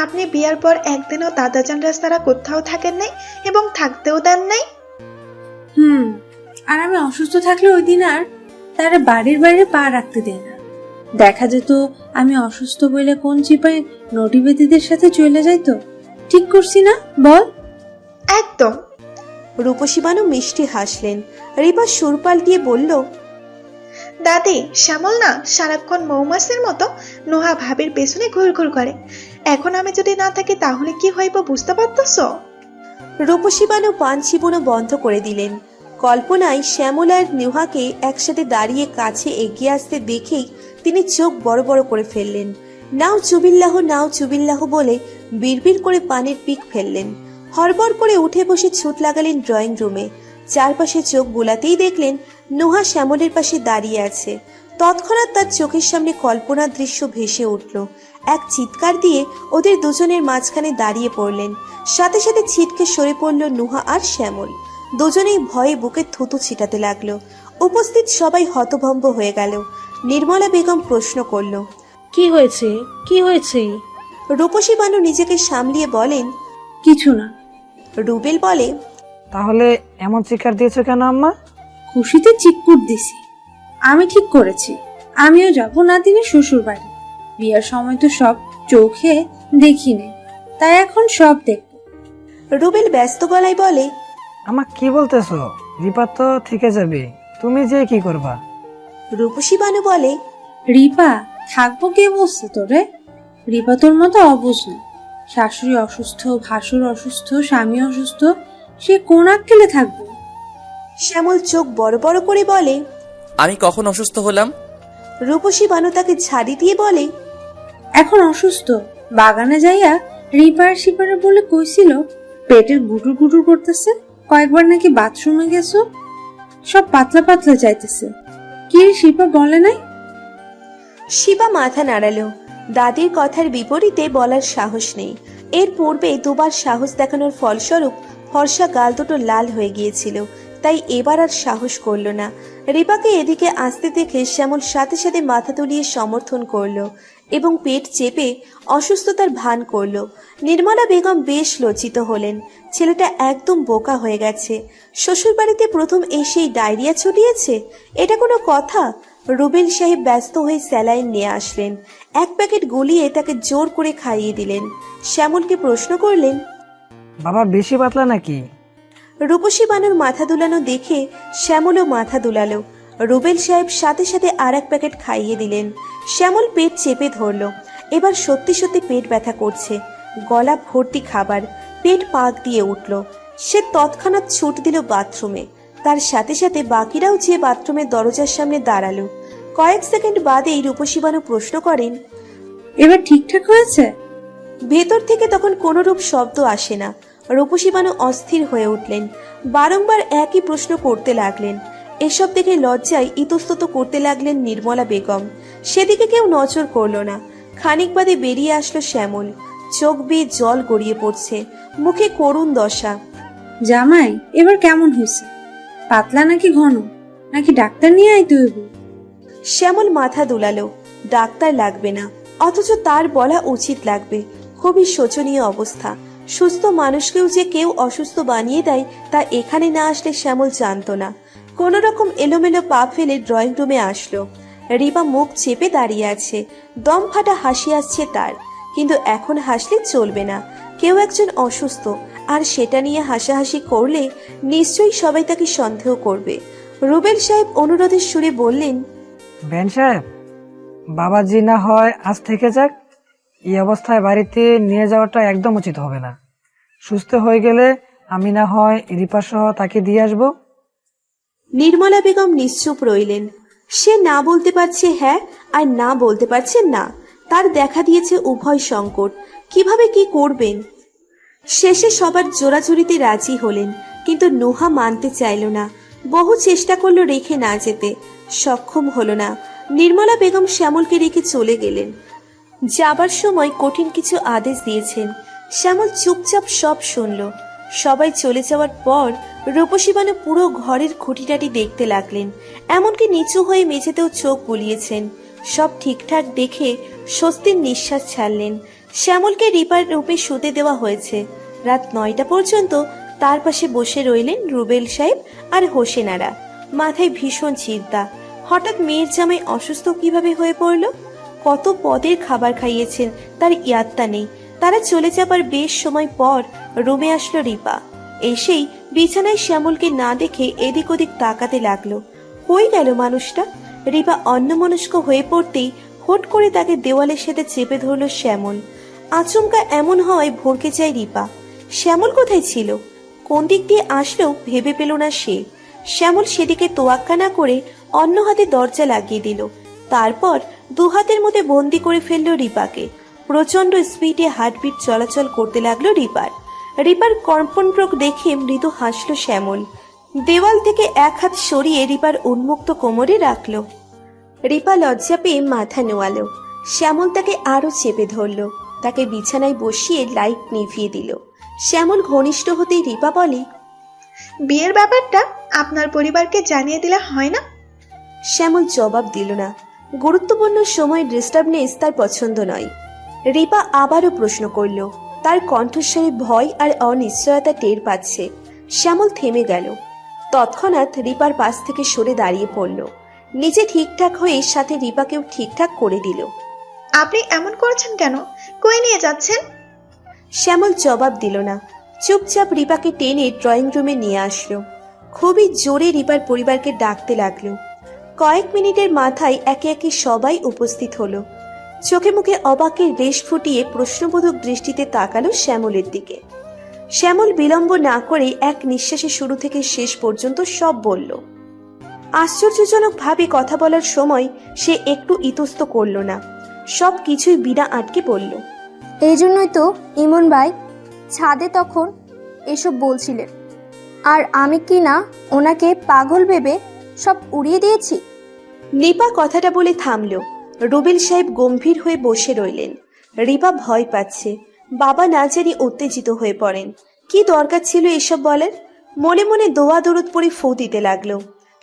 আপনি বিয়ার পর একদিনও দাদাজান রাস্তারা কোথাও থাকেন নাই এবং থাকতেও দেন নাই? আর আমি অসুস্থ থাকলে ওই দিন আর তারা বাড়ির বাইরে পা রাখতে দেয় না। দেখা যেত আমি অসুস্থ বলে কোন চিপায় নটিবেদিদের সাথে চলে যাইতো। ঠিক করছি না বল? একদম। রূপসী বানু মিষ্টি হাসলেন। রিপা সুর পাল্টিয়ে বলল, দাদি, শ্যামল না সারাক্ষণ মৌমাছির মতো নুহা ভাবির পেছনে ঘুরঘুর করে। এখন আমি যদি না থাকি তাহলে কি হইব বুঝতে পারতেছ? রূপসী বানু পান চিবোনো বন্ধ করে দিলেন। কল্পনায় শ্যামল আর নুহাকে একসাথে দাঁড়িয়ে কাছে এগিয়ে আসতে দেখেই তিনি চোখ বড় বড় করে ফেললেন। নাও চুবিল্লাহ, নাও চুবিল্লাহ বলে বিড়বিড় করে পানির পিক ফেললেন। হড়বড় করে উঠে বসে ছুট লাগালেন ড্রয়িং রুমে। চারপাশে চোখ বুলাতেই দেখলেন নুহা শ্যামলের পাশে দাঁড়িয়ে আছে। তৎক্ষণাৎ তার চোখের সামনে কল্পনার দৃশ্য ভেসে উঠল। এক চিৎকার দিয়ে ওদের দুজনের মাঝখানে দাঁড়িয়ে পড়লেন। সাথে সাথে ছিটকে সরে পড়ল নুহা আর শ্যামল। দুজনেই ভয়ে বুকে থুতু ছিটাতে লাগলো। উপস্থিত সবাই হতভম্ব হয়ে গেল। নির্মলা বেগম প্রশ্ন করল, কি হয়েছে, কি হয়েছে? রূপসী বানু নিজেকে সামলিয়ে বলেন, কিছু না। রুবেল বলে, তাহলে এমন চিৎকার দিয়েছো কেন আম্মা? খুশিতে চিৎকুট দিছি। আমি ঠিক করেছি, আমিও যাবো নাতিনের শ্বশুর বাড়ি। বিয়ার সময় তো সব চোখে দেখি নেই, তাই এখন সব দেখব। রুবেল ব্যস্ত গলায় বলে, আমা কি বলতেছো? রিপা তো থেকে যাবে, তুমি যে কি করবা? রূপসী বানু বলে, রিপা থাকবো কে বলছে তোরে? রিপা তোর মতো অবুঝ না। শাশুড়ি অসুস্থ, ভাসুর অসুস্থ, স্বামী অসুস্থ, সে কোন আক্কেলে থাকবে? শ্যামল চোখ বড় বড় করে বলে। আমি কখন অসুস্থ হলাম? রূপসী বানু তাকে ঝাড়ি দিয়ে বলে, এখন অসুস্থ। বাগানে যাইয়া রিপার সিপারে বলে কইছিল পেটের গুটুর গুটুর করতেছে, কয়েকবার নাকি বাথরুমে গেছো, সব পাতলা পাতলা চাইতেছে। কি রে শিপা বলে নাই? শিবা মাথা নাড়ালো। দাদির কথার বিপরীতে বলার সাহস নেই। এর পূর্বে দুবার সাহস দেখানোর ফলস্বরূপ ফর্সা গাল দুটো লাল হয়ে গিয়েছিল, তাই এবার আর সাহস করলো না। রিপাকে এদিকে আসতে দেখে শ্যামল সাথে সাথে মাথা তুলিয়ে সমর্থন করলো এবং পেট চেপে অসুস্থতার ভান করলো। নির্মলা বেগম বেশ লজ্জিত হলেন। ছেলেটা একদম বোকা হয়ে গেছে। শ্বশুরবাড়িতে প্রথম এসেই ডায়রিয়া ছড়িয়েছে, এটা কোনো কথা? রুবেল সাহেব ব্যস্ত হয়ে স্যালাইন নিয়ে আসলেন। এক প্যাকেট গলিয়ে তাকে জোর করে খাইয়ে দিলেন। শ্যামলকে প্রশ্ন করলেন, বাবা বেশি পাতলা নাকি? রূপসী বানুর মাথা দুলানো দেখে শ্যামলও মাথা দুলালো। রুবেল সাহেব সাথে সাথে আর এক প্যাকেট খাইয়ে দিলেন। শ্যামল পেট চেপে ধরল। এবার সত্যি সত্যি পেট ব্যথা করছে, গলা ভর্তি খাবার, পেট পাক দিয়ে উঠল। সে তৎক্ষণাৎ ছুট দিল বাথরুমে। তার সাথে সাথে বাকিরাও যে বাথরুমের দরজার সামনে দাঁড়ালো। কয়েক সেকেন্ড বাদেই রূপসী বানু প্রশ্ন করেন, এবার ঠিকঠাক হয়েছে? ভেতর থেকে তখন কোনরূপ শব্দ আসে না। রূপসী বানু অস্থির হয়ে উঠলেন, বারংবার একই প্রশ্ন করতে লাগলেন। এসব দেখে লজ্জায় ইতস্তত করতে লাগলেন নির্মলা বেগম। সেদিকে কেউ নজর করল না। খানিক বাদে বেরিয়ে আসলো শ্যামল। চোখ বেয়ে জল গড়িয়ে পড়ছে, মুখে করুণ দশা। জামাই এবার কেমন হয়েছে? পাতলা নাকি ঘন, নাকি ডাক্তার নিয়ে আইতে হইব? শ্যামল মাথা দুলালো। ডাক্তার লাগবে না, অথচ তার বলা উচিত লাগবে। খুবই শোচনীয় অবস্থা। সুস্থ মানুষকেও যে কেউ অসুস্থ বানিয়ে দেয় তা এখানে না আসলে শ্যামল জানত না। কোন রকম এলোমেলো পা ফেলে ড্রয়িং রুমে আসলো। রিপা মুখ চেপে দাঁড়িয়ে আছে, দম ফাটা হাসি আসছে তার। কিন্তু এখন হাসলে চলবে না, কেউ একজন অসুস্থ, আর সেটা নিয়ে হাসাহাসি করলে নিশ্চয়ই সবাই তাকে সন্দেহ করবে। রুবেল সাহেব অনুরোধের সুরে বললেন, বেন সাহেব, বাবাজি না হয় আজ থেকে যাক। এই অবস্থায় বাড়িতে নিয়ে যাওয়াটা একদম উচিত হবে না। সুস্থ হয়ে গেলে আমি না হয় রিপা সহ তাকে দিয়ে আসবো। নির্মলা বেগম নিশ্চুপ রইলেন। সে না বলতে পারছে হ্যাঁ, আর না বলতে পারছে না। তার দেখা দিয়েছে উভয় সংকট, কিভাবে কি করবেন। শেষে সবার জোরাজুরিতে রাজি হলেন, কিন্তু নুহা মানতে চাইল না। বহু চেষ্টা করলো রেখে না যেতে, সক্ষম হলো না। নির্মলা বেগম শ্যামলকে রেখে চলে গেলেন। যাবার সময় কঠিন কিছু আদেশ দিয়েছেন। শ্যামল চুপচাপ সব শুনল। সবাই চলে যাওয়ার পর রূপসী বানু পুরো ঘরের খুঁটিনাটি দেখতে লাগলেন, এমনকি নিচু হয়ে মেঝেতেও চোখ বুলিয়েছেন। সব ঠিকঠাক দেখে স্বস্তির নিঃশ্বাস ছাড়লেন। শ্যামলকে রিপার রূপে শুতে দেওয়া হয়েছে। রাত 9টা পর্যন্ত তার পাশে বসে রইলেন রুবেল সাহেব আর হোসেনারা। মাথায় ভীষণ চিন্তা। হঠাৎ মেয়ের জামাই অসুস্থ কিভাবে হয়ে পড়ল? কত পদের খাবার খাইয়েছেন তার ইয়াত্তা নেই। তারা চলে যাবার বেশ সময় পর রুমে আসলো রিপা। এসেই বিছানায় শ্যামলকে না দেখে এদিক ওদিক তাকাতে লাগলো। কই গেল মানুষটা? রিপা অন্যমনস্ক হয়ে পড়তেই হুট করে তাকে দেওয়ালের সাথে চেপে ধরল শ্যামল। আচমকা এমন হওয়ায় ভরকে যায় রিপা। শ্যামল কোথায় ছিল? কোন দিক দিয়ে আসলো ভেবে পেল না সে। শ্যামল সেদিকে তোয়াক্কা না করে অন্য হাতে দরজা লাগিয়ে দিল। তারপর দুহাতের মধ্যে বন্দি করে ফেললো রিপাকে। প্রচন্ড স্পিডে হার্টবিট চলাচল করতে লাগলো রিপার। রিপার কম্পনপ্রক দেখে মৃদু হাসলো শ্যামল। দেওয়াল থেকে এক হাত সরিয়ে রিপার উন্মুক্ত কোমরে রাখলো। রিপা লজ্জা পেয়ে মাথা নোয়ালো। শ্যামল তাকে আরো চেপে ধরলো। তাকে বিছানায় বসিয়ে লাইট নিভিয়ে দিল। শ্যামল ঘনিষ্ঠ হতেই রিপা বলে, বিয়ের ব্যাপারটা আপনার পরিবারকে জানিয়ে দিলে হয় না? শ্যামল জবাব দিল না। গুরুত্বপূর্ণ সময় ডিস্টার্বনেস তার পছন্দ নয়। রিপা আবারও প্রশ্ন করল। তার কণ্ঠস্বরে ভয় আর অনিশ্চয়তা টের পাচ্ছে। শ্যামল থেমে গেল। তৎক্ষণাৎ রিপার পাশ থেকে সরে দাঁড়িয়ে পড়ল। নিজে ঠিকঠাক হয়ে সাথে রিপাকেও ঠিকঠাক করে দিল। আপনি এমন করছেন কেন? কই নিয়ে যাচ্ছেন? শ্যামল জবাব দিল না। চুপচাপ রিপাকে টেনে ড্রয়িং রুমে নিয়ে আসলো। খুবই জোরে রিপার পরিবারকে ডাকতে লাগলো। কয়েক মিনিটের মাথায় একে একে সবাই উপস্থিত হলো। চোখে মুখে অবাকের রেশ ফুটিয়ে প্রশ্নবোধক দৃষ্টিতে তাকালো শ্যামলের দিকে। শ্যামল বিলম্ব না করে এক নিঃশ্বাসে শুরু থেকে শেষ পর্যন্ত সব বলল। আশ্চর্যজনকভাবে কথা বলার সময় সে একটু ইতস্ত করল না, সব কিছুই বিনা আটকে বলল। এই জন্যই তো ইমন ভাই ছাদে তখন এসব বলছিলেন, আর আমি কি না ওনাকে পাগল ভেবে সব উড়িয়ে দিয়েছি। রিপা কথাটা বলে থামল। রুবেল সাহেব গম্ভীর হয়ে বসে রইলেন। রিপা ভয় পাচ্ছে, বাবা না জানি উত্তেজিত হয়ে পড়েন। কি দরকার ছিল এসব বলার? মনে মনে দোয়া দরুদ পড়ে ফু দিতে লাগলো।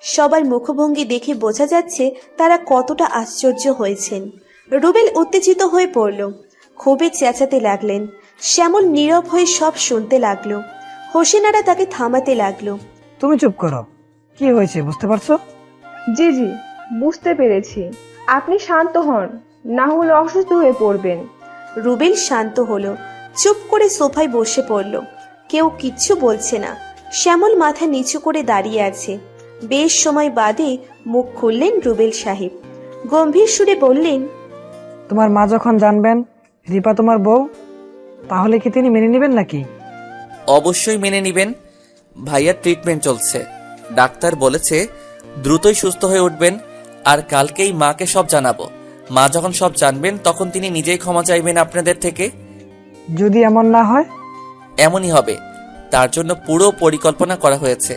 সবার মুখভঙ্গি দেখে বোঝা যাচ্ছে তারা কতটা আশ্চর্য হয়েছেন। রুবেল উত্তেজিত হয়ে পড়ল, ক্ষোভে চেঁচাতে লাগলেন। শ্যামল নীরব হয়ে সব শুনতে লাগলো। হোসেনারা তাকে থামাতে লাগলো। তুমি চুপ করো, কি হয়েছে বুঝতে পারছো? জি জি, বুঝতে পেরেছি। আপনি শান্ত হন, না হলে অসুস্থ হয়ে পড়বেন। রুবেল শান্ত হলো, চুপ করে সোফায় বসে পড়ল। কেউ কিচ্ছু বলছে না। শ্যামল মাথা নিচু করে দাঁড়িয়ে আছে। বেশ সময় বাদে মুখ খুললেন রুবেল সাহেব। গম্ভীর সুরে বললেন, তোমার মা যখন জানবেন রিপা তোমার বউ, তাহলে কি তিনি মেনে নেবেন নাকি? অবশ্যই মেনে নিবেন। ভাইয়ার ট্রিটমেন্ট চলছে, ডাক্তার বলেছে দ্রুতই সুস্থ হয়ে উঠবেন, আর কালকেই মাকে সব জানাবো। মা যখন সব জানবেন তখন তিনি নিজেই ক্ষমা চাইবেন আপনাদের থেকে। যদি এমন না হয়? এমনই হবে, তার জন্য পুরো পরিকল্পনা করা হয়েছে,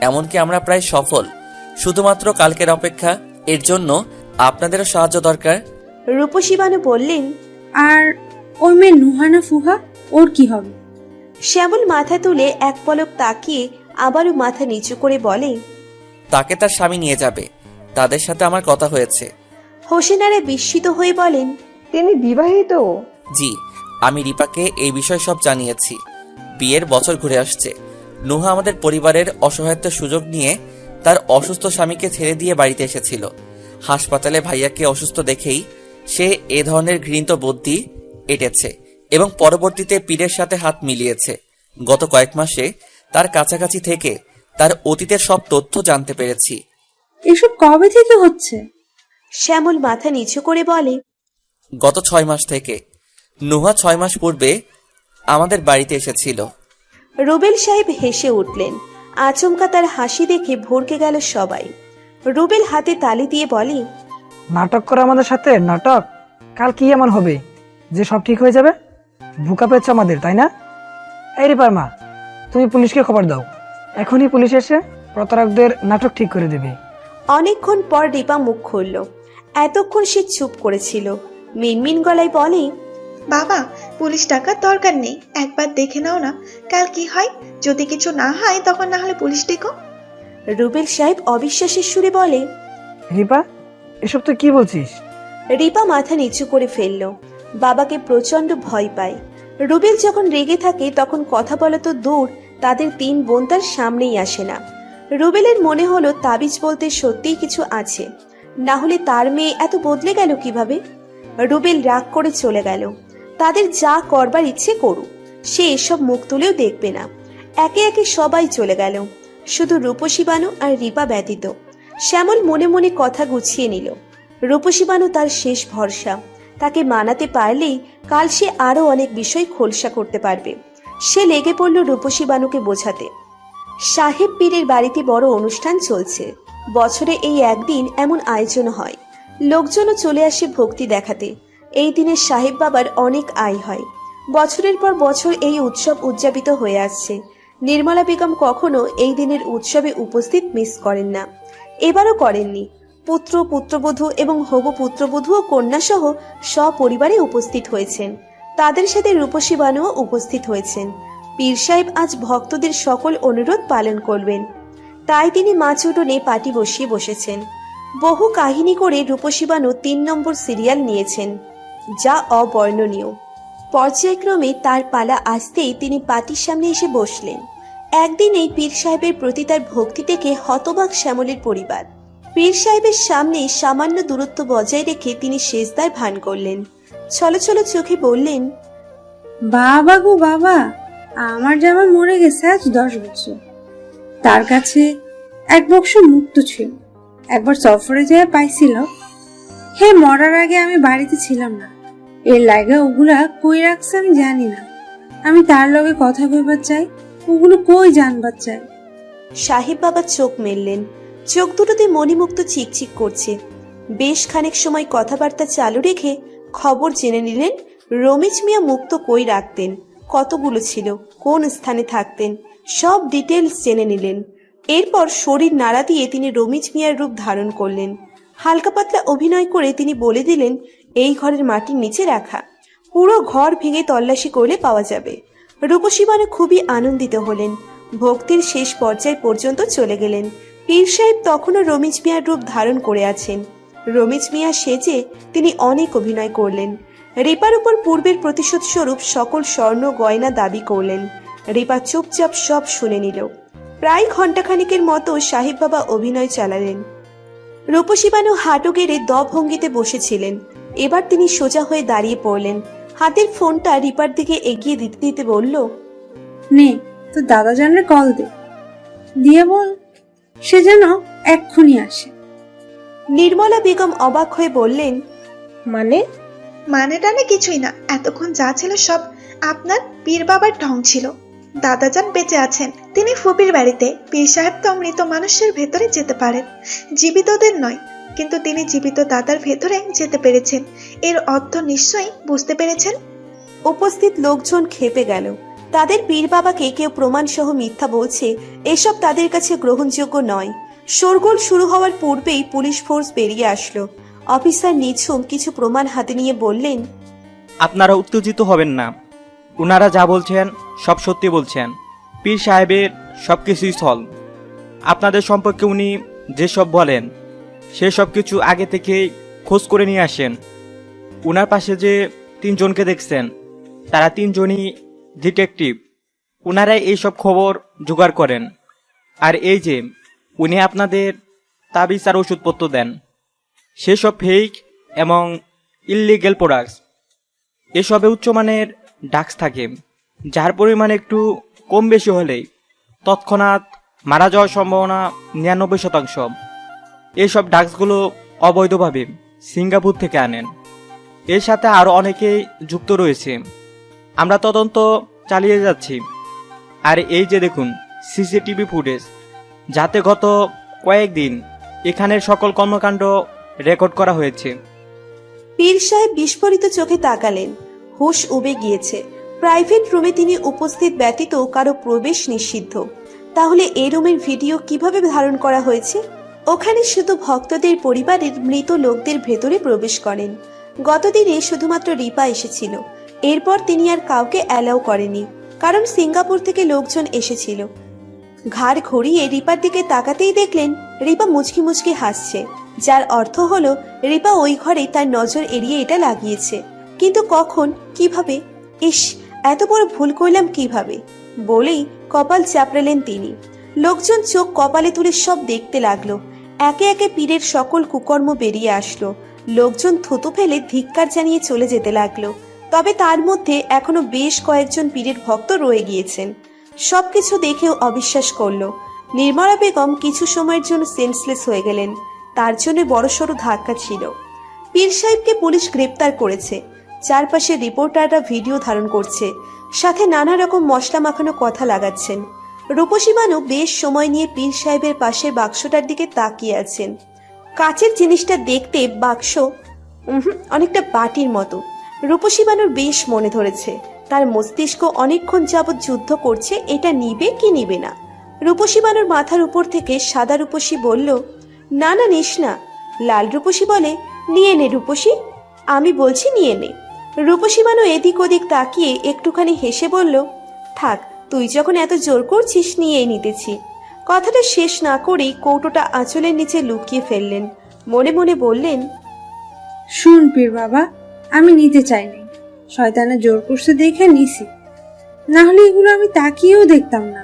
এমনকি আমরা প্রায় সফল। শুধুমাত্র কালকের অপেক্ষা, এর জন্য আপনাদেরও সাহায্য দরকার। রূপসী বানু বললেন, আর ওই মেয়ে নুহানা ফুহা, ওর কি হবে? শ্যামল মাথা তুলে এক পলক তাকিয়ে আবারও মাথা নিচু করে বলে, তাকে তার স্বামী নিয়ে যাবে, তাদের সাথে আমার কথা হয়েছে। হোসেনারা বিস্মিত হয়ে বলেন, তিনি বিবাহিত? জি, আমি রিপাকে এই বিষয় সব জানিয়েছি। বিয়ের বছর ঘুরে আসছে, নুহা আমাদের পরিবারের অসহায়তার সুযোগ নিয়ে তার অসুস্থ স্বামীকে ছেড়ে দিয়ে বাড়িতে এসেছিল। হাসপাতালে ভাইয়াকে অসুস্থ দেখেই সে এ ধরনের ঘৃণিত বুদ্ধি এঁটেছে এবং পরবর্তীতে পীরের সাথে হাত মিলিয়েছে। গত কয়েক মাসে তার কাছাকাছি থেকে তার অতীতের সব তথ্য জানতে পেরেছি। এসব কবে থেকে হচ্ছে? শ্যামল মাথা নিচু করে বলে, গত 6 মাস থেকে। নুহা 6 মাস পূর্বে আমাদের বাড়িতে এসেছিল। রুবেল সাহেব হেসে উঠলেন। আচমকা তার হাসি দেখে ভরকে গেল সবাই। রুবেল হাতে তালি দিয়ে বলে, নাটক করে আমাদের সাথে নাটক? কাল কি এমন হবে যে সব ঠিক হয়ে যাবে? ভুকা পেয়েছ আমাদের, তাই না? এই রিপার মা, তুমি পুলিশকে খবর দাও, এখনই পুলিশ এসে প্রতারকদের নাটক ঠিক করে দেবে। অনেকক্ষণ পর রিপা মুখ খুলল। এতক্ষণ সে চুপ করেছিল। মিনমিন গলায় বলে, বাবা, পুলিশ ডাকার দরকার নেই, একবার দেখে নাও না কাল কি হয়। যদি কিছু না হয় তখন না হলে পুলিশ ডেকো। রুবেল সাহেব অবিশ্বাসের সুরে বলে, রিপা, এসব তুই কি বলছিস? রিপা মাথা নিচু করে ফেলল। বাবাকে প্রচন্ড ভয় পায়। রুবেল যখন রেগে থাকে তখন কথা বলা তো দূর, তাদের 3 বোন তার সামনেই আসে না। রুবেলের মনে হলো তাবিজ বলতে সত্যিই কিছু আছে, না হলে তার মেয়ে এত বদলে গেল কিভাবে। রুবেল রাগ করে চলে গেল। তাদের যা করবার ইচ্ছে করুক, সে এসব মুখ তুলেও দেখবে না। একে একে সবাই চলে গেল, শুধু রূপসী বানু আর রিপা ব্যতীত। শ্যামল মনে মনে কথা গুছিয়ে নিল। রূপসী বানু তার শেষ ভরসা, তাকে মানাতে পারলেই কাল সে আরো অনেক বিষয় খোলসা করতে পারবে। সে লেগে পড়ল রূপসী বানুকে বোঝাতে। সাহেব পীরের বাড়িতে বড় অনুষ্ঠান চলছে। বছরে এই একদিন এমন আয়োজন হয়, লোকজনও চলে আসে ভক্তি দেখাতে। এই দিনে সাহেব বাবার অনেক আয় হয়। বছরের পর বছর এই উৎসব উদযাপিত হয়ে আসছে। নির্মলা বেগম কখনো এই দিনের উৎসবে উপস্থিত মিস করেন না, এবারও করেননি। পুত্র, পুত্রবধূ এবং হবু পুত্রবধূ ও কন্যা সহ সপরিবারে উপস্থিত হয়েছেন। তাদের সাথে রূপসী বানুও উপস্থিত হয়েছেন। পীর সাহেব আজ ভক্তদের সকল অনুরোধ পালন করবেন, তাই তিনি মাছ উঠোনে পাটি বসিয়ে বসেছেন। বহু কাহিনী করে রূপসী বানু 3 নম্বর সিরিয়াল নিয়েছেন, যা অবর্ণনীয়। পর্যায়ক্রমে তার পালা আসতেই তিনি পাটির সামনে এসে বসলেন। একদিনেই পীর সাহেবের প্রতি তার ভক্তি থেকে হতবাক শ্যামলের পরিবার। পীর সাহেবের সামনে সামান্য দূরত্ব বজায় রেখে তিনি সেজদার ভান করলেন। ছলছল চোখে বললেন, বাবা গো বাবা, আমার জামা মরে গেছে আজ 10 বছর। তার কাছে এক বক্স মুক্ত ছিল, একবার সফরে যেয়ে পাইছিল। হে মরার আগে আমি বাড়িতে ছিলাম না, এর লাগে ওগুলা কই রাখছে আমি জানি না। আমি তার লগে কথা কইবার চাই, ওগুলো কই জানবার চাই। সাহেব বাবা চোখ মেললেন, চোখ দুটোতে মণিমুক্ত চিকচিক করছে। বেশ খানিক সময় কথাবার্তা চালু রেখে খবর জেনে নিলেন রমেশ মিয়া মুক্ত কই রাখতেন, কতগুলো ছিল, কোন স্থানে থাকতেন, সব ডিটেলস জেনে নিলেন। এরপর শরীর নাড়া দিয়ে তিনি রমেশ মিয়ার রূপ ধারণ করলেন। হালকা পাতলা অভিনয় করে তিনি বলে দিলেন এই ঘরের মাটির নিচে রাখা, পুরো ঘর ভেঙে তল্লাশি করলে পাওয়া যাবে। রূপসী বানু খুবই আনন্দিত হলেন, ভক্তির শেষ পর্যায় পর্যন্ত চলে গেলেন। পীর সাহেব তখনও রমেশ মিয়ার রূপ ধারণ করে আছেন। রমেশ মিয়া সেজে তিনি অনেক অভিনয় করলেন। রিপার উপর পূর্বের প্রতিশোধ স্বরূপ সকল স্বর্ণ গয়না দাবি করলেন। রিপা চুপচাপ সব শুনে নিল। প্রায় ঘণ্টাখানিকের মতো সাহেব বাবা অভিনয় চালালেন। রূপসী বানু হাঁটু গেড়ে দ ভঙ্গিতে বসেছিলেন। এবার তিনি সোজা হয়ে দাঁড়িয়ে পড়লেন। হাতের ফোনটা রিপার দিকে এগিয়ে দিতে দিতে বলল, নে তো দাদা জানলে কল দে, দিয়ে বল সে যেন এক্ষুনি আসে। নির্মলা বেগম অবাক হয়ে বললেন, মানে টানে কিছুই না, এতক্ষণ যা ছিল সব আপনার পীর বাবার ঢং ছিল। দাদাজান বেঁচে আছেন, তিনি ফুপির বাড়িতে। পীর সাহেব তো মৃত মানুষের ভেতরে যেতে পারেন, জীবিতদের নয়, কিন্তু তিনি জীবিত দাদার ভেতরে যেতে পেরেছেন। এর অর্থ নিশ্চয়ই বুঝতে পেরেছেন। উপস্থিত লোকজন খেপে গেল। তাদের পীর বাবাকে কেউ প্রমাণ সহ মিথ্যা বলছে, এসব তাদের কাছে গ্রহণযোগ্য নয়। শোরগোল শুরু হওয়ার পূর্বেই পুলিশ ফোর্স বেরিয়ে আসলো। অফিসার নিঝুম কিছু প্রমাণ হাতে নিয়ে বললেন, আপনারা উত্তেজিত হবেন না, ওনারা যা বলছেন সব সত্যি বলছেন। পীর সাহেবের সব কিছুই স্থল। আপনাদের সম্পর্কে উনি যেসব বলেন সেসব কিছু আগে থেকেই খোঁজ করে নিয়ে আসেন। উনার পাশে যে তিনজনকে দেখছেন তারা তিনজনই ডিটেকটিভ, ওনারাই এইসব খবর জোগাড় করেন। আর এই যে উনি আপনাদের তাবিজ আর ওষুধপত্র দেন, সেসব ফেক এবং ইললিগেল প্রোডাক্টস। এসবে উচ্চমানের ড্রাগস থাকে, যার পরিমাণ একটু কম বেশি হলেই তৎক্ষণাৎ মারা যাওয়ার সম্ভাবনা 99%। এইসব ড্রাগসগুলো অবৈধভাবে সিঙ্গাপুর থেকে আনেন। এর সাথে আরও অনেকেই যুক্ত রয়েছে। আমরা তদন্ত চালিয়ে যাচ্ছি। আর এই যে দেখুন সিসিটিভি ফুটেজ, যাতে গত কয়েকদিন এখানের সকল কর্মকাণ্ড রেকর্ড করা হয়েছে। পীর সাহেব বিস্ফোরিত চোখে তাকালেন। হুঁশ উবে গিয়েছে। প্রাইভেট রুমে তিনি উপস্থিত ব্যতীত কারো প্রবেশ নিষিদ্ধ। তাহলে এই রুমের ভিডিও কিভাবে ধারণ করা হয়েছে? ওখানে শুধু ভক্তদের পরিবারের মৃত লোকদের ভেতরে প্রবেশ করেন। গতদিনে শুধুমাত্র রিপা এসেছিল। এরপর তিনি আর কাউকে অ্যালাউ করেনি, কারণ সিঙ্গাপুর থেকে লোকজন এসেছিল। ঘাড় ঘুরিয়ে রিপার দিকে তাকাতেই দেখলেন রিপা মুচকি মুচকি হাসছে, যার অর্থ হলো রিপা ওই ঘরে তার নজর এড়িয়ে এটা লাগিয়েছে। কিন্তু কখন, কিভাবে? ইস, এত বড় ভুল করলাম কিভাবে, বলেই কপাল চাপড়ালেন তিনি। লোকজন চোখ কপালে তুলে সব দেখতে লাগলো। একে একে পীরের সকল কুকর্ম বেরিয়ে আসলো। লোকজন থুতু ফেলে ধিক্কার জানিয়ে চলে যেতে লাগলো। তবে তার মধ্যে এখনো বেশ কয়েকজন পীরের ভক্ত রয়ে গিয়েছেন। সবকিছু দেখেও অবিশ্বাস করলো। নির্মলা বেগম কিছু সময়ের জন্য সেন্সলেস হয়ে গেলেন। তার জন্য বড়সড় ধাক্কা ছিল। পীর সাহেবকে পুলিশ গ্রেপ্তার করেছে। চারপাশে রিপোর্টাররা ভিডিও ধারণ করছে, সাথে নানা রকম মশলা মাখানো কথা লাগাচ্ছেন। রূপসী বানু বেশ সময় নিয়ে পীর সাহেবের পাশের বাক্সটার দিকে তাকিয়ে আছেন। কাচের জিনিসটা দেখতে বাক্স অনেকটা বাটির মতো। রূপসী বানুর বেশ মনে ধরেছে। তার মস্তিষ্ক অনেকক্ষণ যাবৎ যুদ্ধ করছে, এটা নিবে কি নিবে না। রূপসী বানুর মাথার উপর থেকে সাদা রূপসী বলল, না না নিস না। লাল রূপসী বলে, নিয়ে নে রূপসী, আমি বলছি নিয়ে নে। রূপসী বানু এদিক ওদিক তাকিয়ে একটুখানি হেসে বলল, থাক, তুই যখন এত জোর করছিস নিয়েই নিতেছি। কথাটা শেষ না করেই কৌটোটা আঁচলের নিচে লুকিয়ে ফেললেন। মনে মনে বললেন, শুন পীর বাবা, আমি নিতে চাইনি, শয়তানে জোর করছে দেখে নিছি, না হলে এগুলো আমি তাকিয়েও দেখতাম না।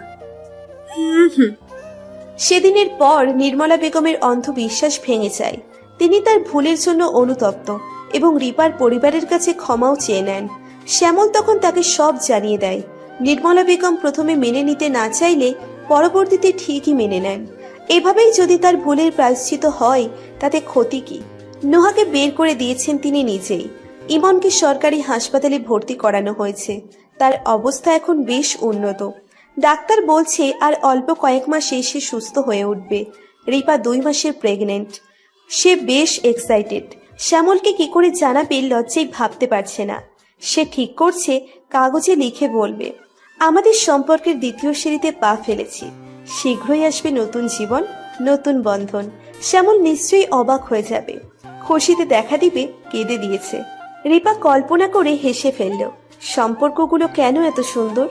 সেদিনের পর নির্মলা বেগমের অন্ধবিশ্বাস ভেঙে যায়। তিনি তার ভুলের জন্য অনুতপ্ত এবং রিপার পরিবারের কাছে ক্ষমাও চেয়ে নেন। শ্যামল তখন তাকে সব জানিয়ে দেয়। নির্মলা বেগম প্রথমে মেনে নিতে না চাইলে পরবর্তীতে ঠিকই মেনে নেন। এভাবেই যদি তার ভুলের প্রায়শ্চিত হয় তাতে ক্ষতি কি? নোহাকে বের করে দিয়েছেন তিনি নিজেই। ইমনকে সরকারি হাসপাতালে ভর্তি করানো হয়েছে। তার অবস্থা এখন বেশ উন্নত। ডাক্তার বলছে আর অল্প কয়েক মাসে সে সুস্থ হয়ে উঠবে। রিপা 2 মাসের প্রেগনেন্ট। সে বেশ এক্সাইটেড। শ্যামলকে কি করে জানাবে লজ্জায় ভাবতে পারছে না। সে ঠিক করছে কাগজে লিখে বলবে, আমাদের সম্পর্কের দ্বিতীয় সিঁড়িতে পা ফেলেছি। শীঘ্রই আসবে নতুন জীবন, নতুন বন্ধন। শ্যামল নিশ্চয়ই অবাক হয়ে যাবে। খুশিতে দেখা দিবে কেঁদে দিয়েছে। রিপা কল্পনা করে হেসে ফেলল। সম্পর্কগুলো কেন এত সুন্দর?